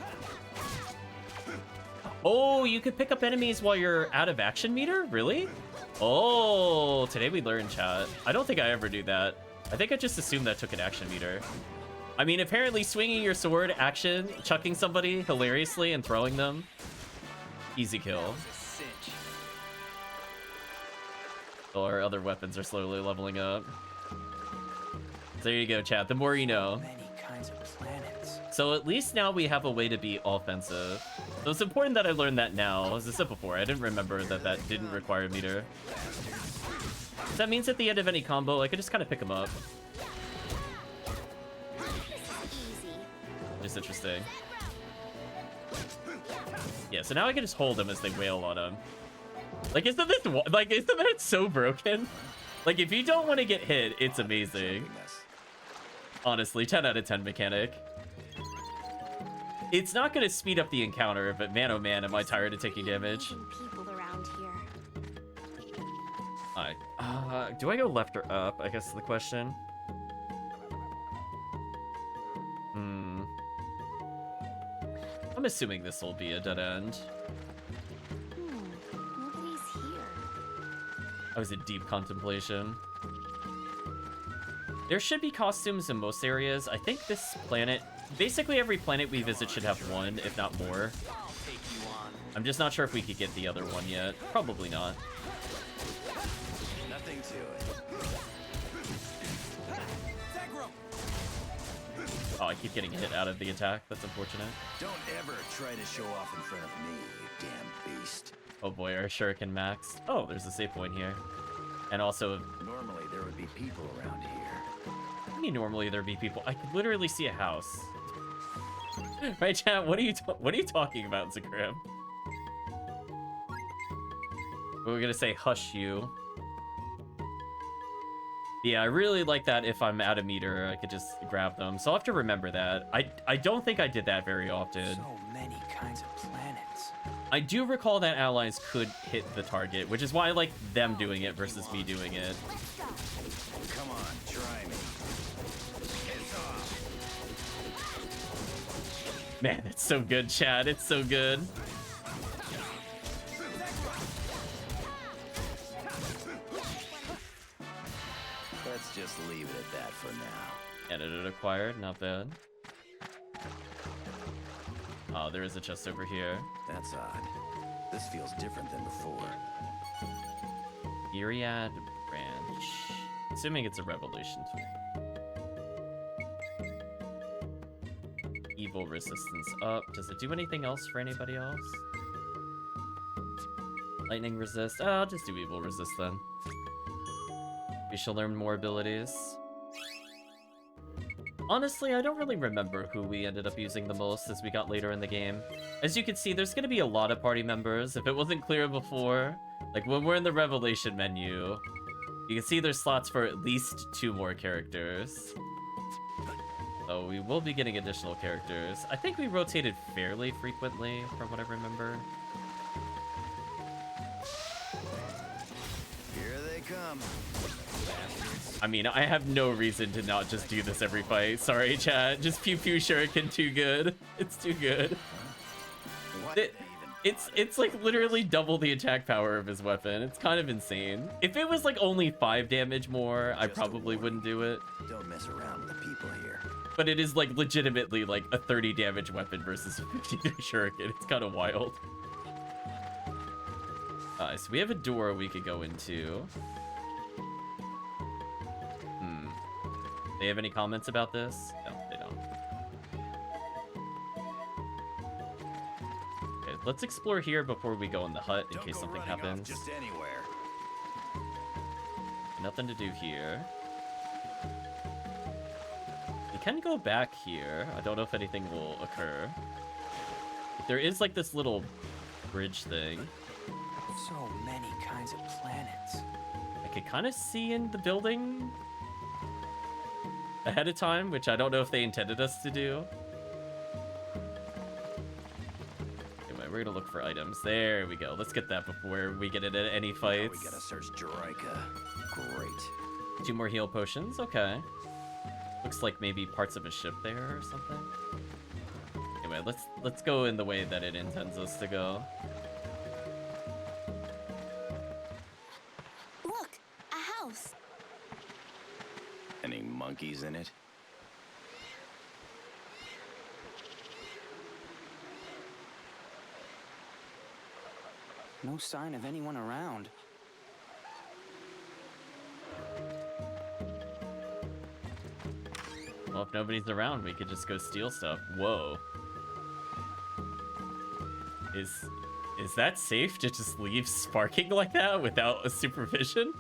Oh, you could pick up enemies while you're out of action meter? Really? Oh, today we learned, chat. I don't think I ever do that. I think I just assumed that took an action meter. I mean, apparently swinging your sword, action, chucking somebody hilariously and throwing them. Easy kill. Oh, our other weapons are slowly leveling up. There you go, chat. The more you know. Many kinds of planets. So at least now we have a way to be offensive. So it's important that I learned that now. As I said before, I didn't remember that that didn't require a meter. So that means at the end of any combo, I could just kind of pick them up. Just interesting. Yeah, so now I can just hold them as they wail on them. Like, isn't that so broken? Like, if you don't want to get hit, it's amazing. Honestly, 10 out of 10 mechanic. It's not going to speed up the encounter, but man, oh man, am I tired of taking damage. People around here. Alright. Do I go left or up? I guess is the question. I'm assuming this will be a dead end. Nobody's here. I was in deep contemplation. There should be costumes in most areas. I think this planet, basically every planet we visit should have one, if not more. I'm just not sure if we could get the other one yet. Probably not. Nothing to it. Oh, I keep getting hit out of the attack. That's unfortunate. Don't ever try to show off in front of me, you damn beast. Oh boy, our shuriken maxed. Oh, there's a save point here. And also... Normally there would be people around here. I mean, normally there'd be people. I could literally see a house. Right, chat? What are you talking about, Zakram? We're gonna say hush you. Yeah, I really like that if I'm out of meter, I could just grab them. So I'll have to remember that. I don't think I did that very often. So many kinds of planets. I do recall that allies could hit the target, which is why I like them doing it versus me doing it. Come on, try me. It's off. Man, it's so good, Chad. It's so good. Let's just leave it at that for now. Antidote acquired, not bad. Oh, there is a chest over here. That's odd. This feels different than before. Iriad branch. Assuming it's a revelation tool. Evil resistance up. Does it do anything else for anybody else? Lightning resist. Oh, I'll just do evil resist then. We shall learn more abilities. Honestly, I don't really remember who we ended up using the most as we got later in the game. As you can see, there's gonna be a lot of party members. If it wasn't clear before, like when we're in the revelation menu, you can see there's slots for at least 2 more characters. So we will be getting additional characters. I think we rotated fairly frequently from what I remember. Here they come. I mean, I have no reason to not just do this every fight. Sorry, chat. Just pew pew shuriken too good. It's too good. It's like literally double the attack power of his weapon. It's kind of insane. If it was like only 5 damage more, I probably wouldn't do it. Don't mess around with the people here. But it is like legitimately like a 30 damage weapon versus a 53 shuriken. It's kind of wild. So we have a door we could go into. They have any comments about this? No, they don't. Okay, let's explore here before we go in the hut in case something happens. Just anywhere. Nothing to do here. We can go back here. I don't know if anything will occur. There is like this little bridge thing. So many kinds of planets. I could kind of see in the building ahead of time, which I don't know if they intended us to do. Anyway, we're gonna look for items. There we go. Let's get that before we get into any fights. We gotta search Draika. Great. 2 more heal potions. Okay. Looks like maybe parts of a ship there or something. Okay, Anyway, let's go in the way that it intends us to go. Look, a house. Any monkeys in it? No sign of anyone around. Well, if nobody's around, we could just go steal stuff. Whoa. Is that safe to just leave sparking like that without a supervision?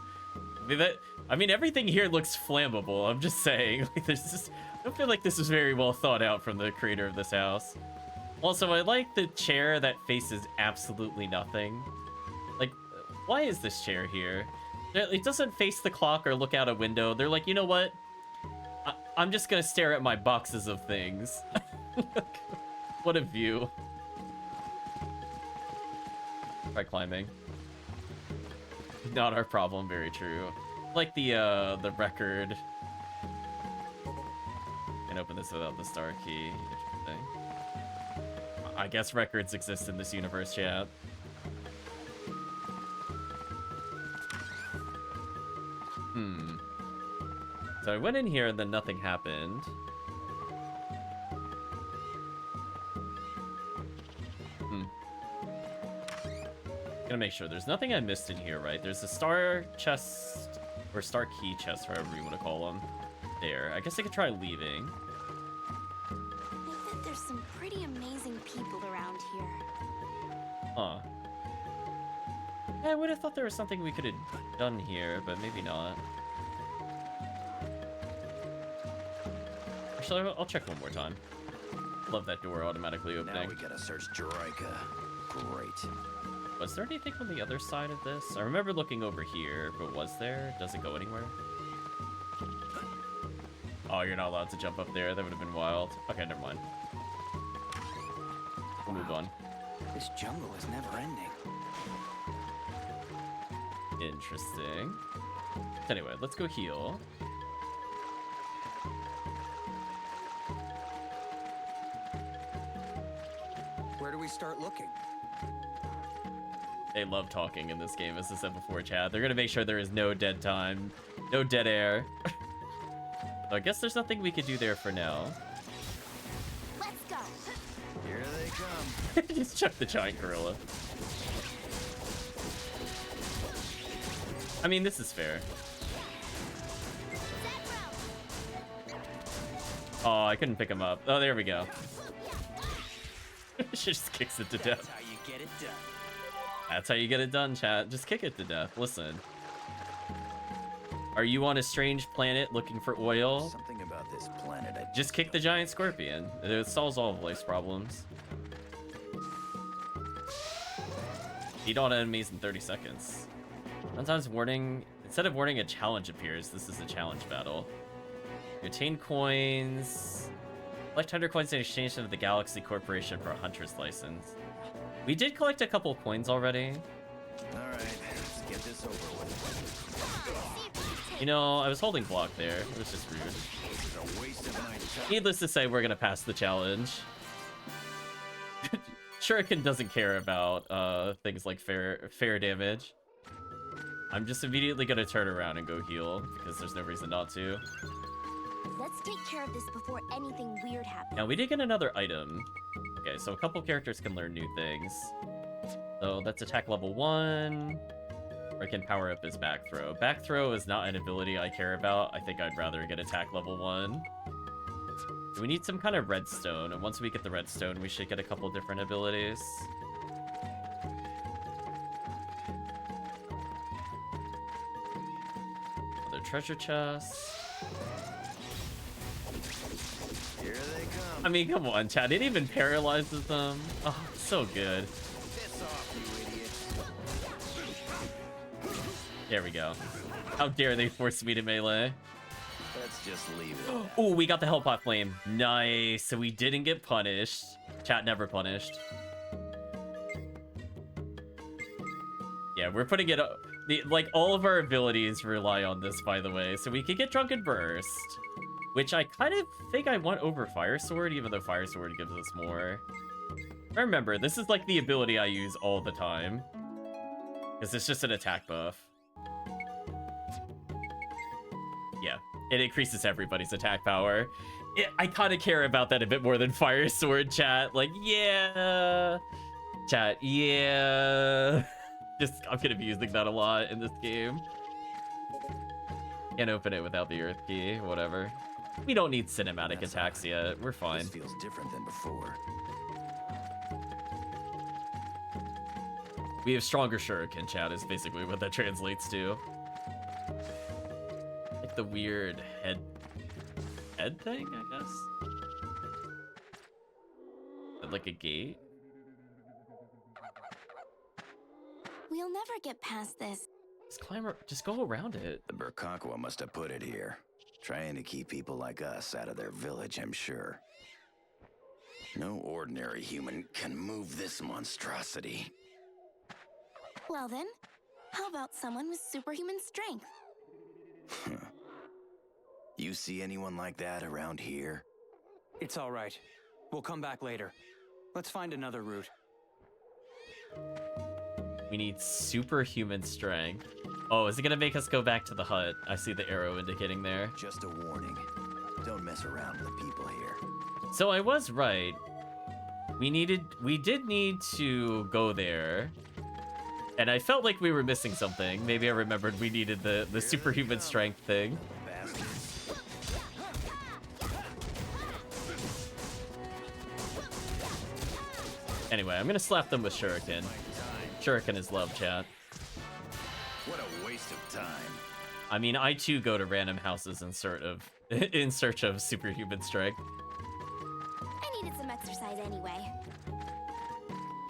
I mean, everything here looks flammable. I'm just saying. Like, there's just, I don't feel like this was very well thought out from the creator of this house. Also, I like the chair that faces absolutely nothing. Like, why is this chair here? It doesn't face the clock or look out a window. They're like, you know what? I'm just gonna stare at my boxes of things. What a view. Try climbing. Not our problem, very true. Like the record. Can open this without the star key. Interesting. I guess records exist in this universe, chat. So I went in here and then nothing happened. Gonna make sure there's nothing I missed in here, right? There's a star chest, or star key chest, whatever you want to call them. There. I guess I could try leaving. I think that there's some pretty amazing people around here. Huh. Yeah, I would have thought there was something we could have done here, but maybe not. Actually, I'll check one more time. Love that door automatically opening. Now we gotta search Droika. Great. Was there anything on the other side of this? I remember looking over here, but was there? Does it go anywhere? Oh, you're not allowed to jump up there. That would have been wild. Okay, never mind. We'll move on. This jungle is never ending. Interesting. Anyway, let's go heal. Where do we start looking? They love talking in this game, as I said before, chat. They're gonna make sure there is no dead time, no dead air. So I guess there's nothing we could do there for now. Let's go. Here they come. Just chuck the giant gorilla. I mean, this is fair. Oh, I couldn't pick him up. Oh, there we go. She just kicks it to death. That's how you get it done. That's how you get it done, chat. Just kick it to death. Listen. Are you on a strange planet looking for oil? Something about this planet. Just kick the giant scorpion. It solves all of life's problems. Beat all enemies in 30 seconds. Sometimes warning, instead of warning, a challenge appears. This is a challenge battle. You attain coins. Collect 100 coins in exchange to the Galaxy Corporation for a hunter's license. We did collect a couple coins already. All right, let's get this over with. You know, I was holding block there. It was just rude. This is a waste of my time. Needless to say, we're gonna pass the challenge. Shuriken doesn't care about things like fair damage. I'm just immediately gonna turn around and go heal because there's no reason not to. Let's take care of this before anything weird happens. Now we did get another item. Okay, so a couple characters can learn new things. So that's attack level 1. Or it can power up his back throw. Back throw is not an ability I care about. I think I'd rather get attack level 1. We need some kind of redstone, and once we get the redstone, we should get a couple different abilities. Another treasure chest. Here they come. I mean, come on, chat. It even paralyzes them. Oh, so good. Piss off, you idiot. There we go. How dare they force me to melee? Let's just leave it at that. Oh, we got the Hellpot Flame. Nice. So we didn't get punished. Chat never punished. Yeah, we're putting it up. Like, all of our abilities rely on this, by the way. So we could get Drunken Burst, which I kind of think I want over Fire Sword, even though Fire Sword gives us more. Remember, this is like the ability I use all the time, because it's just an attack buff. Yeah, it increases everybody's attack power. I kind of care about that a bit more than Fire Sword, chat. Like, yeah. Chat, yeah. I'm gonna be using that a lot in this game. Can't open it without the Earth Key, whatever. We don't need cinematic attacks yet. We're fine. This feels different than before. We have stronger shuriken, chat, is basically what that translates to. Like the weird head thing, I guess? Like a gate? We'll never get past this. Just go around it. The Burkakwa must have put it here. Trying to keep people like us out of their village, I'm sure. No ordinary human can move this monstrosity. Well then, how about someone with superhuman strength? You see anyone like that around here? It's all right. We'll come back later. Let's find another route. We need superhuman strength. Oh, is it gonna make us go back to the hut? I see the arrow indicating there. Just a warning. Don't mess around with the people here. So I was right. We did need to go there. And I felt like we were missing something. Maybe I remembered we needed the superhuman strength thing. Anyway, I'm gonna slap them with shuriken. Shuriken is love, chat. What a waste of time. I mean, I too go to random houses in search of superhuman strength. I needed some exercise anyway.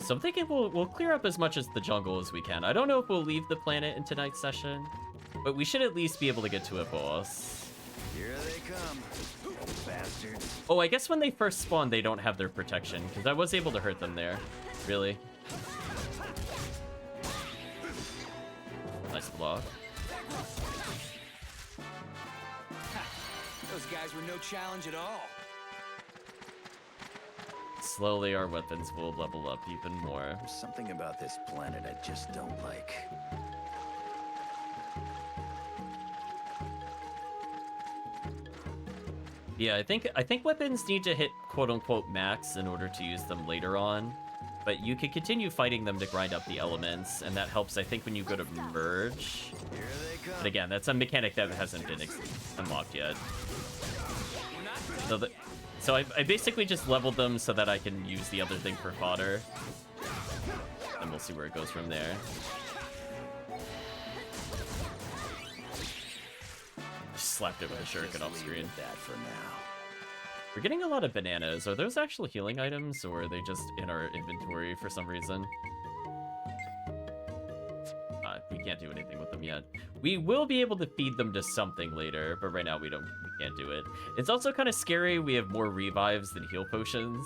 So I'm thinking we'll clear up as much as the jungle as we can. I don't know if we'll leave the planet in tonight's session, but we should at least be able to get to a boss. Here they come, bastards. Oh, I guess when they first spawn, they don't have their protection, because I was able to hurt them there. Really? Nice block. Those guys were no challenge at all. Slowly, our weapons will level up even more. There's something about this planet I just don't like. Yeah, I think weapons need to hit quote-unquote max in order to use them later on. But you can continue fighting them to grind up the elements, and that helps, I think, when you go to merge. But again, that's a mechanic that hasn't been unlocked yet. So I basically just leveled them so that I can use the other thing for fodder. And we'll see where it goes from there. Just slapped it with a shuriken off screen. That for now. We're getting a lot of bananas. Are those actual healing items, or are they just in our inventory for some reason? We can't do anything with them yet. We will be able to feed them to something later, but right now we can't do it. It's also kind of scary. We have more revives than heal potions.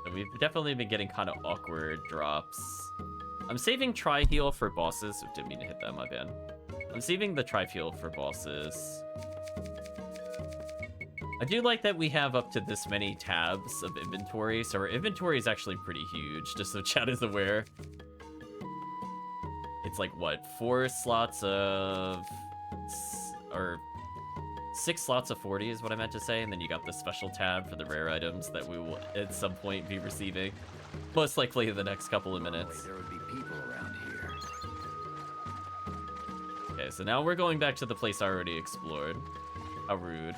So we've definitely been getting kind of awkward drops. I'm saving tri-heal for bosses. Didn't mean to hit that, my bad. I'm saving the tri-heal for bosses. I do like that we have up to this many tabs of inventory, so our inventory is actually pretty huge, just so chat is aware. It's like, what, 4 slots of... or 6 slots of 40 is what I meant to say, and then you got the special tab for the rare items that we will at some point be receiving. Most likely in the next couple of minutes. There would be people around here. Okay, so now we're going back to the place I already explored. How rude.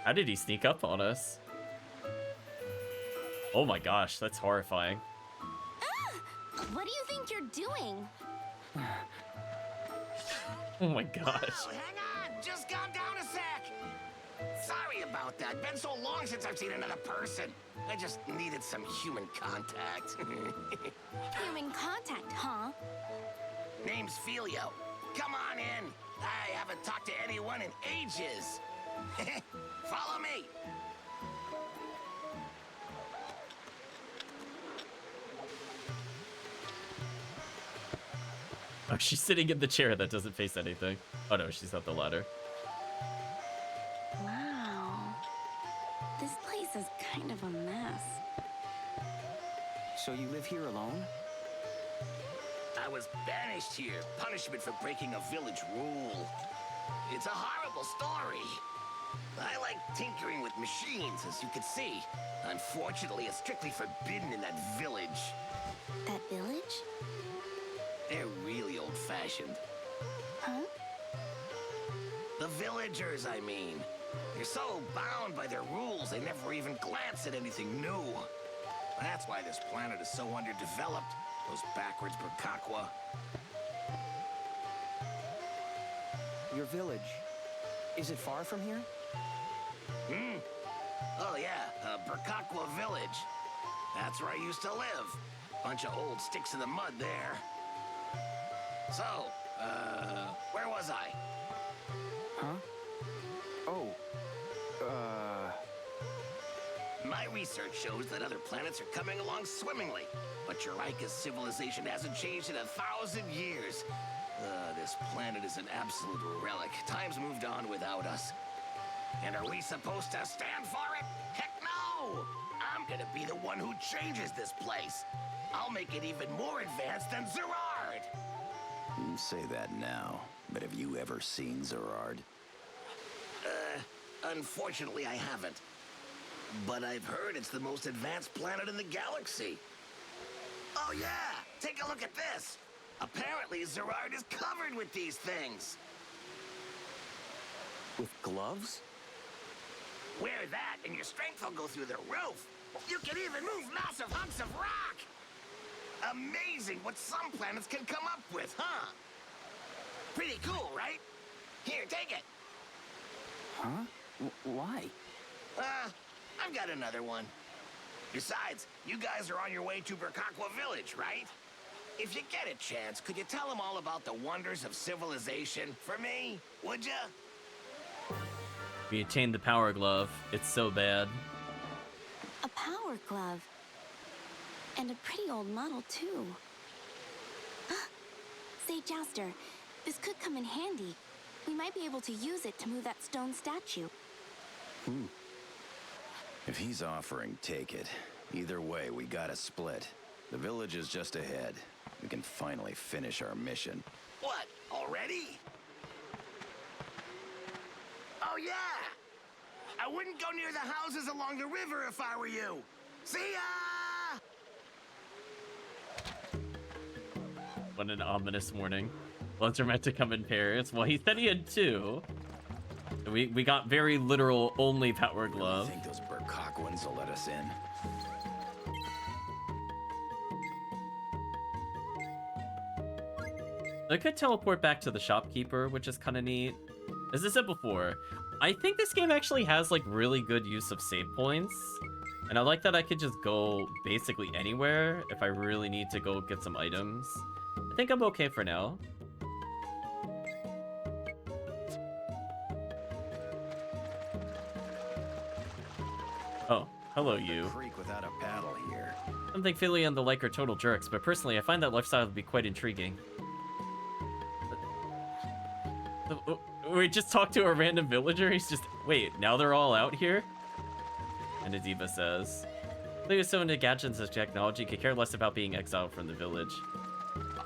How did he sneak up on us? Oh my gosh, that's horrifying. What do you think you're doing? Oh my gosh. Oh, hang on! Just calm down a sec! Sorry about that. Been so long since I've seen another person. I just needed some human contact. Human contact, huh? Name's Filio. Come on in. I haven't talked to anyone in ages. Follow me. Oh, she's sitting in the chair that doesn't face anything. Oh no, she's up the ladder. Wow. This place is kind of a mess. So you live here alone? I was banished here, punishment for breaking a village rule. It's a horrible story. I like tinkering with machines, as you can see. Unfortunately, it's strictly forbidden in that village. That village? They're really old-fashioned. Huh? The villagers, I mean. They're so bound by their rules, they never even glance at anything new. That's why this planet is so underdeveloped. Those backwards Burkakwa. Your village. Is it far from here? Oh yeah, Burkakwa village. That's where I used to live. Bunch of old sticks in the mud there. So, where was I? Huh? Oh, My research shows that other planets are coming along swimmingly, but Eureka's civilization hasn't changed in 1,000 years. This planet is an absolute relic. Time's moved on without us. And are we supposed to stand for it? Heck no! I'm gonna be the one who changes this place. I'll make it even more advanced than Zerard! You say that now, but have you ever seen Zerard? Unfortunately I haven't. But I've heard it's the most advanced planet in the galaxy. Oh yeah! Take a look at this! Apparently Zerard is covered with these things! with gloves? Wear that and your strength will go through the roof! You can even move massive hunks of rock! Amazing what some planets can come up with, huh? Pretty cool, right? Here, take it! Huh? Why? I've got another one. Besides, you guys are on your way to Burkakwa village, right? If you get a chance, could you tell them all about the wonders of civilization for me? Would ya? We attained the power glove. It's so bad. A power glove. And a pretty old model, too. Say, Jouster, this could come in handy. We might be able to use it to move that stone statue. If he's offering, take it. Either way, we gotta split. The village is just ahead. We can finally finish our mission. What, already? Oh yeah! I wouldn't go near the houses along the river if I were you. See ya! What an ominous warning. Bloods are meant to come in pairs. Well, he said he had two. We got very literal only power glove. I think those Burkakwans will let us in. I could teleport back to the shopkeeper, which is kind of neat. As I said before, I think this game actually has like really good use of save points. And I like that I could just go basically anywhere if I really need to go get some items. I think I'm okay for now. Oh, hello you. Creek without a paddle here. I don't think Philly and the like are total jerks, but personally I find that lifestyle to be quite intriguing. We just talked to a random villager. He's just, wait, now they're all out here? And Adiva says, Philly is so into gadgets and technology, could care less about being exiled from the village.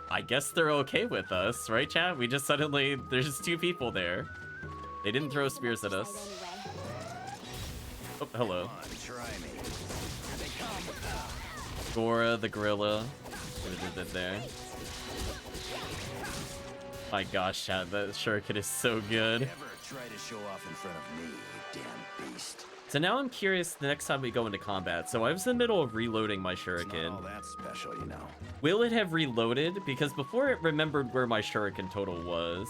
I guess they're okay with us, right, chat? We just suddenly, there's two people there. They didn't throw spears at us. Oh, hello. Gora the gorilla. What did there? My gosh, chat, that shuriken is so good. Never try to show off in front of me, you damn beast. So now I'm curious the next time we go into combat. So I was in the middle of reloading my shuriken. It's not all that special, you know. Will it have reloaded? Because before it remembered where my shuriken total was.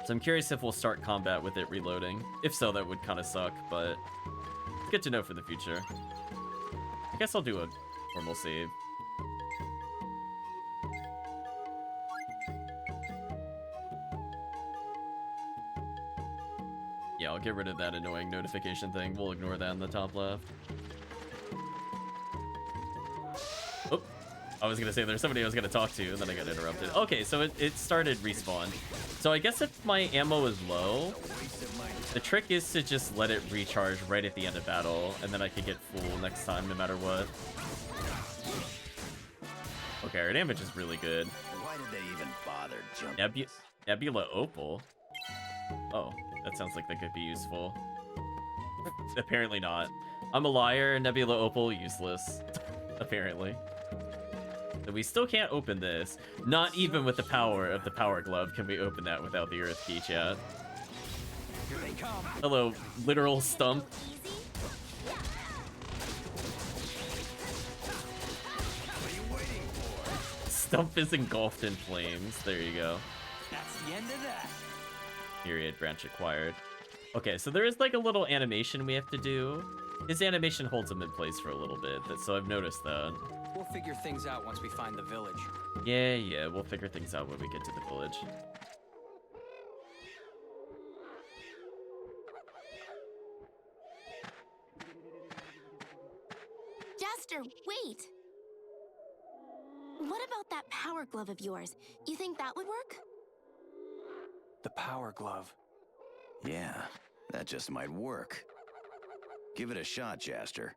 So I'm curious if we'll start combat with it reloading. If so, that would kind of suck, but it's good to know for the future. I guess I'll do a normal save. Yeah, I'll get rid of that annoying notification thing. We'll ignore that in the top left. Oh, I was gonna say there's somebody I was gonna talk to, and then I got interrupted. Okay, so it started respawn. So I guess if my ammo is low, the trick is to just let it recharge right at the end of battle, and then I could get full next time no matter what. Okay, our damage is really good. Why did they even bother jumping? Nebula Opal? Oh, that sounds like that could be useful. Apparently not. I'm a liar, Nebula Opal, useless. Apparently. So we still can't open this. Not even with the power of the Power Glove can we open that without the Earth Key, chat. Here they come. Hello, literal stump. Stump is engulfed in flames. There you go. That's the end of that. Period. Branch acquired. Okay, so there is like a little animation we have to do. His animation holds him in place for a little bit, so I've noticed that. We'll figure things out once we find the village. Yeah, we'll figure things out when we get to the village. Jester, wait! What about that power glove of yours? You think that would work? The power glove. Yeah, that just might work. Give it a shot, Jaster.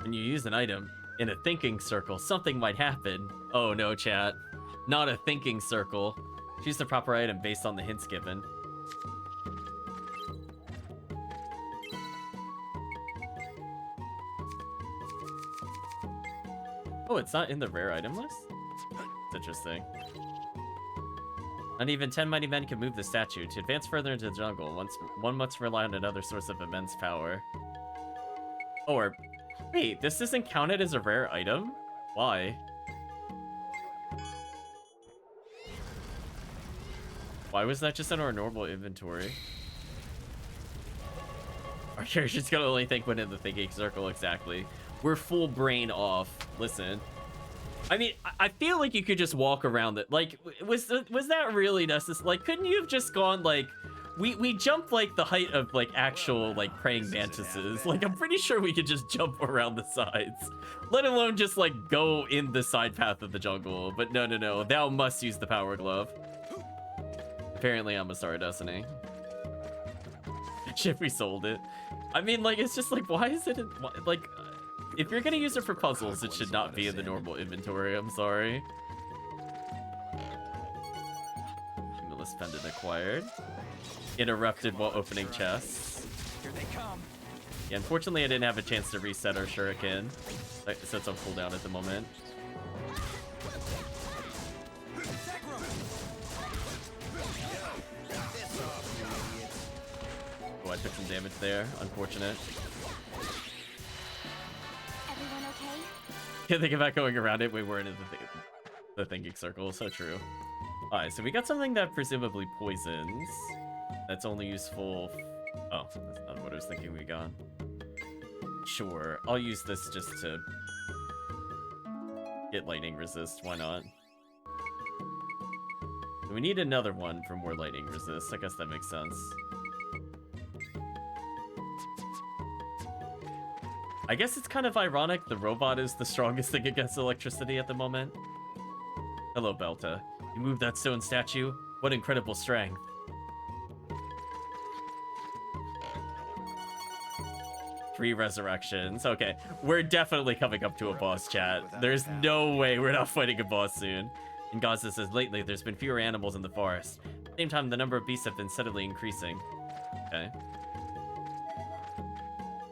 When you use an item in a thinking circle, something might happen. Oh no, chat. Not a thinking circle. Choose the proper item based on the hints given. Oh, it's not in the rare item list? It's interesting. Not even 10 mighty men can move the statue. To advance further into the jungle, one must rely on another source of immense power. Or, wait, this isn't counted as a rare item? Why? Why was that just in our normal inventory? Our character's gonna only think when in the thinking circle, exactly. We're full brain off. Listen. I mean, I feel like you could just walk around it. Like, was that really necessary? Like, couldn't you have just gone, like... We jumped, like, the height of, like, actual, like, praying mantises. Like, I'm pretty sure we could just jump around the sides. Let alone just, like, go in the side path of the jungle. But no. Thou must use the power glove. Apparently, I'm a Star Destiny. If we sold it. I mean, like, it's just, like, why is it... like... If you're gonna use it for puzzles, it should not be in the normal inventory. I'm sorry. Cumulus pendant acquired. Interrupted while opening chests. Here they come. Yeah, unfortunately, I didn't have a chance to reset our shuriken, since I'm cooldown at the moment. Oh, I took some damage there. Unfortunate. Can't think about going around it. We weren't in the thinking circle. So true. Alright, so we got something that presumably poisons. That's only useful... Oh, that's not what I was thinking we got. Sure, I'll use this just to get lightning resist. Why not? We need another one for more lightning resist. I guess that makes sense. I guess it's kind of ironic the robot is the strongest thing against electricity at the moment. Hello, Belta. You moved that stone statue? What incredible strength. Three resurrections. Okay, we're definitely coming up to a boss, chat. There's no way we're not fighting a boss soon. And Gaza says, lately there's been fewer animals in the forest. At the same time, the number of beasts have been steadily increasing. Okay.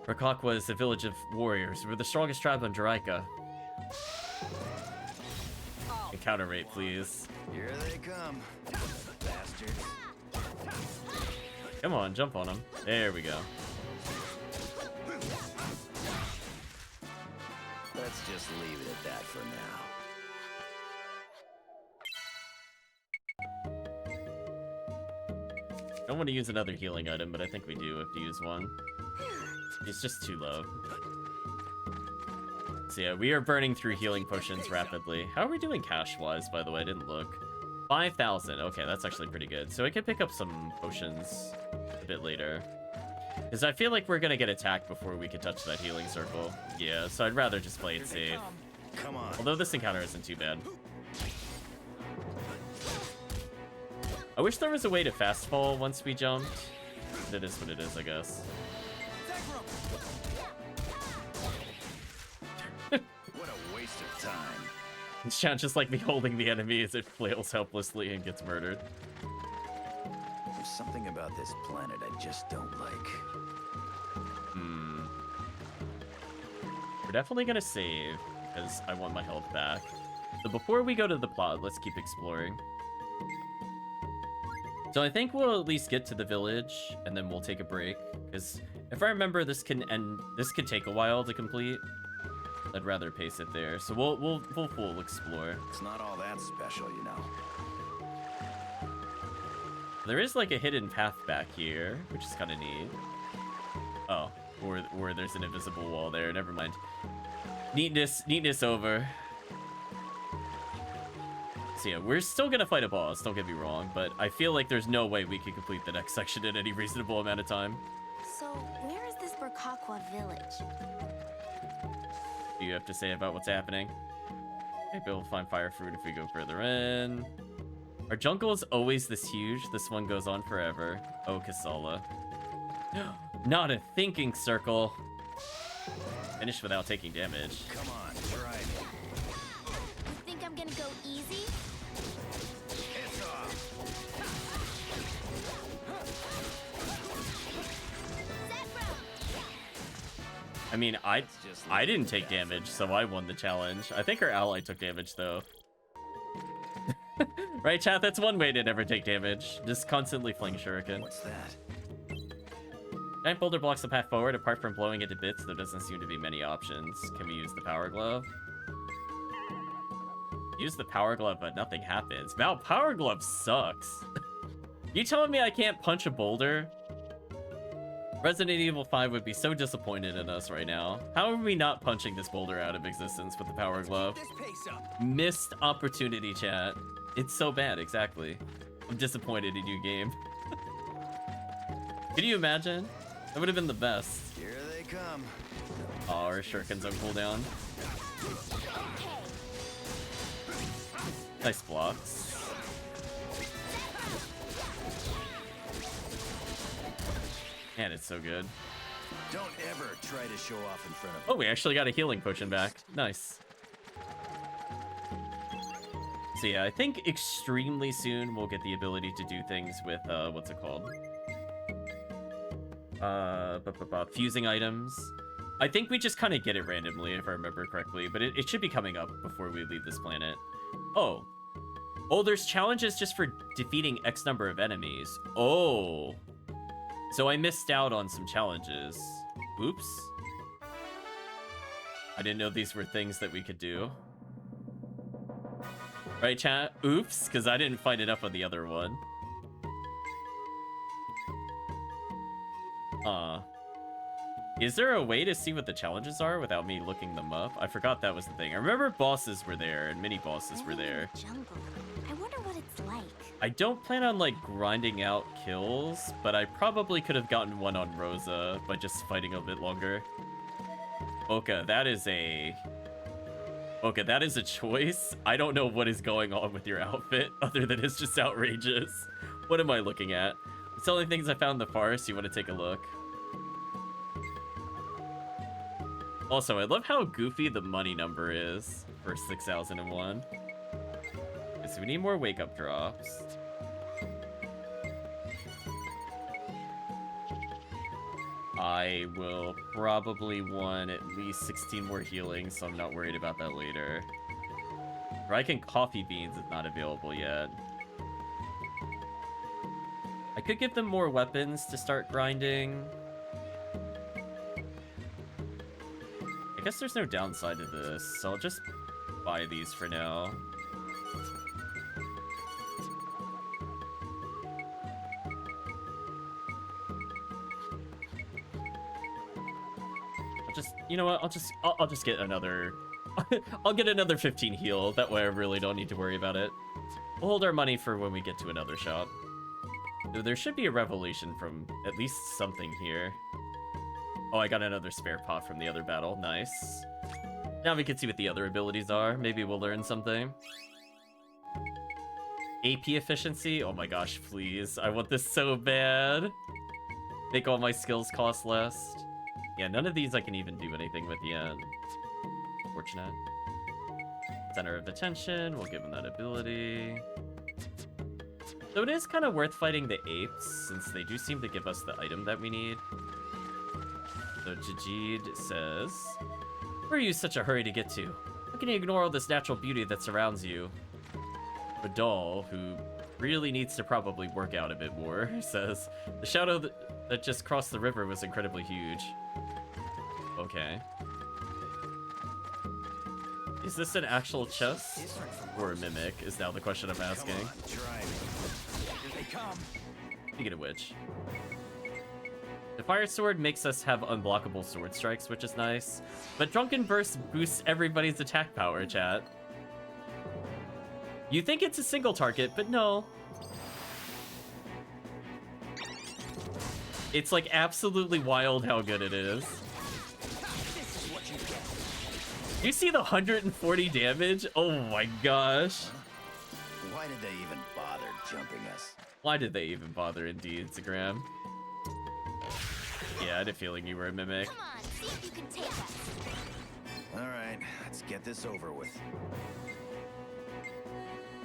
Rakakwa is a village of warriors. We're the strongest tribe on Jaraika. Encounter rate, please. Here they come, bastards. Come on, jump on them. There we go. Let's just leave it at that for now. Don't want to use another healing item, but I think we do have to use one. It's just too low. So yeah, we are burning through healing potions rapidly. How are we doing cash-wise, by the way? I didn't look. 5,000. Okay, that's actually pretty good. So I can pick up some potions a bit later. Because I feel like we're going to get attacked before we can touch that healing circle. Yeah, so I'd rather just play it safe. Come on. Although this encounter isn't too bad. I wish there was a way to fast fall once we jumped. That is what it is, I guess. What a waste of time. It sounds just like me holding the enemy as it flails helplessly and gets murdered. There's something about this planet I just don't like. We're definitely gonna save, because I want my health back. So before we go to the plot, let's keep exploring. So I think we'll at least get to the village, and then we'll take a break. Because if I remember, this could take a while to complete. I'd rather pace it there. So we'll full explore. It's not all that special, you know. There is like a hidden path back here, which is kind of neat. Oh, or there's an invisible wall there. Never mind. Neatness over. So yeah, we're still gonna fight a boss, don't get me wrong, but I feel like there's no way we can complete the next section in any reasonable amount of time. So, where is this Burkakwa village? What do you have to say about what's happening? Maybe we'll find fire fruit if we go further in. Our jungle is always this huge. This one goes on forever. Oh, Kasala. Not a thinking circle. Finish without taking damage. Come on, try it. You think I'm gonna go easy? It's off. I mean, I didn't take damage, so I won the challenge. I think our ally took damage, though. Right, chat? That's one way to never take damage. Just constantly fling shuriken. What's that? Giant boulder blocks the path forward. Apart from blowing it to bits, there doesn't seem to be many options. Can we use the power glove? Use the power glove, but nothing happens. Wow, power glove sucks. You telling me I can't punch a boulder? Resident Evil 5 would be so disappointed in us right now. How are we not punching this boulder out of existence with the power glove? Missed opportunity, chat. It's so bad, exactly. I'm disappointed in you, game. Can you imagine? That would have been the best. Here they come. Oh, our shuriken's on cooldown. Nice blocks. Man, it's so good. Don't ever try to show off in front of Oh, we actually got a healing potion back. Nice. So yeah, I think extremely soon we'll get the ability to do things with, what's it called? Fusing items. I think we just kind of get it randomly, if I remember correctly, but it should be coming up before we leave this planet. Oh. Oh, there's challenges just for defeating X number of enemies. Oh. So I missed out on some challenges. Oops. I didn't know these were things that we could do. Right, chat? Oops, because I didn't find it up on the other one. Is there a way to see what the challenges are without me looking them up? I forgot that was the thing. I remember bosses were there and mini bosses were there. Jungle. I wonder what it's like. I don't plan on like grinding out kills, but I probably could have gotten one on Rosa by just fighting a bit longer. Oka, that is a choice. I don't know what is going on with your outfit other than it's just outrageous. What am I looking at? It's the only things I found in the forest. You want to take a look? Also, I love how goofy the money number is for 6001. Okay, so we need more wake-up drops. I will probably want at least 16 more healing, so I'm not worried about that later. Riken Coffee Beans is not available yet. I could give them more weapons to start grinding. I guess there's no downside to this, so I'll just buy these for now. You know what? I'll just get another. I'll get another 15 heal. That way I really don't need to worry about it. We'll hold our money for when we get to another shop. There should be a revelation from at least something here. Oh, I got another spare pot from the other battle. Nice. Now we can see what the other abilities are. Maybe we'll learn something. AP efficiency? Oh my gosh, please. I want this so bad. Make all my skills cost less. Yeah, none of these I can even do anything with yet. Fortunate. Center of attention. We'll give him that ability. So it is kind of worth fighting the apes, since they do seem to give us the item that we need. So Jajid says, where are you in such a hurry to get to? How can you ignore all this natural beauty that surrounds you? Badal, who really needs to probably work out a bit more, says, the shadow that just crossed the river was incredibly huge. Okay. Is this an actual chest or a mimic is now the question I'm asking. Speaking of which, the fire sword makes us have unblockable sword strikes, which is nice, but Drunken Burst boosts everybody's attack power, chat. You think it's a single target, but no. It's like absolutely wild how good it is. You see the 140 damage? Oh my gosh. Why did they even bother jumping us? Why did they even bother indeed, Instagram? Yeah, I had a feeling you were a mimic. Come on, see if you can take us. Alright, let's get this over with.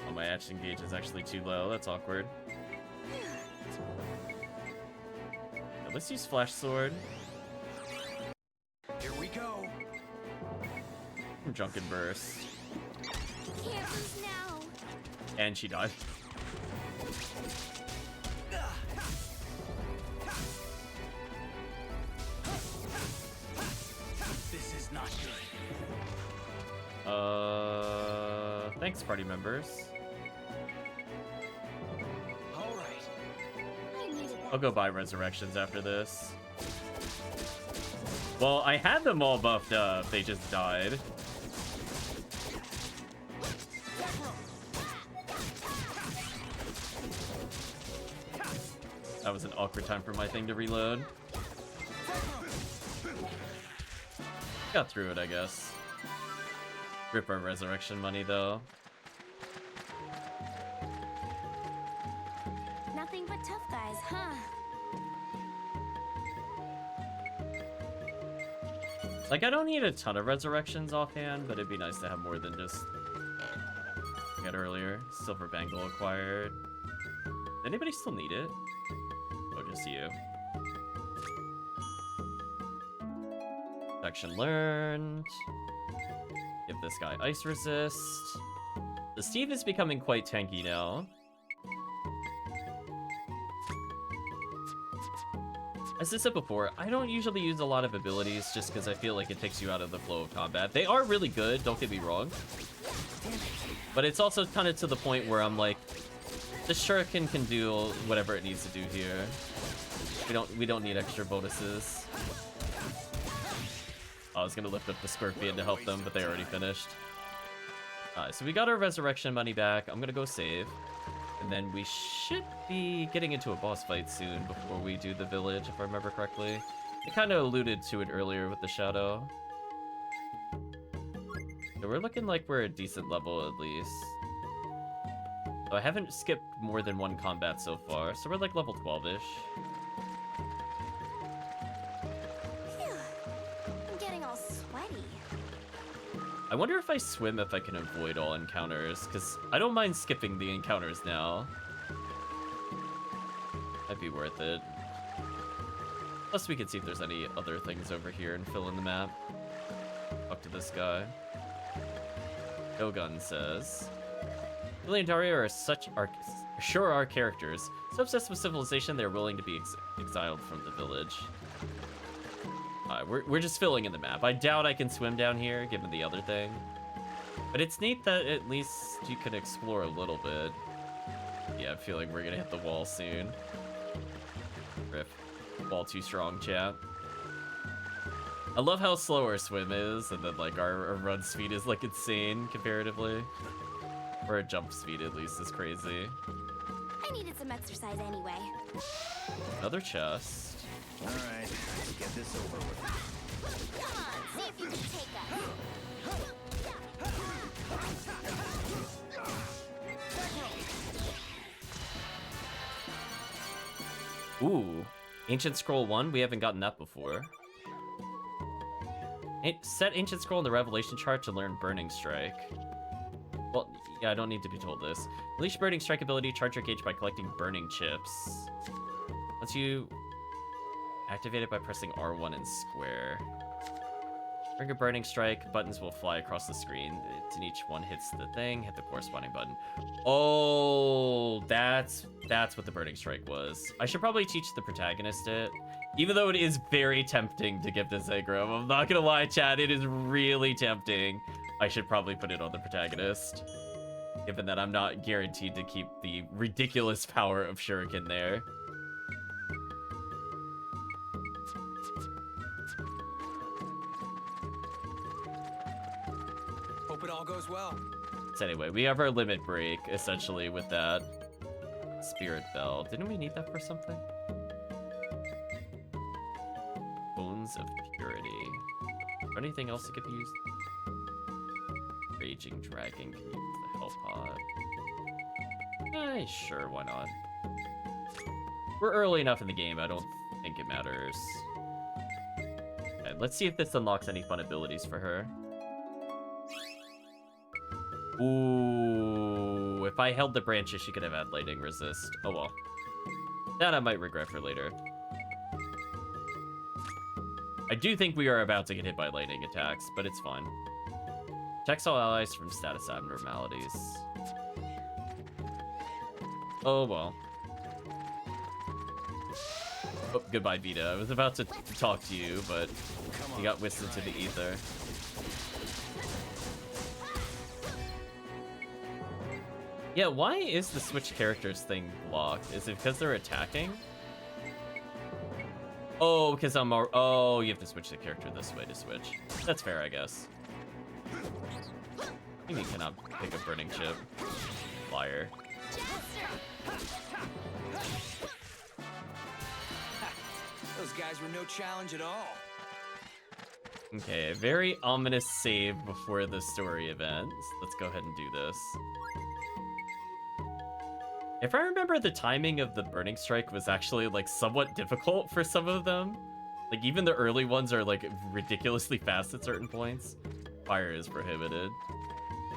Oh, my action gauge is actually too low. That's awkward. Now, let's use Flash Sword. Here we go. Drunken Burst. Can't lose now. And she died. This is not good. Thanks, party members. All right. I'll go buy resurrections after this. Well, I had them all buffed up. They just died. That was an awkward time for my thing to reload. Got through it, I guess. Rip our resurrection money, though. Nothing but tough guys, huh? Like, I don't need a ton of resurrections offhand, but it'd be nice to have more than just... I got earlier. Silver bangle acquired. Does anybody still need it? Oh, just you. Section learned. Give this guy ice resist. The Steve is becoming quite tanky now. As I said before, I don't usually use a lot of abilities just because I feel like it takes you out of the flow of combat. They are really good, don't get me wrong. But it's also kind of to the point where I'm like, the shuriken can do whatever it needs to do here. We don't need extra bonuses. I was gonna lift up the Scorpion to help them, but they already finished. Alright, so we got our resurrection money back. I'm gonna go save. And then we should be getting into a boss fight soon before we do the village, if I remember correctly. I kind of alluded to it earlier with the shadow. So we're looking like we're a decent level at least. So I haven't skipped more than one combat so far, so we're like level 12-ish. I'm getting all sweaty. I wonder if I swim if I can avoid all encounters, because I don't mind skipping the encounters now. That'd be worth it. Plus we can see if there's any other things over here and fill in the map. Talk to this guy. Dogun says, Billy and Daria sure are characters. So obsessed with civilization, they're willing to be exiled from the village. We're just filling in the map. I doubt I can swim down here, given the other thing. But it's neat that at least you can explore a little bit. Yeah, I feel like we're gonna hit the wall soon. Rip. Wall too strong, chat. I love how slow our swim is, and then like our run speed is like insane comparatively. Or our jump speed at least is crazy. I needed some exercise anyway. Another chest. All right, let's get this over with. Come on, see if you can take us. Ooh, Ancient Scroll 1, we haven't gotten that before. Set Ancient Scroll in the Revelation chart to learn Burning Strike. Well, yeah, I don't need to be told this. Unleash Burning Strike ability, charge your gauge by collecting burning chips. Once you activate it by pressing R1 and square. Bring a Burning Strike, buttons will fly across the screen. And each one hits the thing, hit the corresponding button. Oh, that's what the Burning Strike was. I should probably teach the protagonist it. Even though it is very tempting to give this aggro. I'm not gonna lie, chat, it is really tempting. I should probably put it on the protagonist. Given that I'm not guaranteed to keep the ridiculous power of Shuriken there. Hope it all goes well. So anyway, we have our limit break, essentially, with that Spirit Bell. Didn't we need that for something? Bones of Purity. Is there anything else that could be used? Raging Dragon can use the Hell Pod. Sure, why not? We're early enough in the game, I don't think it matters. Okay, let's see if this unlocks any fun abilities for her. Ooh, if I held the branches, she could have had lightning resist. Oh well. That I might regret for later. I do think we are about to get hit by lightning attacks, but it's fine. Protects all allies from status abnormalities. Oh well. Oh, goodbye, Vita. I was about to talk to you, but you got whisked into the ether. Yeah, why is the switch characters thing blocked? Is it because they're attacking? Oh, because I'm... Oh, you have to switch the character this way to switch. That's fair, I guess. Maybe you cannot pick a burning chip. Liar. Those guys were no challenge at all. Okay, a very ominous save before the story event. Let's go ahead and do this. If I remember, the timing of the Burning Strike was actually, like, somewhat difficult for some of them. Like, even the early ones are, like, ridiculously fast at certain points. Fire is prohibited.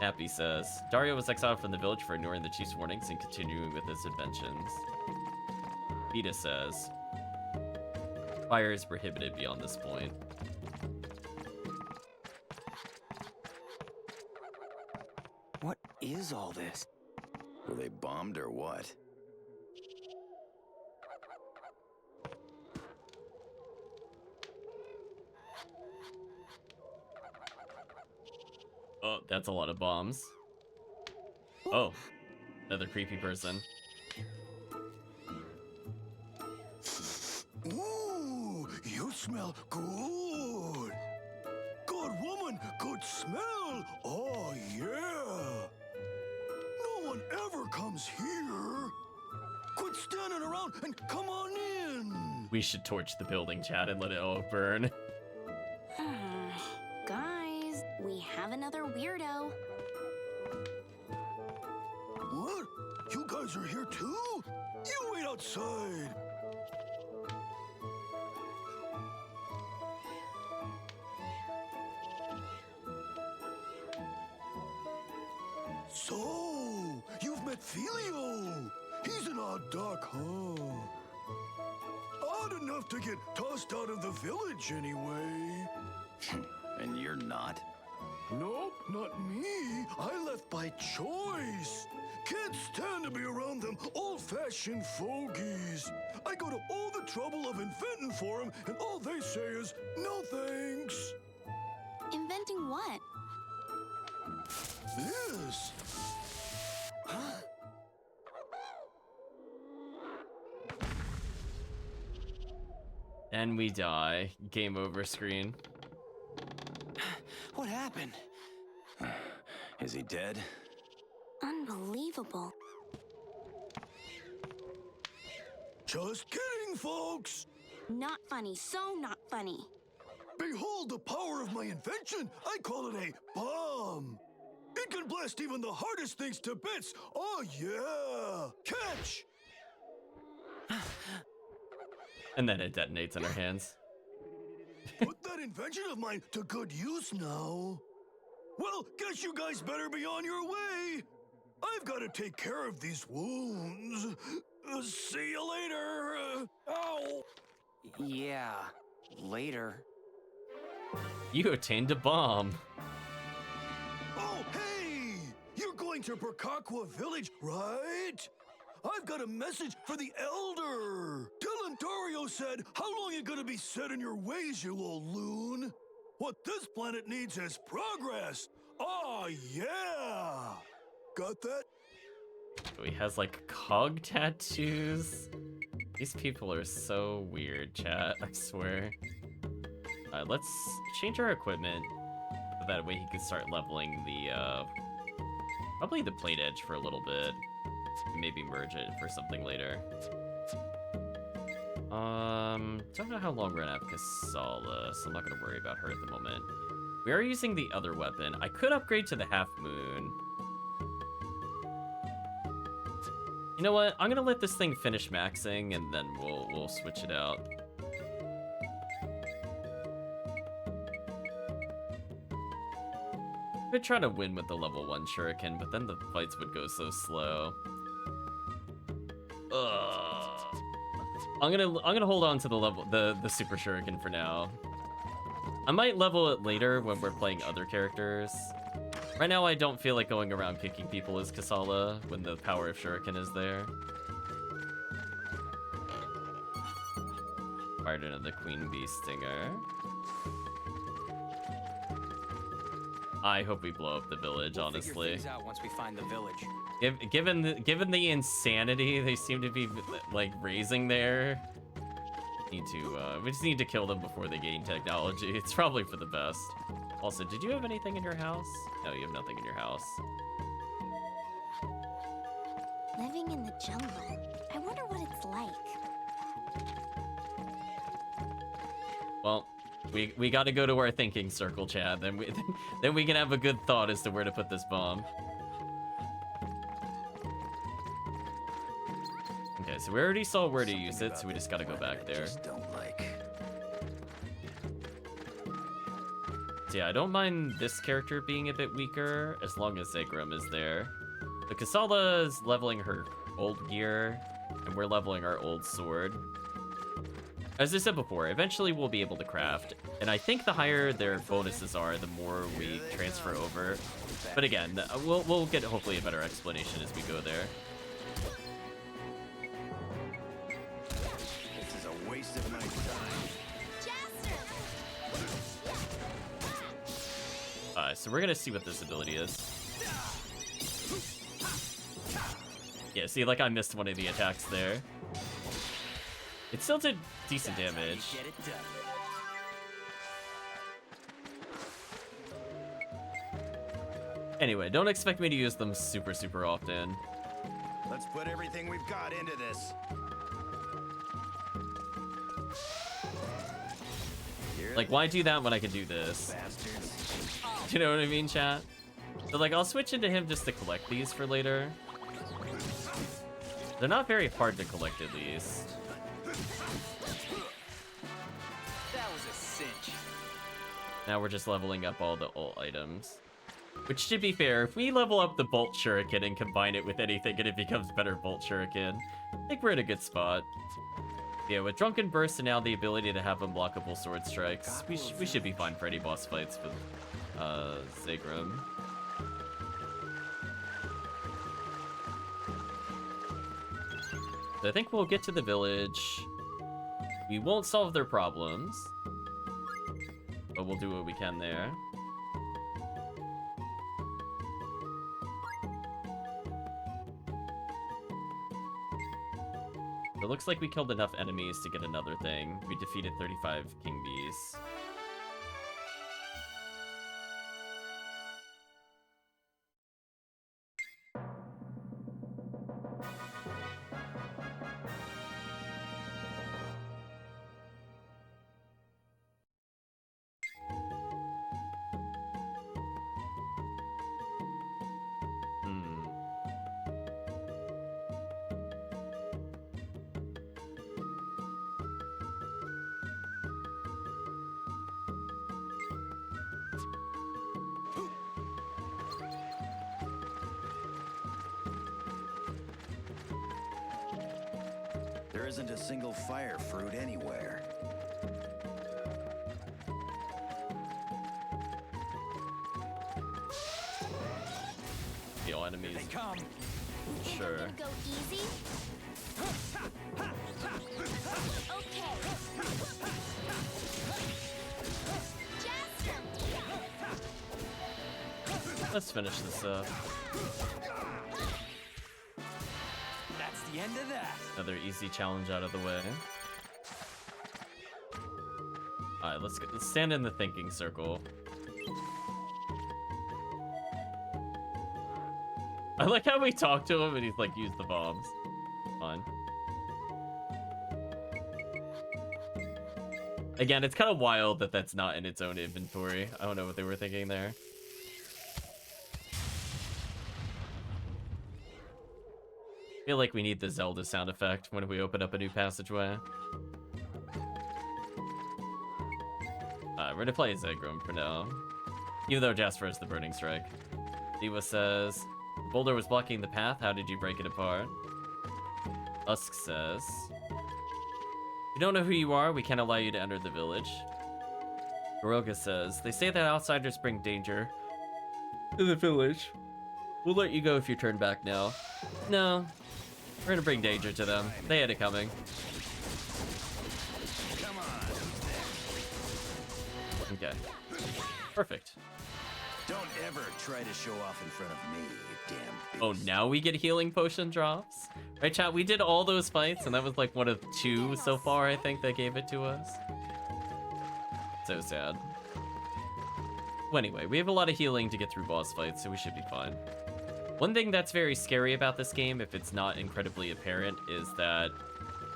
Nappy says, Dario was exiled from the village for ignoring the chief's warnings and continuing with his inventions. Vita says, fire is prohibited beyond this point. What is all this? Were they bombed or what? Oh, that's a lot of bombs. Oh, another creepy person. Ooh, you smell good. Good woman, good smell. Oh, yeah. No one ever comes here. Quit standing around and come on in. We should torch the building, chat, and let it all burn. Guys, we have another weirdo. What? You guys are here too? You wait outside. So, you've met Filio. He's an odd duck, huh? Odd enough to get tossed out of the village anyway. And you're not? Nope, not me. I left by choice. Can't stand to be around them old-fashioned fogies. I go to all the trouble of inventing for them, and all they say is, no thanks. Inventing what? This. Huh? And we die. Game over screen. Is he dead? Unbelievable. Just kidding, folks! Not funny, so not funny. Behold the power of my invention! I call it a bomb! It can blast even the hardest things to bits! Oh yeah! Catch! And then it detonates in our hands. Put that invention of mine to good use now. Well, guess you guys better be on your way. I've got to take care of these wounds. See you later. Ow! Yeah, later. You attained a bomb. Oh, hey! You're going to Burkakwa Village, right? I've got a message for the Elder. Dylan Dario said, how long you gonna be set in your ways, you old loon? What this planet needs is progress. Oh, yeah! Got that? So he has like cog tattoos. These people are so weird, chat, I swear. Let's change our equipment so that way he can start leveling the, probably the plate edge for a little bit. Maybe merge it for something later. Don't know how long we're gonna have Kasala, so I'm not gonna worry about her at the moment. We are using the other weapon. I could upgrade to the Half Moon. You know what? I'm gonna let this thing finish maxing, and then we'll switch it out. Could try to win with the level 1 shuriken, but then the fights would go so slow. Ugh. I'm gonna hold on to the super shuriken for now. I might level it later when we're playing other characters. Right now I don't feel like going around kicking people as Kasala when the power of shuriken is there. Fired into the Queen Bee Stinger. I hope we blow up the village, honestly. Figure things out once we find the village. Given the insanity they seem to be like raising there, we just need to kill them before they gain technology. It's probably for the best. Also, did you have anything in your house? No, you have nothing in your house. Living in the jungle. I wonder what it's like. Well, we got to go to our thinking circle, Chad. Then we can have a good thought as to where to put this bomb. Okay, so we already saw where to use it, so we just got to go back there. So yeah, I don't mind this character being a bit weaker as long as Zegrum is there. But Kasala is leveling her old gear, and we're leveling our old sword. As I said before, eventually we'll be able to craft, and I think the higher their bonuses are, the more we transfer over. But again, we'll get hopefully a better explanation as we go there. This is a waste of my time. So we're gonna see what this ability is. Yeah, see, like I missed one of the attacks there. It still did decent damage. Anyway, don't expect me to use them super often. Let's put everything we've got into this. Like, why do that when I can do this? Do you know what I mean, chat? So, like, I'll switch into him just to collect these for later. They're not very hard to collect, at least. That was a cinch. Now we're just leveling up all the ult items. Which, to be fair, if we level up the Bolt Shuriken and combine it with anything and it becomes better Bolt Shuriken, I think we're in a good spot. Yeah, with Drunken Burst and now the ability to have unblockable sword strikes, we should be fine for any boss fights with Zegrum. So I think we'll get to the village. We won't solve their problems, but we'll do what we can there. It looks like we killed enough enemies to get another thing. We defeated 35 King Bees. isn't a single fire fruit anywhere. Heal enemies. They come. Sure. Gonna go easy? Okay. Let's finish this up. That's the end of that. Another easy challenge out of the way. Alright, let's stand in the thinking circle. I like how we talk to him and he's like, use the bombs. Fine. Again, it's kind of wild that that's not in its own inventory. I don't know what they were thinking there. I feel like we need the Zelda sound effect when we open up a new passageway. We're gonna play Zegrum for now. Even though Jasper has the Burning Strike. Diva says, the boulder was blocking the path. How did you break it apart? Usk says, you don't know who you are. We can't allow you to enter the village. Garoga says, they say that outsiders bring danger to the village. We'll let you go if you turn back now. No, we're gonna bring danger to them. They had it coming. Come on. Okay. Perfect. Don't ever try to show off in front of me, you damn beast. Oh, now we get healing potion drops? Right, chat? We did all those fights, and that was like one of 2 so far, I think, that gave it to us. So sad. Well, anyway, we have a lot of healing to get through boss fights, so we should be fine. One thing that's very scary about this game, if it's not incredibly apparent, is that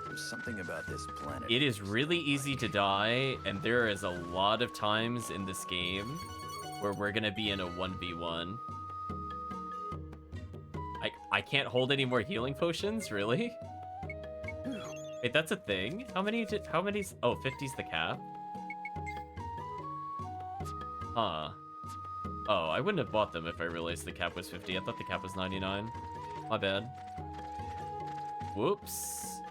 there's something about this planet. it is really easy to die, and there is a lot of times in this game where we're gonna be in a 1v1. I can't hold any more healing potions, really? Wait, that's a thing? How many, oh, 50's the cap? Huh. Oh, I wouldn't have bought them if I realized the cap was 50. I thought the cap was 99. My bad. Whoops.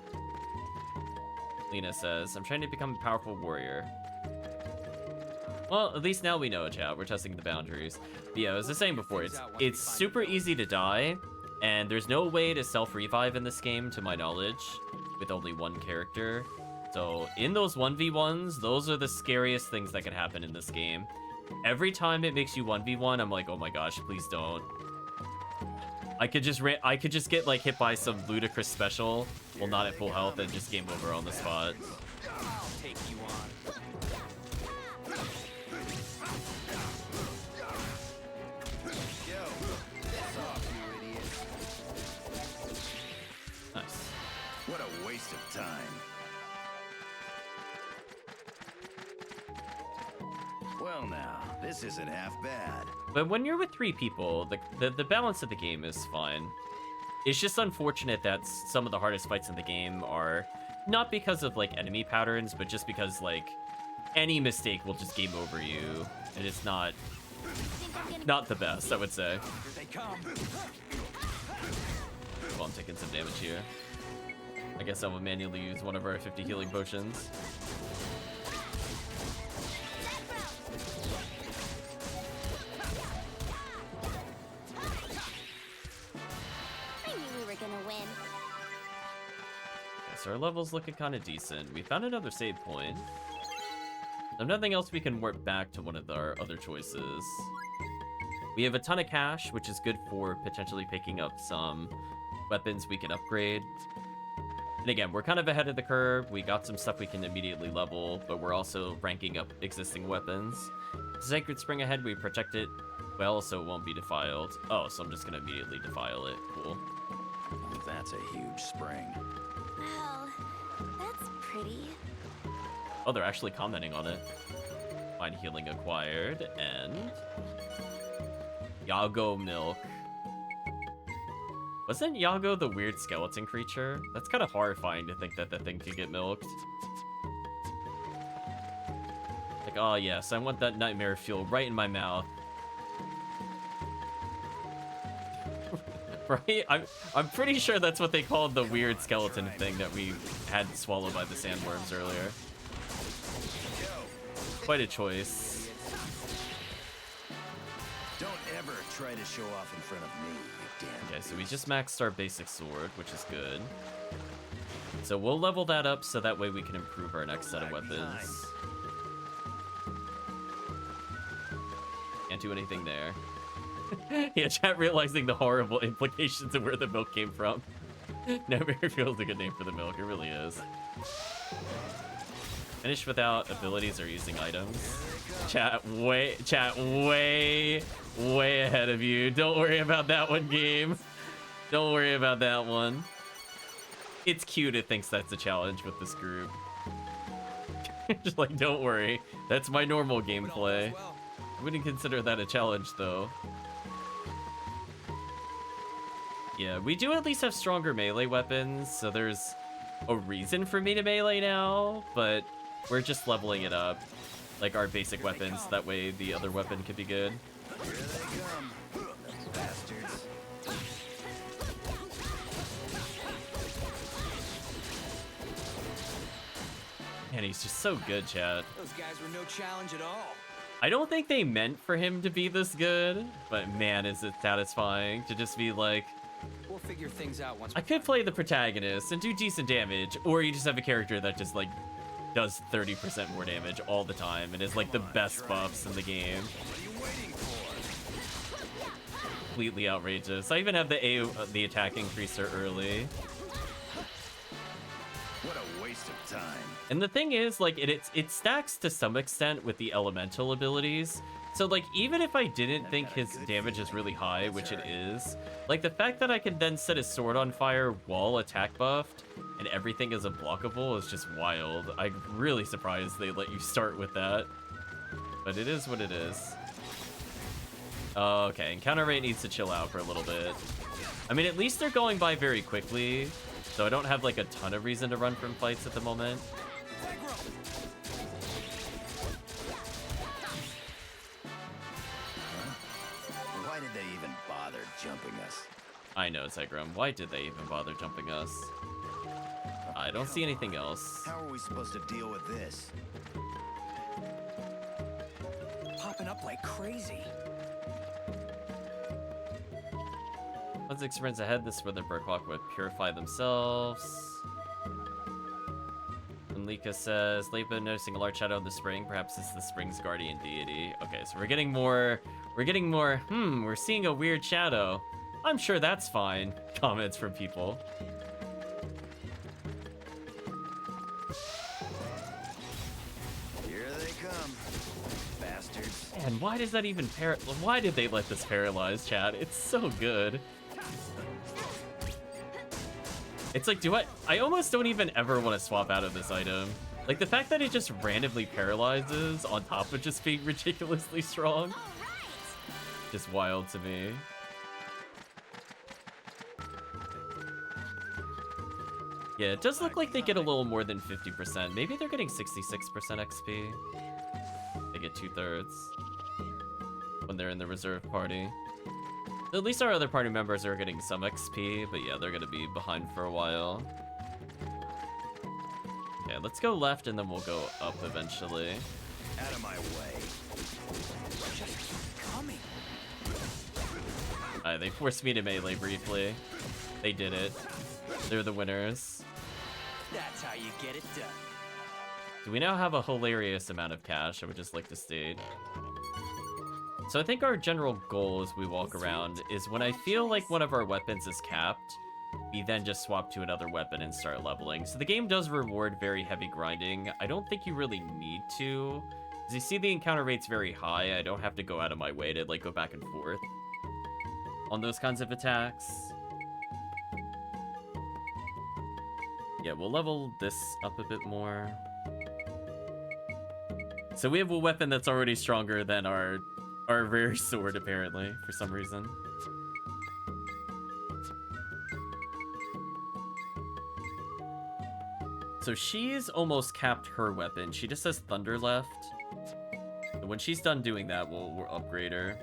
Lena says, I'm trying to become a powerful warrior. Well, at least now we know, chat. We're testing the boundaries. But yeah, as I was saying before, it's super easy to die, and there's no way to self-revive in this game, to my knowledge, with only one character. So in those 1v1s, those are the scariest things that can happen in this game. Every time it makes you 1v1, I'm like, oh my gosh, please don't. I could just get like hit by some ludicrous special while not at full health and just game over on the spot. I'll take you on. Nice. What a waste of time. Well now, this isn't half bad. But when you're with 3 people, the balance of the game is fine. It's just unfortunate that some of the hardest fights in the game are not because of like enemy patterns, but just because like any mistake will just game over you, and it's not the best, I would say. Here they come. Well, I'm taking some damage here. I guess I will manually use one of our 50 healing potions. So our level's looking kind of decent. We found another save point. There's nothing else we can warp back to one of our other choices. We have a ton of cash, which is good for potentially picking up some weapons we can upgrade. And again, we're kind of ahead of the curve. We got some stuff we can immediately level, but we're also ranking up existing weapons. Sacred Spring ahead, we protect it well so it won't be defiled. Oh, so I'm just gonna immediately defile it. Cool. That's a huge spring. Wow, that's pretty. Oh, they're actually commenting on it. Find healing acquired, and Yago milk. Wasn't Yago the weird skeleton creature? That's kind of horrifying to think that that thing could get milked. Like, oh yes, I want that nightmare fuel right in my mouth. Right? I'm pretty sure that's what they called the weird skeleton thing that we had swallowed by the sandworms earlier. Quite a choice. Don't ever try to show off in front of me, you damn. Okay, so we just maxed our basic sword, which is good. So we'll level that up so that way we can improve our next set of weapons. Can't do anything there. Yeah, chat realizing the horrible implications of where the milk came from. Nightmare Fuel's a good name for the milk, it really is. Finish without abilities or using items. Chat way ahead of you. Don't worry about that one, game. Don't worry about that one. It's cute, it thinks that's a challenge with this group. Just like, don't worry. That's my normal gameplay. I wouldn't consider that a challenge, though. Yeah, we do at least have stronger melee weapons, so there's a reason for me to melee now, but we're just leveling it up. Like our basic weapons, that way the other weapon could be good. Here they come, bastards. Man, he's just so good, chat. Those guys were no challenge at all. I don't think they meant for him to be this good, but man, is it satisfying to just be like, We'll figure things out once. I could play the protagonist and do decent damage, or you just have a character that just like does 30% more damage all the time and is like the best buffs in the game. Completely outrageous. I even have the attack increaser early. What a waste of time. And the thing is, like, it stacks to some extent with the elemental abilities. So, like, even if I didn't think his damage is really high, which it is, like, the fact that I can then set his sword on fire while attack buffed and everything is unblockable is just wild. I'm really surprised they let you start with that. But it is what it is. Okay, encounter rate needs to chill out for a little bit. I mean, at least they're going by very quickly, so I don't have, like, a ton of reason to run from fights at the moment. Why did they even bother jumping us? I know, Tegrum. Why did they even bother jumping us? I don't see anything else. How are we supposed to deal with this? Popping up like crazy. Once experiments ahead, this is where the Berkwalk would purify themselves. And Lika says, Lepa noticing a large shadow in the spring. Perhaps it's the spring's guardian deity. Okay, so we're getting more, we're seeing a weird shadow. I'm sure that's fine. Comments from people. Here they come, bastards. And why does that even why did they let this paralyze, chat? It's so good. It's like, I almost don't even ever want to swap out of this item. Like, the fact that it just randomly paralyzes on top of just being ridiculously strong. Just wild to me. Yeah, it does look like they get a little more than 50%. Maybe they're getting 66% XP. They get 2/3 when they're in the reserve party. At least our other party members are getting some XP, but yeah, they're gonna be behind for a while. Okay, let's go left and then we'll go up eventually. Out of my way. Just keep coming. Alright, they forced me to melee briefly. They did it. They're the winners. That's how you get it done. Do we now have a hilarious amount of cash? I would just like to state. So I think our general goal as we walk around is when I feel like one of our weapons is capped, we then just swap to another weapon and start leveling. So the game does reward very heavy grinding. I don't think you really need to. As you see, the encounter rate's very high. I don't have to go out of my way to like go back and forth on those kinds of attacks. Yeah, we'll level this up a bit more. So we have a weapon that's already stronger than our rare sword, apparently, for some reason. So she's almost capped her weapon. She just has Thunder left. So when she's done doing that, we'll upgrade her.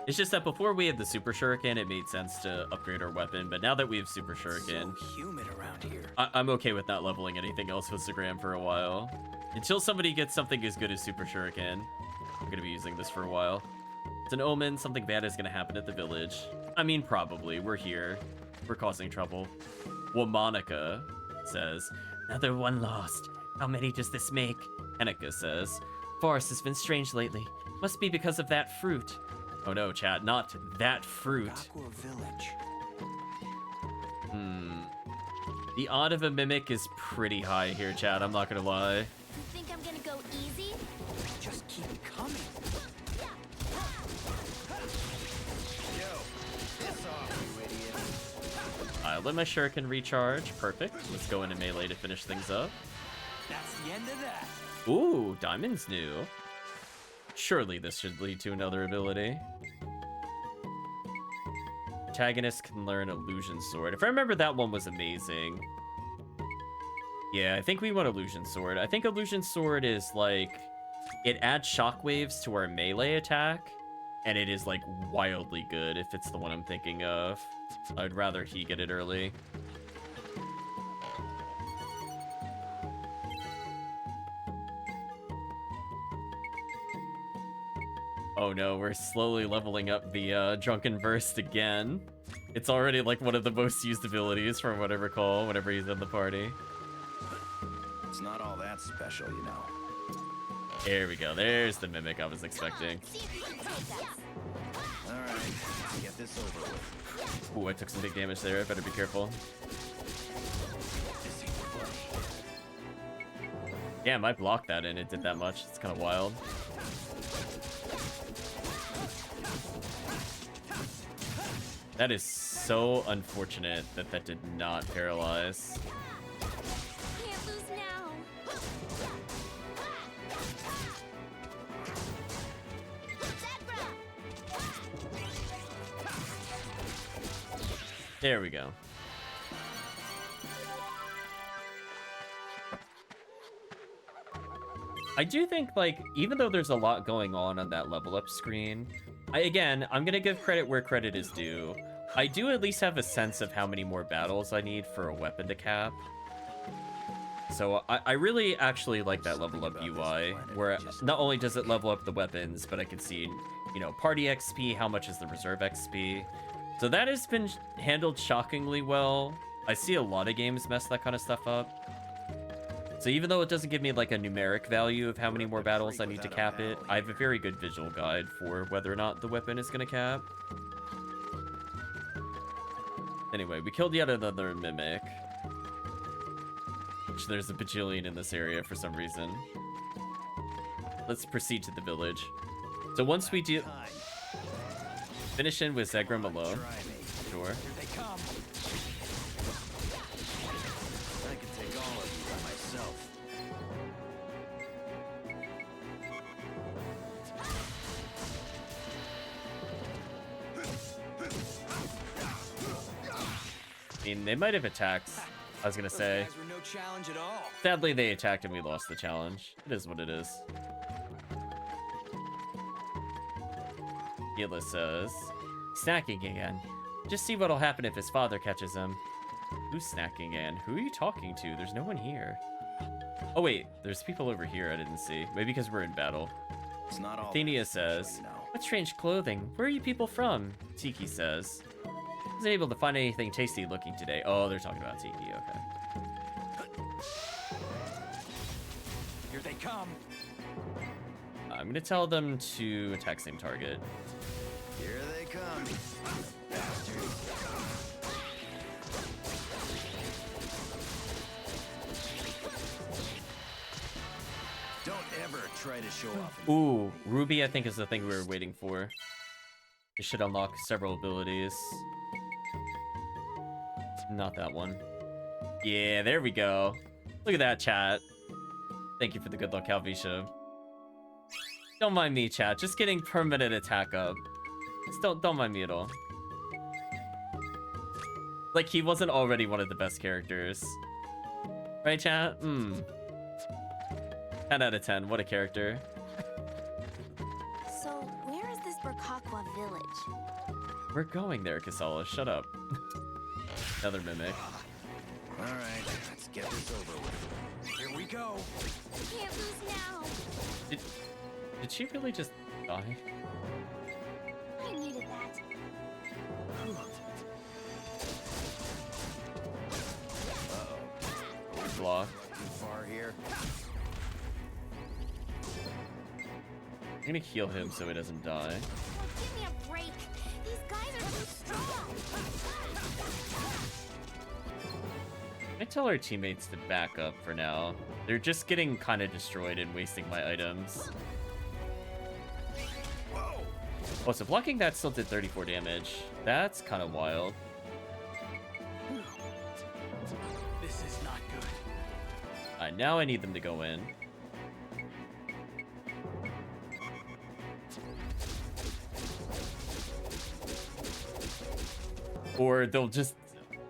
It's just that before we had the Super Shuriken, it made sense to upgrade our weapon, but now that we have Super Shuriken, So humid around here. I'm okay with not leveling anything else with Zagram for a while. Until somebody gets something as good as Super Shuriken, I'm gonna be using this for a while. It's an omen, something bad is gonna happen at the village. I mean, probably. We're here. We're causing trouble. Womanica says, another one lost. How many does this make? Henika says, forest has been strange lately. Must be because of that fruit. Oh no, chat, not that fruit. Aqua Village. The odd of a mimic is pretty high here, chat. I'm not gonna lie. You think I'm gonna go easy? Just keep coming. I let my shuriken recharge. Perfect. Let's go into melee to finish things up. That's the end of that. Ooh, diamond's new. Surely this should lead to another ability. Protagonist can learn Illusion Sword. If I remember, that one was amazing. Yeah, I think we want Illusion Sword. I think Illusion Sword is like, it adds shockwaves to our melee attack, and it is like wildly good if it's the one I'm thinking of. I'd rather he get it early. Oh no, we're slowly leveling up the Drunken Verse again. It's already like one of the most used abilities from what I recall whenever he's in the party. It's not all that special, you know. There we go. There's the mimic I was expecting. Alright, get this over with. Ooh, I took some big damage there. I better be careful. Damn, I blocked that and it did that much. It's kind of wild. That is so unfortunate that that did not paralyze. Can't lose now. There we go. I do think, like, even though there's a lot going on that level up screen, I'm gonna give credit where credit is due. I do at least have a sense of how many more battles I need for a weapon to cap. So I really actually like that level up UI, where not only does it level up the weapons, but I can see, you know, party XP, how much is the reserve XP. So that has been handled shockingly well. I see a lot of games mess that kind of stuff up. So even though it doesn't give me like a numeric value of how many more battles I need to cap it, I have a very good visual guide for whether or not the weapon is going to cap. Anyway, we killed yet another mimic. Which there's a bajillion in this area for some reason. Let's proceed to the village. So once we do... Finish in with Zegram alone. Sure. Here they come. I can take all of you by myself. I mean, they might have attacked. I was gonna say. Those guys were no challenge at all. Sadly, they attacked and we lost the challenge. It is what it is. Gila says, snacking again. Just see what'll happen if his father catches him. Who's snacking again? Who are you talking to? There's no one here. Oh wait, there's people over here I didn't see. Maybe because we're in battle. It's not all Athenia says, what strange clothing? Where are you people from? Tiki says, wasn't able to find anything tasty looking today. Oh, they're talking about Tiki, okay. Here they come. I'm gonna tell them to attack same target. Here they come. Bastards. Don't ever try to show off. Ooh, Ruby I think is the thing we were waiting for. It should unlock several abilities. Not that one. Yeah, there we go. Look at that, chat. Thank you for the good luck, Calvisha. Don't mind me, chat. Just getting permanent attack up. Just don't mind me at all. Like, he wasn't already one of the best characters. Right, chat? 10 out of 10. What a character. So, where is this Burkakwa village? We're going there, Casala. Shut up. Another mimic. All right, let's get this over with. Here we go. Can't lose now. Did she really just die? I needed that. Block. Too far here. I'm gonna heal him so he doesn't die. Oh, give me a break. These guys are too strong. I tell our teammates to back up for now. They're just getting kind of destroyed and wasting my items. Oh, so blocking that still did 34 damage. That's kind of wild. This is not good. Alright, now I need them to go in. Or they'll just...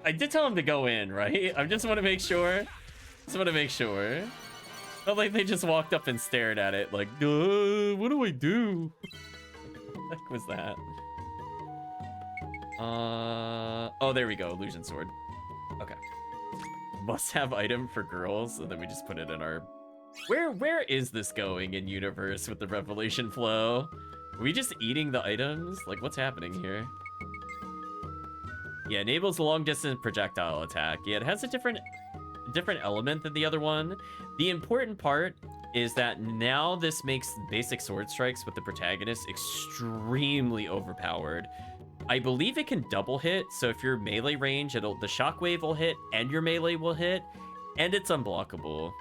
I did tell them to go in, right? I just want to make sure. Just want to make sure. Not like they just walked up and stared at it like, what do I do? What the heck was that? Oh, there we go. Illusion sword. Okay. Must have item for girls, and then we just put it in our... Where is this going in universe with the revelation flow? Are we just eating the items? Like, what's happening here? Yeah, enables a long distance projectile attack. Yeah, it has a different element than the other one. The important part is that now this makes basic sword strikes with the protagonist extremely overpowered. I believe it can double hit, so if you're melee range, the shockwave will hit and your melee will hit, and it's unblockable.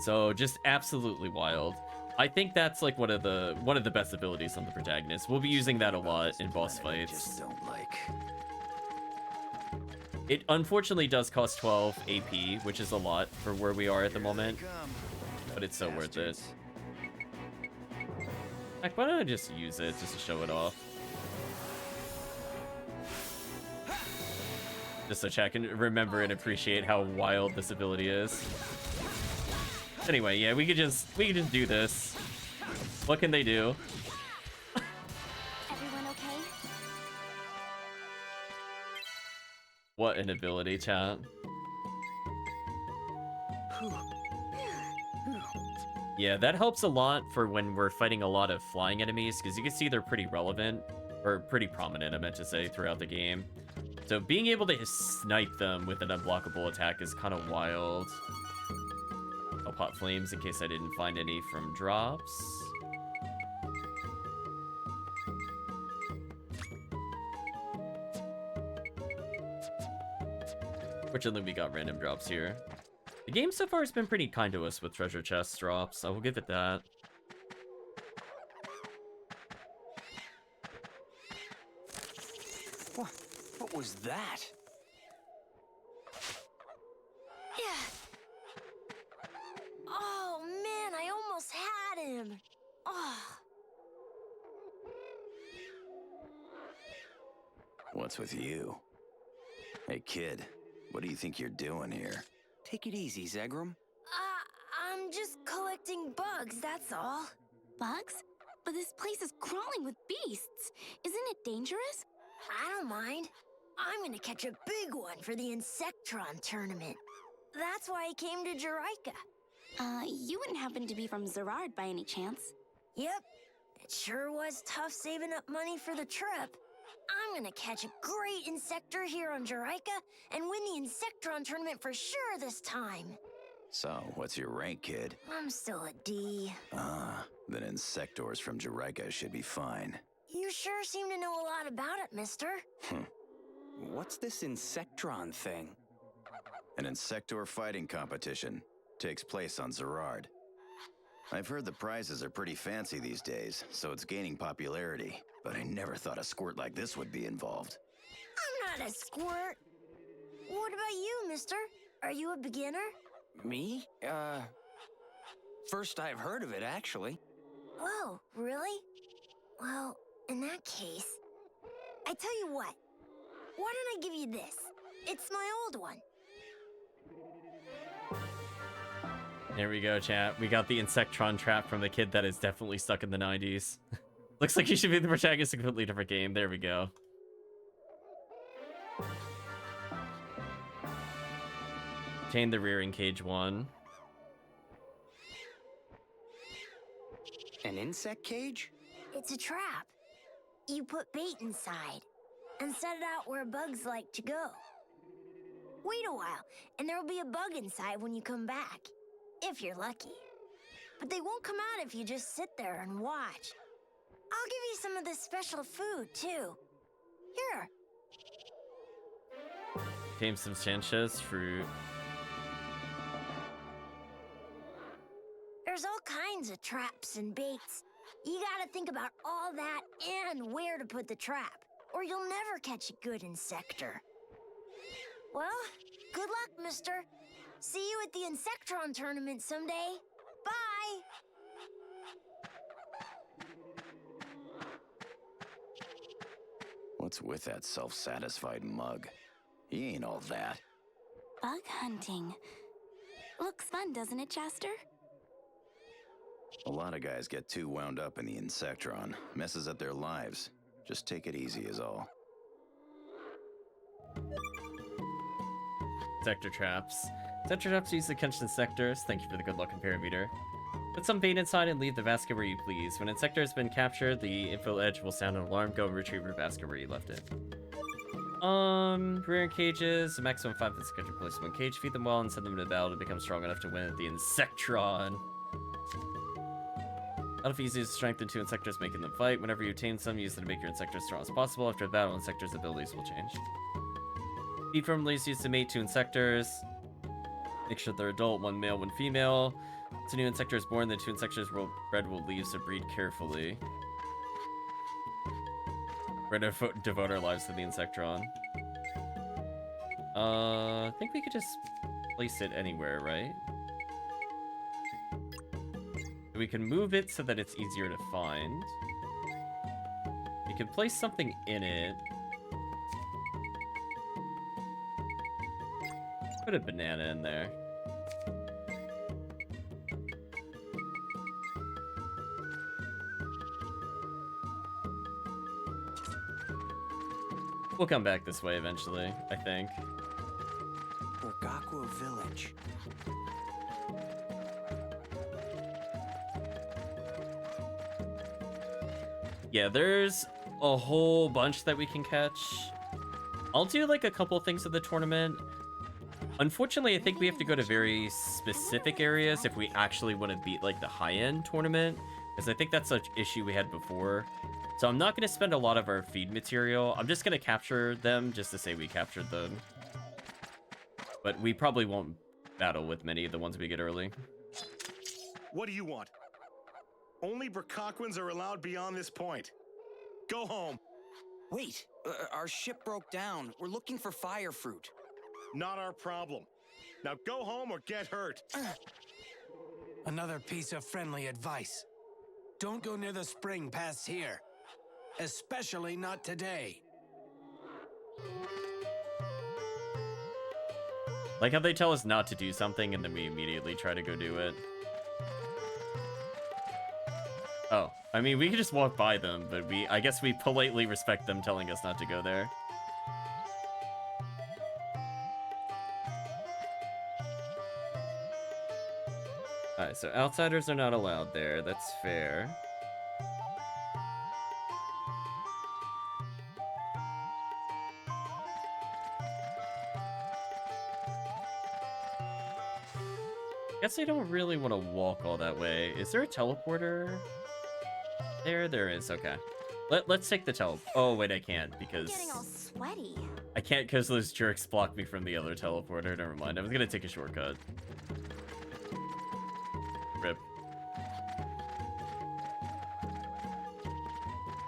So just absolutely wild. I think that's like one of the best abilities on the protagonist. We'll be using that a lot in boss fights. Just don't like. It unfortunately does cost 12 AP, which is a lot for where we are at the moment, but it's so worth it. Heck, why don't I just use it just to show it off? Just so chat can remember and appreciate how wild this ability is. Anyway, yeah, we could just do this. What can they do? Everyone okay? What an ability, chat. Yeah, that helps a lot for when we're fighting a lot of flying enemies, because you can see they're pretty relevant, or pretty prominent, I meant to say, throughout the game. So being able to snipe them with an unblockable attack is kind of wild. I'll pop flames in case I didn't find any from drops. Fortunately, we got random drops here. The game so far has been pretty kind to us with treasure chest drops, I will give it that. What was that? Yeah. Oh man, I almost had him. Oh. What's with you? Hey, kid, what do you think you're doing here? Take it easy, Zegrum. I'm just collecting bugs, that's all. Bugs? But this place is crawling with beasts. Isn't it dangerous? I don't mind. I'm gonna catch a big one for the Insectron tournament. That's why I came to Jerica. You wouldn't happen to be from Zerard by any chance? Yep. It sure was tough saving up money for the trip. I'm gonna catch a great Insector here on Jerica and win the Insectron tournament for sure this time. So, what's your rank, kid? I'm still a D. Then Insectors from Jerica should be fine. You sure seem to know a lot about it, mister. What's this Insectron thing? An Insector fighting competition. Takes place on Zerard. I've heard the prizes are pretty fancy these days, so it's gaining popularity. But I never thought a squirt like this would be involved. I'm not a squirt. What about you, mister? Are you a beginner? Me? First I've heard of it, actually. Whoa, really? Well, in that case, I tell you what. Why don't I give you this? It's my old one. There we go, chat. We got the Insectron trap from the kid that is definitely stuck in the 90s. Looks like you should be the protagonist of a completely different game. There we go. Obtain the rearing cage 1. An insect cage? It's a trap. You put bait inside and set it out where bugs like to go. Wait a while, and there will be a bug inside when you come back, if you're lucky. But they won't come out if you just sit there and watch. I'll give you some of this special food, too. Here. Tame some Sanchez fruit. There's all kinds of traps and baits. You gotta think about all that and where to put the trap, or you'll never catch a good insector. Well, good luck, mister. See you at the Insectron tournament someday. Bye! What's with that self-satisfied mug? He ain't all that. Bug hunting. Looks fun, doesn't it, Chester? A lot of guys get too wound up in the Insectron. Messes up their lives. Just take it easy is all. Sector traps. Sector traps use to catch insectors. Thank you for the good luck and parameter. Put some bait inside and leave the basket where you please. When an insector has been captured, the info edge will sound an alarm. Go and retrieve the basket where you left it. Rearing cages. A maximum 5 that's catch and place one cage. Feed them well and send them to battle to become strong enough to win at the Insectron. Not if easy to strengthen 2 insectors, making them fight. Whenever you obtain some, use them to make your insectors as strong as possible. After the battle, insectors' abilities will change. Feed firmly is used to mate 2 insectors. Make sure they're adult, 1 male, 1 female. Once a new insector is born, the 2 insectors bred will leave, so breed carefully. We're gonna devote our lives to the Insectron. I think we could just place it anywhere, right? We can move it so that it's easier to find. We can place something in it. Put a banana in there. We'll come back this way eventually, I think. Orgakwo Village. Yeah, there's a whole bunch that we can catch. I'll do like a couple things at the tournament. Unfortunately, I think we have to go to very specific areas if we actually want to beat like the high-end tournament, because I think that's an issue we had before. So I'm not going to spend a lot of our feed material. I'm just going to capture them just to say we captured them. But we probably won't battle with many of the ones we get early. What do you want? Only Brakaquans are allowed beyond this point. Go home. Wait, our ship broke down. We're looking for fire fruit. Not our problem. Now go home or get hurt. Another piece of friendly advice. Don't go near the spring past here. Especially not today. Like how they tell us not to do something and then we immediately try to go do it. Oh, I mean, we could just walk by them, but I guess we politely respect them telling us not to go there. Alright, so outsiders are not allowed there. That's fair. Guess I don't really want to walk all that way. Is there a teleporter? There is. Okay. Let's take the Oh, wait, I can't because... Getting all sweaty. I can't because those jerks blocked me from the other teleporter. Never mind. I was gonna take a shortcut. Rip.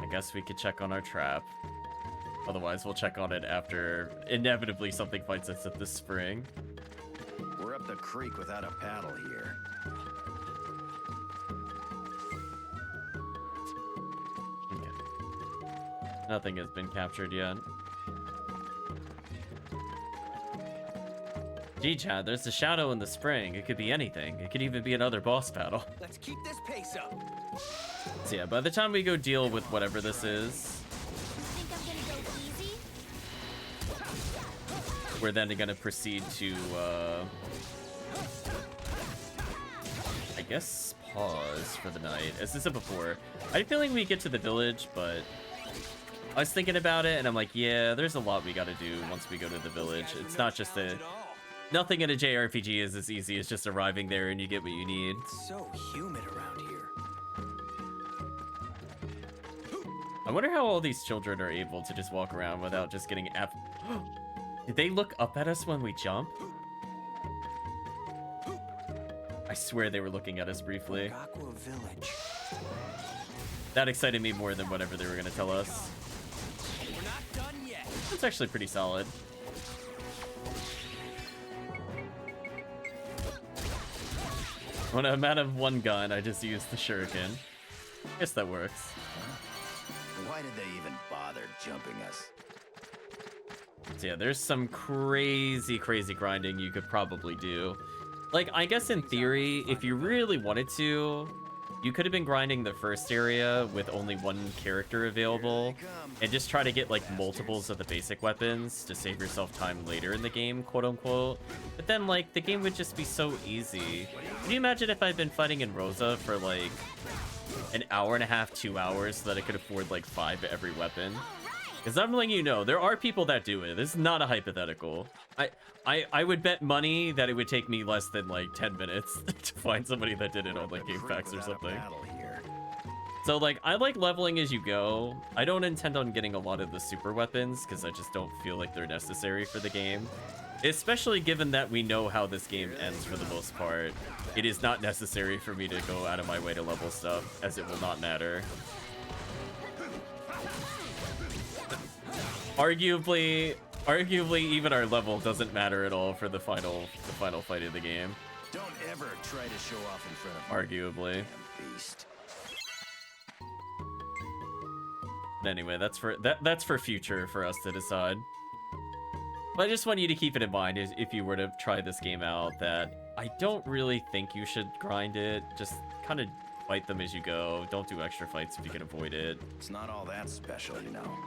I guess we could check on our trap. Otherwise, we'll check on it after inevitably something fights us at the spring. We're up the creek without a paddle here. Okay. Nothing has been captured yet. Gee, Chad, there's a shadow in the spring. It could be anything. It could even be another boss battle. Let's keep this pace up. So yeah, by the time we go deal with whatever this is, we're then gonna proceed to, I guess, pause for the night. As I said before, I had a feeling we get to the village, but I was thinking about it, and I'm like, yeah, there's a lot we gotta do once we go to the village. It's not just a... Nothing in a JRPG is as easy as just arriving there and you get what you need. It's so humid around here. I wonder how all these children are able to just walk around without just getting Did they look up at us when we jump? I swear they were looking at us briefly. Aqua Village. That excited me more than whatever they were gonna tell us. We're not done yet. That's actually pretty solid. When I'm out of one gun, I just use the shuriken. Guess that works. Why did they even bother jumping us? So yeah, there's some crazy grinding you could probably do. Like, I guess in theory, if you really wanted to, you could have been grinding the first area with only one character available and just try to get like multiples of the basic weapons to save yourself time later in the game, quote unquote. But then like the game would just be so easy. Can you imagine if I'd been fighting in Rosa for like an hour and a half, 2 hours so that I could afford like 5 every weapon? Because I'm letting you know, there are people that do it. This is not a hypothetical. I would bet money that it would take me less than like 10 minutes to find somebody that did it on like GameFAQs or something. So like, I like leveling as you go. I don't intend on getting a lot of the super weapons because I just don't feel like they're necessary for the game. Especially given that we know how this game ends for the most part. It is not necessary for me to go out of my way to level stuff, as it will not matter. Arguably even our level doesn't matter at all for the final fight of the game. Don't ever try to show off in front of Arguably. beast. But anyway, that's for future for us to decide. But I just want you to keep it in mind if you were to try this game out that I don't really think you should grind it. Just kind of fight them as you go. Don't do extra fights if you can avoid it. It's not all that special, you know.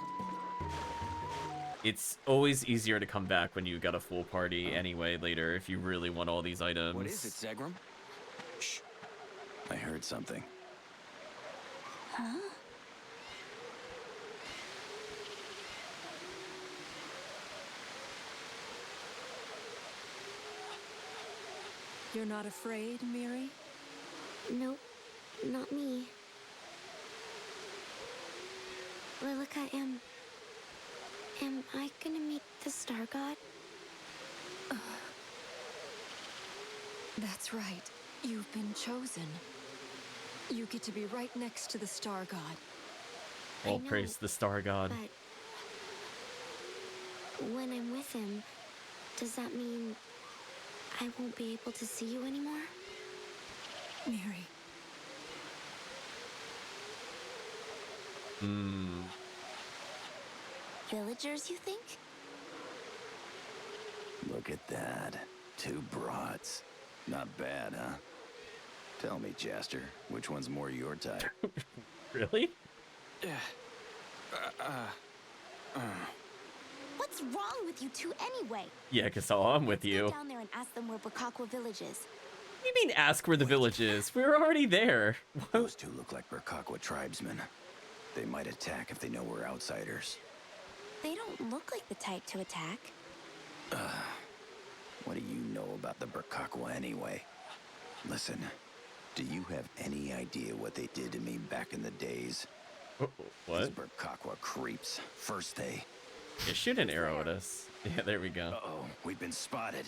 It's always easier to come back when you got a full party anyway later if you really want all these items. What is it, Zegram? Shh. I heard something. Huh? You're not afraid, Miri? Nope, not me. Lilica, am I gonna meet the Star God? That's right. You've been chosen. You get to be right next to the Star God. All praise the Star God. But when I'm with him, does that mean I won't be able to see you anymore? Miri. Villagers, you think? Look at that. 2 broads. Not bad, huh? Tell me, Jaster, which one's more your type? Really? What's wrong with you two anyway? Yeah, because I'm with you. Go down there and ask them where Burkakwa village is. What do you mean ask where the village is? We were already there. Those 2 look like Burkakwa tribesmen. They might attack if they know we're outsiders. They don't look like the type to attack. What do you know about the Burkakwa anyway? Listen, do you have any idea what they did to me back in the days? What? These Burkakwa creeps. First they... Yeah, shoot an arrow at us. Yeah, there we go. Uh-oh, we've been spotted.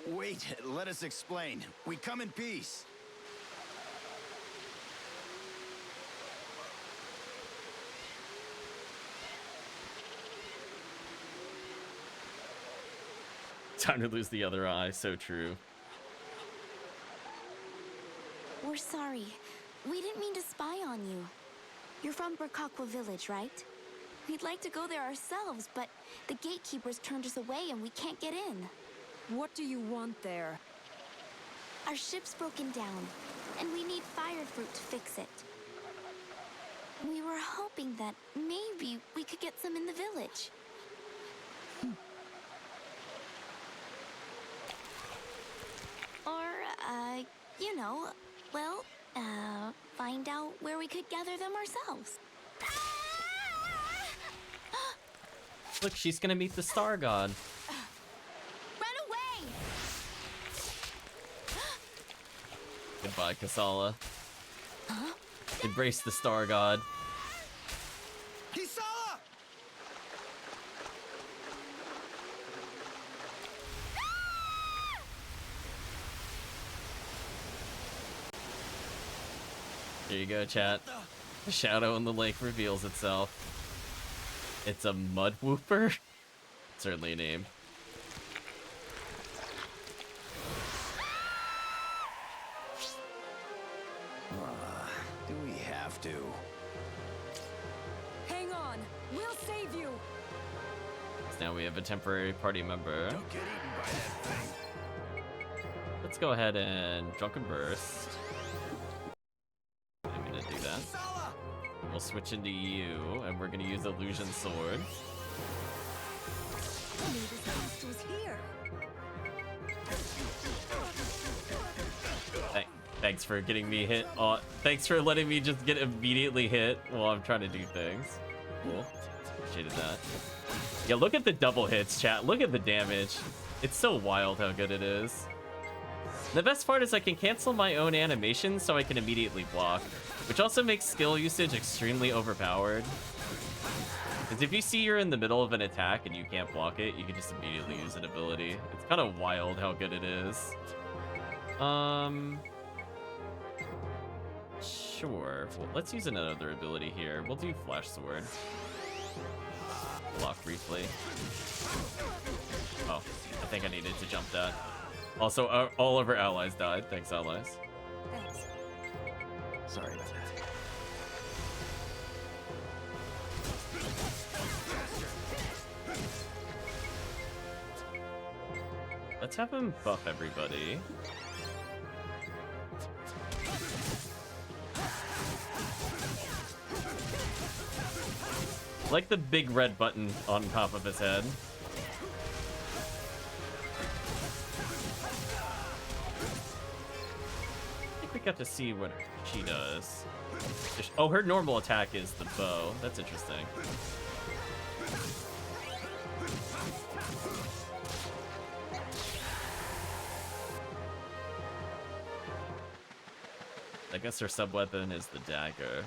Wait, let us explain. We come in peace. Time to lose the other eye, so true. We're sorry. We didn't mean to spy on you. You're from Burkakwa village, right? We'd like to go there ourselves, but the gatekeepers turned us away and we can't get in. What do you want there? Our ship's broken down, and we need fire fruit to fix it. We were hoping that maybe we could get some in the village. Or, you know, well, find out where we could gather them ourselves. Look, she's gonna meet the Star God. Run away! Goodbye, Kasala. Embrace the Star God. Kisala! Here you go, chat. The shadow in the lake reveals itself. It's a mud whooper? Certainly a name. Do we have to? Hang on! We'll save you! So now we have a temporary party member. Don't get eaten by that thing. Let's go ahead and Drunken Burst. I'm gonna do that. We'll switch into you, and we're gonna use Illusion Sword. Here. Thanks for getting me hit. Thanks for letting me just get immediately hit while I'm trying to do things. Cool. Appreciated that. Yeah, look at the double hits, chat. Look at the damage. It's so wild how good it is. The best part is I can cancel my own animation so I can immediately block, which also makes skill usage extremely overpowered. Because if you see you're in the middle of an attack and you can't block it, you can just immediately use an ability. It's kind of wild how good it is. Sure. Well, let's use another ability here. We'll do Flash Sword. Block briefly. Oh, I think I needed to jump that. Also, all of our allies died. Thanks, allies. Thanks. Sorry about that. Let's have him buff everybody. Like the big red button on top of his head. I think we got to see what she does. Oh, her normal attack is the bow. That's interesting. I guess her sub-weapon is the dagger.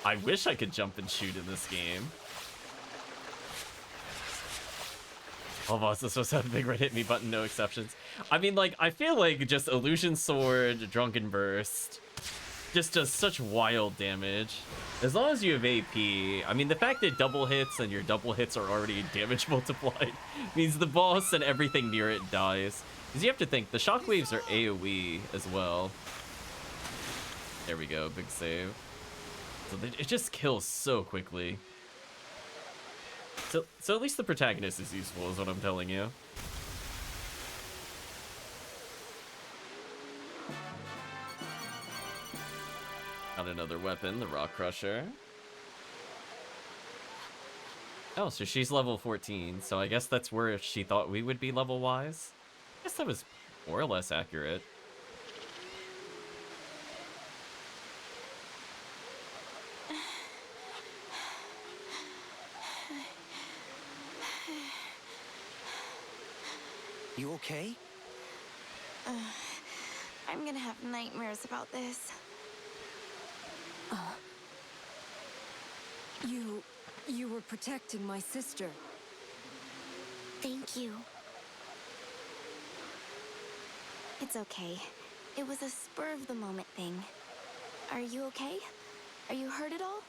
I wish I could jump and shoot in this game. Oh, boss, this was a big red hit me button, no exceptions. I mean, like, I feel like just Illusion Sword, Drunken Burst, just does such wild damage. As long as you have AP, I mean, the fact that double hits and your double hits are already damage multiplied means the boss and everything near it dies. Because you have to think, the shockwaves are AoE as well. There we go, big save. So it just kills so quickly. So at least the protagonist is useful, is what I'm telling you. Got another weapon, the Rock Crusher. Oh, so she's level 14, so I guess that's where she thought we would be level-wise. I guess that was more or less accurate. You okay? I'm gonna have nightmares about this. You were protecting my sister. Thank you. It's okay. It was a spur-of-the-moment thing. Are you okay? Are you hurt at all?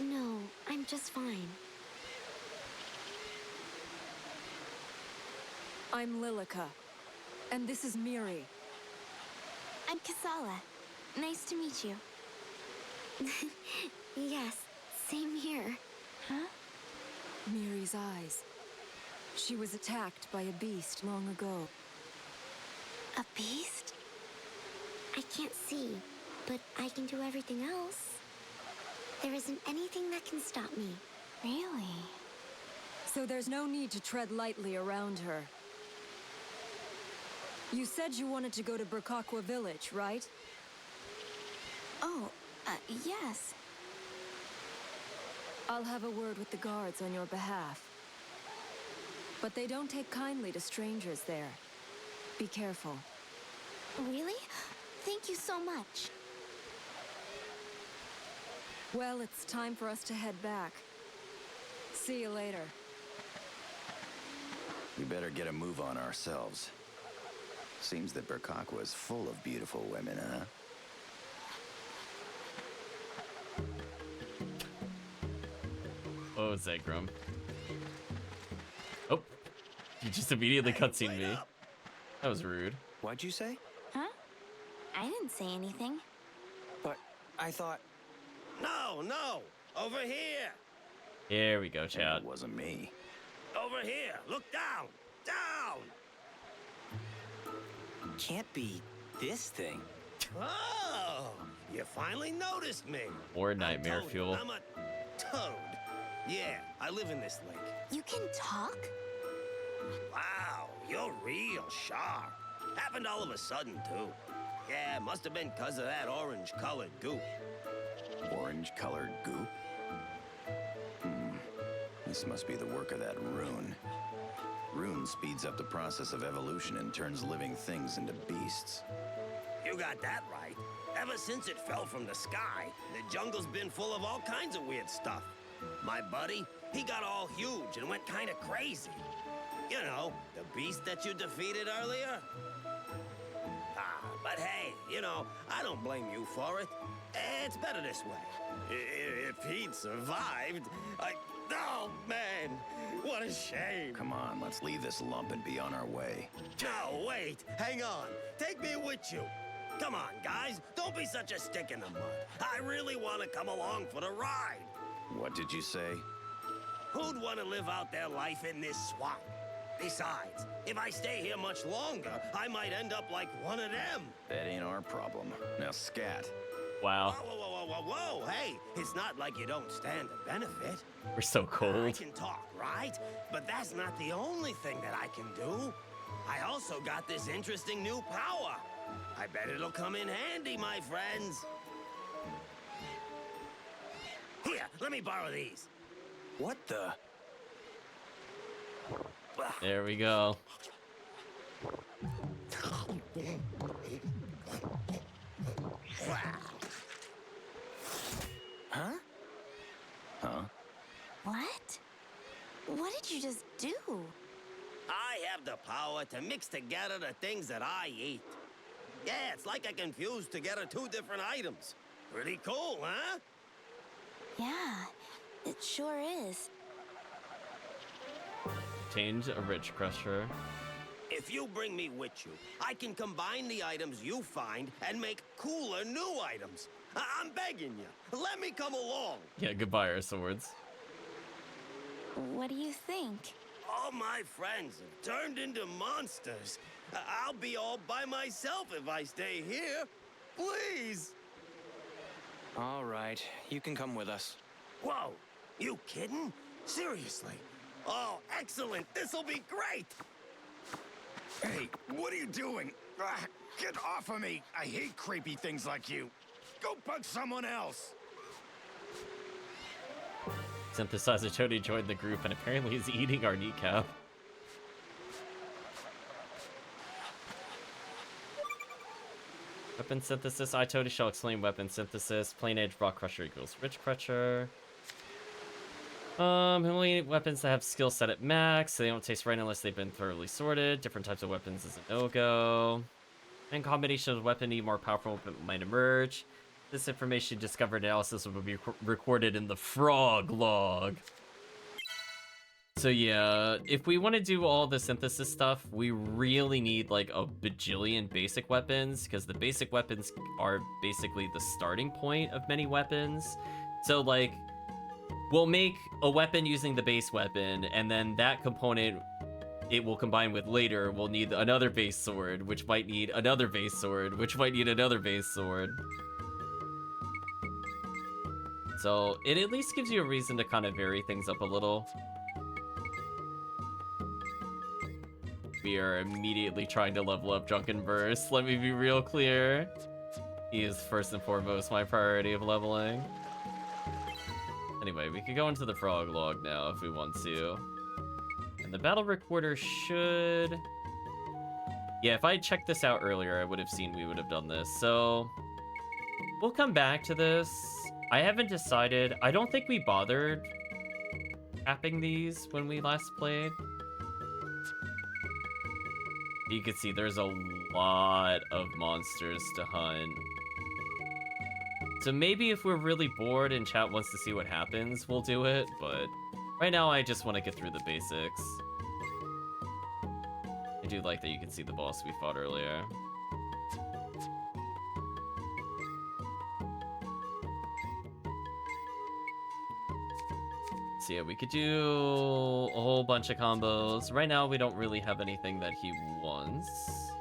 No, I'm just fine. I'm Lilica, and this is Miri. I'm Kasala. Nice to meet you. Yes, same here. Huh? Miri's eyes. She was attacked by a beast long ago. A beast? I can't see, but I can do everything else. There isn't anything that can stop me. Really? So there's no need to tread lightly around her. You said you wanted to go to Burkakwa village, right? Oh, yes. I'll have a word with the guards on your behalf. But they don't take kindly to strangers there. Be careful. Really? Thank you so much. Well, it's time for us to head back. See you later. We better get a move on ourselves. Seems that Burkakwa is full of beautiful women, huh? What was that, Grum? Oh, you just immediately cutscene me. That was rude. What'd you say? Huh? I didn't say anything. But I thought... No, no! Over here! Here we go, chat. It wasn't me. Over here! Look down! Down! Can't be this thing. Oh! You finally noticed me. Or nightmare fuel. I'm a toad. Yeah, I live in this lake. You can talk? Wow, you're real sharp. Happened all of a sudden, too. Yeah, must have been 'cause of that orange-colored goop. Orange-colored goop? This must be the work of that rune. Rune speeds up the process of evolution and turns living things into beasts. You got that right. Ever since it fell from the sky, the jungle's been full of all kinds of weird stuff. My buddy, he got all huge and went kind of crazy. You know, the beast that you defeated earlier? But hey, you know, I don't blame you for it. It's better this way. If he'd survived, Oh, man, what a shame. Come on, let's leave this lump and be on our way. No, wait, hang on. Take me with you. Come on, guys, don't be such a stick in the mud. I really want to come along for the ride. What did you say? Who'd want to live out their life in this swamp? Besides, if I stay here much longer, I might end up like one of them. That ain't our problem. Now, scat. Wow. Whoa. Hey, it's not like you don't stand to benefit. We're so cold. I can talk, right? But that's not the only thing that I can do. I also got this interesting new power. I bet it'll come in handy, my friends. Here, let me borrow these. What the? There we go. Huh? Huh? What? What did you just do? I have the power to mix together the things that I eat. Yeah, it's like I can fuse together two different items. Pretty cool, huh? Yeah, it sure is. Change a rich crusher. If you bring me with you, I can combine the items you find and make cooler new items. I'm begging you, let me come along. Yeah, goodbye, our swords. What do you think? All my friends have turned into monsters. I'll be all by myself if I stay here. Please. All right, you can come with us. Whoa, you kidding? Seriously? Oh, excellent. This'll be great. Hey, what are you doing? Get off of me. I hate creepy things like you. Go bug someone else. Synthesizer Tony joined the group and apparently is eating our kneecap. Weapon synthesis. I totally shall explain weapon synthesis. Plain edge rock crusher equals rich crusher. Only weapons that have skill set at max, so they don't taste right unless they've been thoroughly sorted. Different types of weapons is a no-go. And combination of weapon need more powerful weapon might emerge. This information discovered analysis will be recorded in the frog log. So yeah, if we want to do all the synthesis stuff, we really need like a bajillion basic weapons, because the basic weapons are basically the starting point of many weapons. So like, we'll make a weapon using the base weapon, and then that component it will combine with later will need another base sword, which might need another base sword, which might need another base sword. So it at least gives you a reason to kind of vary things up a little. We are immediately trying to level up Drunken Burst. Let me be real clear. He is first and foremost my priority of leveling. Anyway, we could go into the frog log now if we want to. And the battle recorder should... Yeah, if I checked this out earlier, I would have seen we would have done this. So we'll come back to this. I haven't decided. I don't think we bothered capping these when we last played. You can see there's a lot of monsters to hunt. So maybe if we're really bored and chat wants to see what happens, we'll do it. But right now, I just want to get through the basics. I do like that you can see the boss we fought earlier. So yeah, we could do a whole bunch of combos. Right now, we don't really have anything that he wants.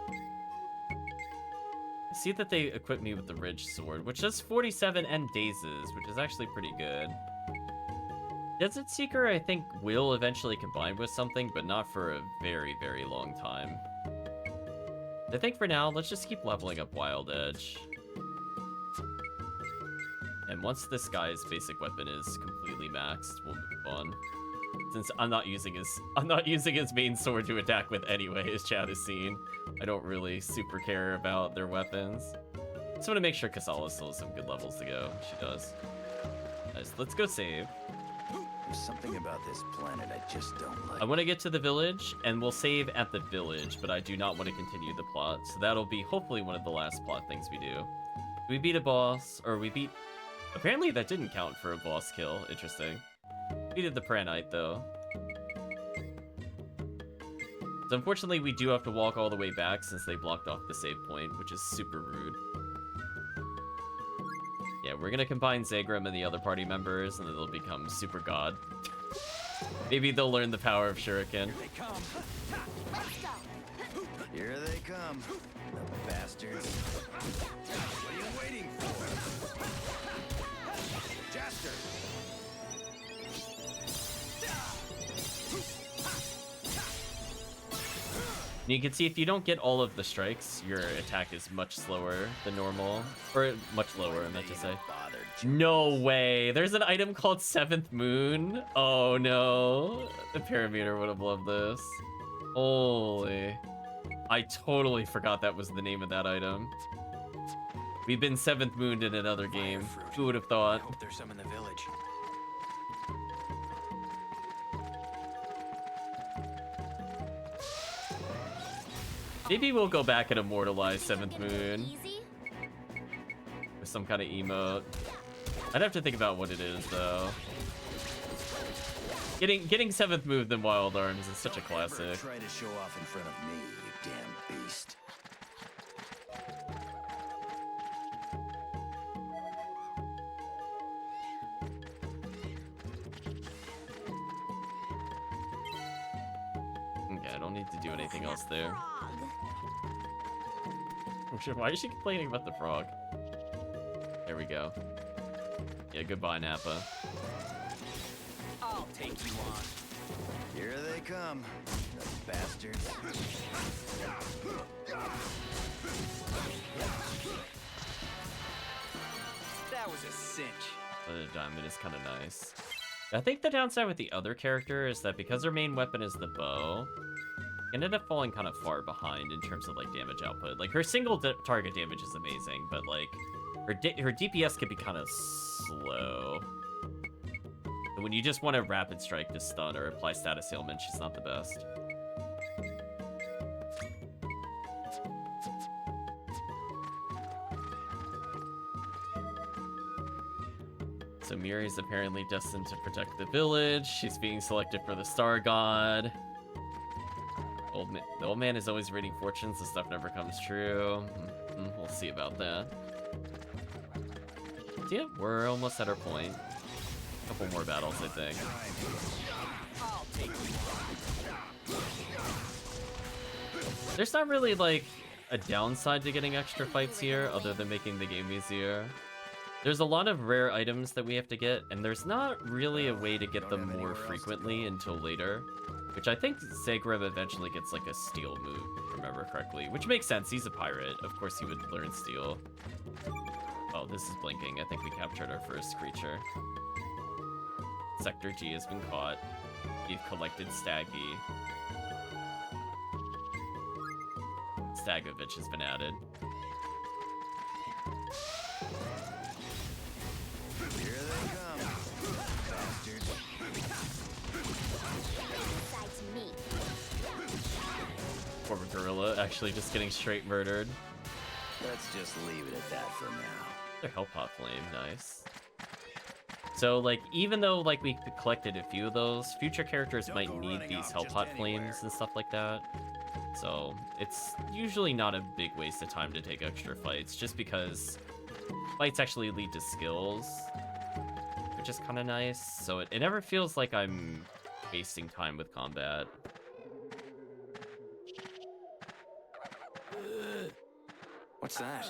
I see that they equipped me with the Ridge Sword, which does 47 and Dazes, which is actually pretty good. Desert Seeker, I think, will eventually combine with something, but not for a very, very long time. I think for now, let's just keep leveling up Wild Edge. And once this guy's basic weapon is completely maxed, we'll move on. Since I'm not using his main sword to attack with anyway, as Chad has seen. I don't really super care about their weapons. Just want to make sure Kasala still has some good levels to go. She does. Nice. Let's go save. There's something about this planet I just don't like. I want to get to the village, and we'll save at the village, but I do not want to continue the plot. So that'll be hopefully one of the last plot things we do. We beat a boss, or we beat... Apparently that didn't count for a boss kill. Interesting. We did the Pranite, though. So unfortunately, we do have to walk all the way back since they blocked off the save point, which is super rude. Yeah, we're gonna combine Zagrim and the other party members, and then they'll become super god. Maybe they'll learn the power of Shuriken. Here they come. Here they come. The bastards. What are you waiting for? Jaster! You can see if you don't get all of the strikes, your attack is much slower than normal. Or much lower, I meant to say. No way! There's an item called 7th Moon? Oh no. The Parameter would have loved this. Holy. I totally forgot that was the name of that item. We've been 7th Mooned in another game. Who would have thought? I hope there's some in the village. Maybe we'll go back and immortalize 7th Moon. With some kind of emote. I'd have to think about what it is, though. Getting 7th moved in Wild Arms is such a classic. Try to show off in front of me, you damn beast. Okay, I don't need to do anything else there. Why is she complaining about the frog? There we go. Yeah, goodbye, Nappa. I'll take you on. Here they come, the bastards. That was a cinch. The diamond is kind of nice. I think the downside with the other character is that because her main weapon is the bow, she ended up falling kind of far behind in terms of like damage output. Like her single target damage is amazing, but like her DPS can be kind of slow. And when you just want a rapid strike to stun or apply status ailment, she's not the best. So Miri's apparently destined to protect the village. She's being selected for the Star God. The old man is always reading fortunes. The stuff never comes true. We'll see about that. So yeah, we're almost at our point. A couple more battles, I think. There's not really like a downside to getting extra fights here other than making the game easier. There's a lot of rare items that we have to get, and there's not really a way to get them more frequently until later. Which I think Zagreb eventually gets like a steel move, if I remember correctly. Which makes sense, he's a pirate. Of course he would learn steel. Oh, this is blinking. I think we captured our first creature. Sector G has been caught. We've collected Staggy. Stagovich has been added. Here they come, bastards. Poor gorilla actually just getting straight murdered. Let's just leave it at that for now. Their Hellpot Flame, nice. So, like, even though, like, we collected a few of those, future characters might need these Hellpot Flames and stuff like that. So, it's usually not a big waste of time to take extra fights, just because fights actually lead to skills, which is kind of nice. So it never feels like I'm wasting time with combat. What's that?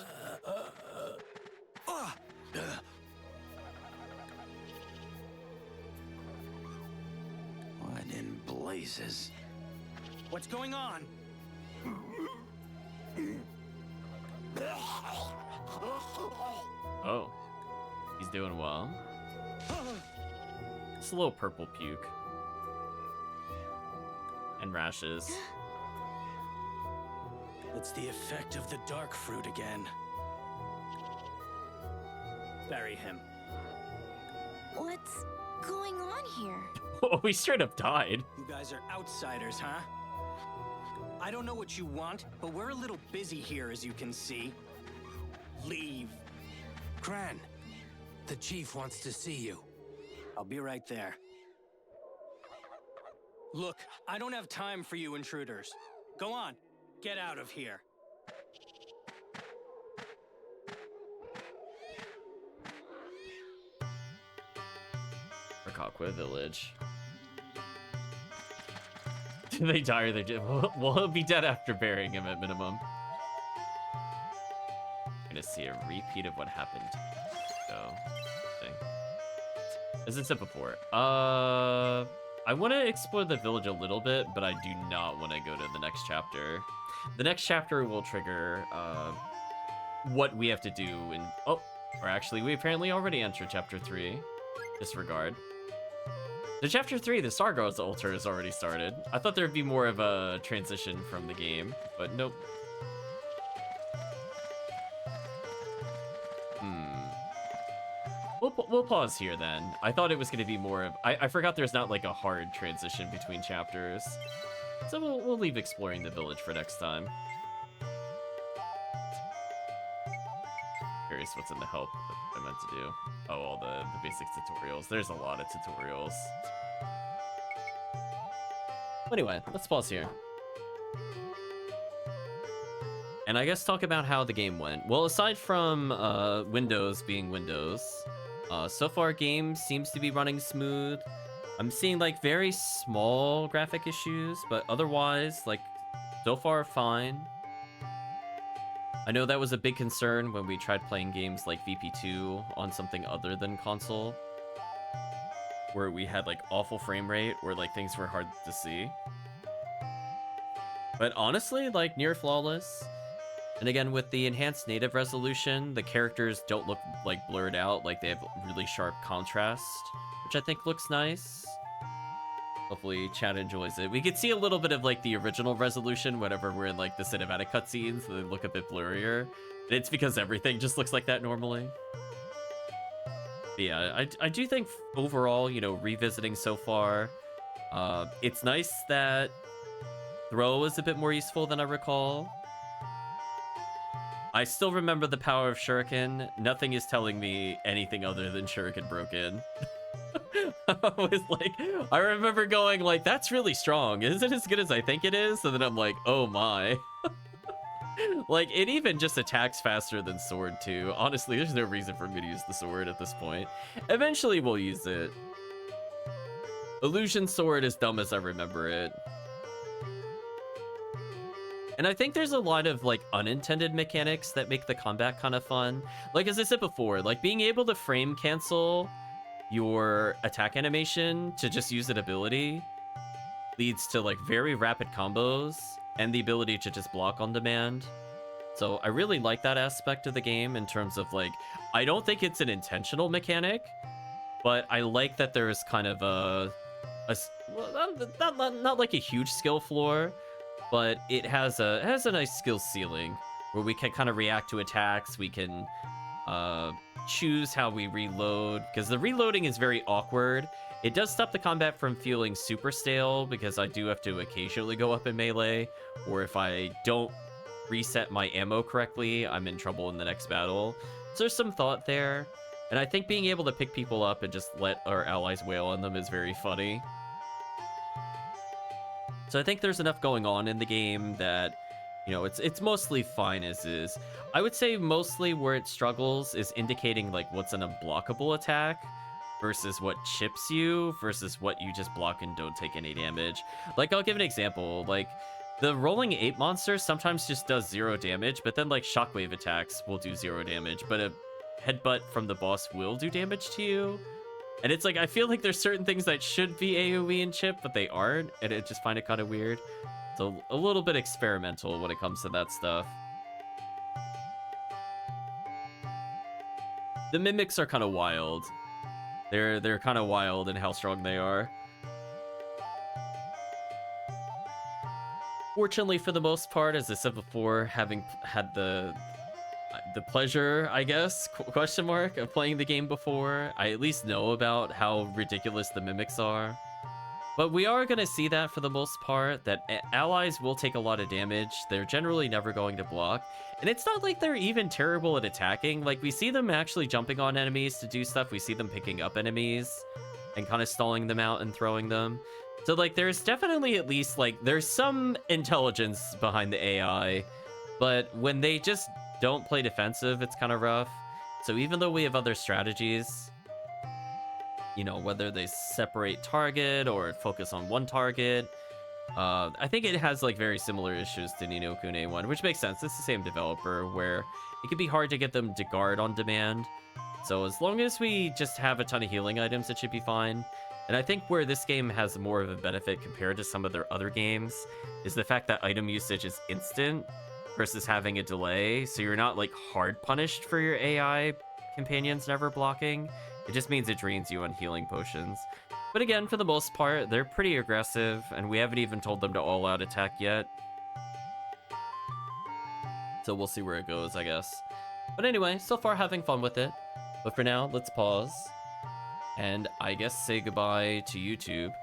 What in blazes? What's going on? Oh, he's doing well. It's a little purple puke. And rashes. It's the effect of the dark fruit again. Bury him. What's going on here? Oh, he straight up died. You guys are outsiders, huh? I don't know what you want, but we're a little busy here, as you can see. Leave. Cran, the chief wants to see you. I'll be right there. Look, I don't have time for you intruders. Go on, get out of here. Rakakwa Village. Do they die or they just... Well, he'll be dead after burying him at minimum. Gonna see a repeat of what happened. So, thing. As I said before, I want to explore the village a little bit, but I do not want to go to the next chapter. The next chapter will trigger what we have to do in... Oh, or actually, we apparently already entered chapter 3. Disregard. The chapter 3, the Stargard's altar, has already started. I thought there'd be more of a transition from the game, but nope. We'll pause here then. I thought it was going to be more of... I forgot there's not like a hard transition between chapters. So we'll leave exploring the village for next time. Curious what's in the help that I meant to do. Oh, all the basic tutorials. There's a lot of tutorials. Anyway, let's pause here. And I guess talk about how the game went. Well, aside from Windows being Windows, so far game seems to be running smooth. I'm seeing like very small graphic issues, but otherwise, like, so far fine. I know that was a big concern when we tried playing games like VP2 on something other than console, where we had like awful frame rate or like things were hard to see. But honestly, like near flawless. And again, with the enhanced native resolution, the characters don't look like blurred out, like they have really sharp contrast, which I think looks nice. Hopefully chat enjoys it. We could see a little bit of like the original resolution whenever we're in like the cinematic cutscenes, they look a bit blurrier. And it's because everything just looks like that normally. But yeah, I do think overall, you know, revisiting so far, it's nice that throw is a bit more useful than I recall. I still remember the power of Shuriken. Nothing is telling me anything other than Shuriken broke in. I was like, I remember going like, that's really strong. Is it as good as I think it is? And then I'm like, oh my. Like, it even just attacks faster than sword too. Honestly, there's no reason for me to use the sword at this point. Eventually we'll use it. Illusion sword is dumb as I remember it. And I think there's a lot of like unintended mechanics that make the combat kind of fun. Like as I said before, like being able to frame cancel your attack animation to just use an ability leads to like very rapid combos and the ability to just block on demand. So I really like that aspect of the game in terms of like, I don't think it's an intentional mechanic, but I like that there's kind of well, not like a huge skill floor, but it has a nice skill ceiling where we can kind of react to attacks. We can choose how we reload, because the reloading is very awkward. It does stop the combat from feeling super stale, because I do have to occasionally go up in melee, or if I don't reset my ammo correctly, I'm in trouble in the next battle. So there's some thought there, and I think being able to pick people up and just let our allies wail on them is very funny. So I think there's enough going on in the game that, you know, it's mostly fine as is. I would say mostly where it struggles is indicating like what's an unblockable attack versus what chips you versus what you just block and don't take any damage. Like, I'll give an example. Like, the rolling ape monster sometimes just does 0 damage, but then like shockwave attacks will do 0 damage, but a headbutt from the boss will do damage to you. And it's like, I feel like there's certain things that should be AoE and chip, but they aren't, and I just find it kind of weird. So a little bit experimental when it comes to that stuff. The mimics are kind of wild. They're kind of wild in how strong they are. Fortunately, for the most part, as I said before, having had the pleasure, I guess, question mark, of playing the game before, I at least know about how ridiculous the mimics are. But we are going to see that for the most part, that allies will take a lot of damage. They're generally never going to block. And it's not like they're even terrible at attacking. Like, we see them actually jumping on enemies to do stuff. We see them picking up enemies and kind of stalling them out and throwing them. So, like, there's definitely at least, like, there's some intelligence behind the AI. But when they just don't play defensive, it's kind of rough. So even though we have other strategies, you know, whether they separate target or focus on one target, I think it has like very similar issues to Ni no Kuni 1, which makes sense. It's the same developer, where it can be hard to get them to guard on demand. So as long as we just have a ton of healing items, it should be fine. And I think where this game has more of a benefit compared to some of their other games is the fact that item usage is instant versus having a delay. So you're not like hard punished for your AI companions never blocking. It just means it drains you on healing potions. But again, for the most part, they're pretty aggressive, and we haven't even told them to all-out attack yet. So we'll see where it goes, I guess. But anyway, so far having fun with it. But for now, let's pause. And I guess say goodbye to YouTube.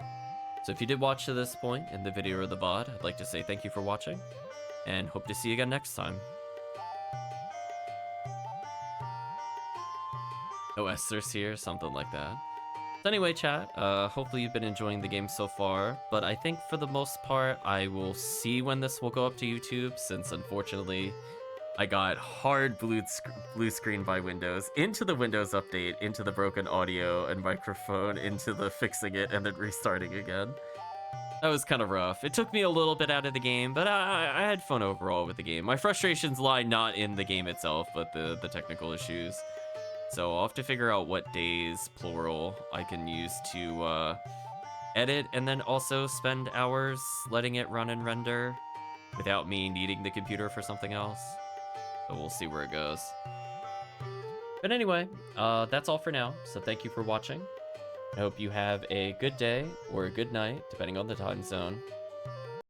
So if you did watch to this point in the video or the VOD, I'd like to say thank you for watching, and hope to see you again next time. No Esther's here, something like that. So anyway, chat, hopefully you've been enjoying the game so far, but I think for the most part, I will see when this will go up to YouTube, since unfortunately, I got hard blue screen by Windows, into the Windows update, into the broken audio and microphone, into the fixing it, and then restarting again. That was kind of rough. It took me a little bit out of the game, but I had fun overall with the game. My frustrations lie not in the game itself, but the technical issues. So I'll have to figure out what days, plural, I can use to edit, and then also spend hours letting it run and render without me needing the computer for something else. So we'll see where it goes. But anyway, that's all for now. So thank you for watching. I hope you have a good day or a good night, depending on the time zone.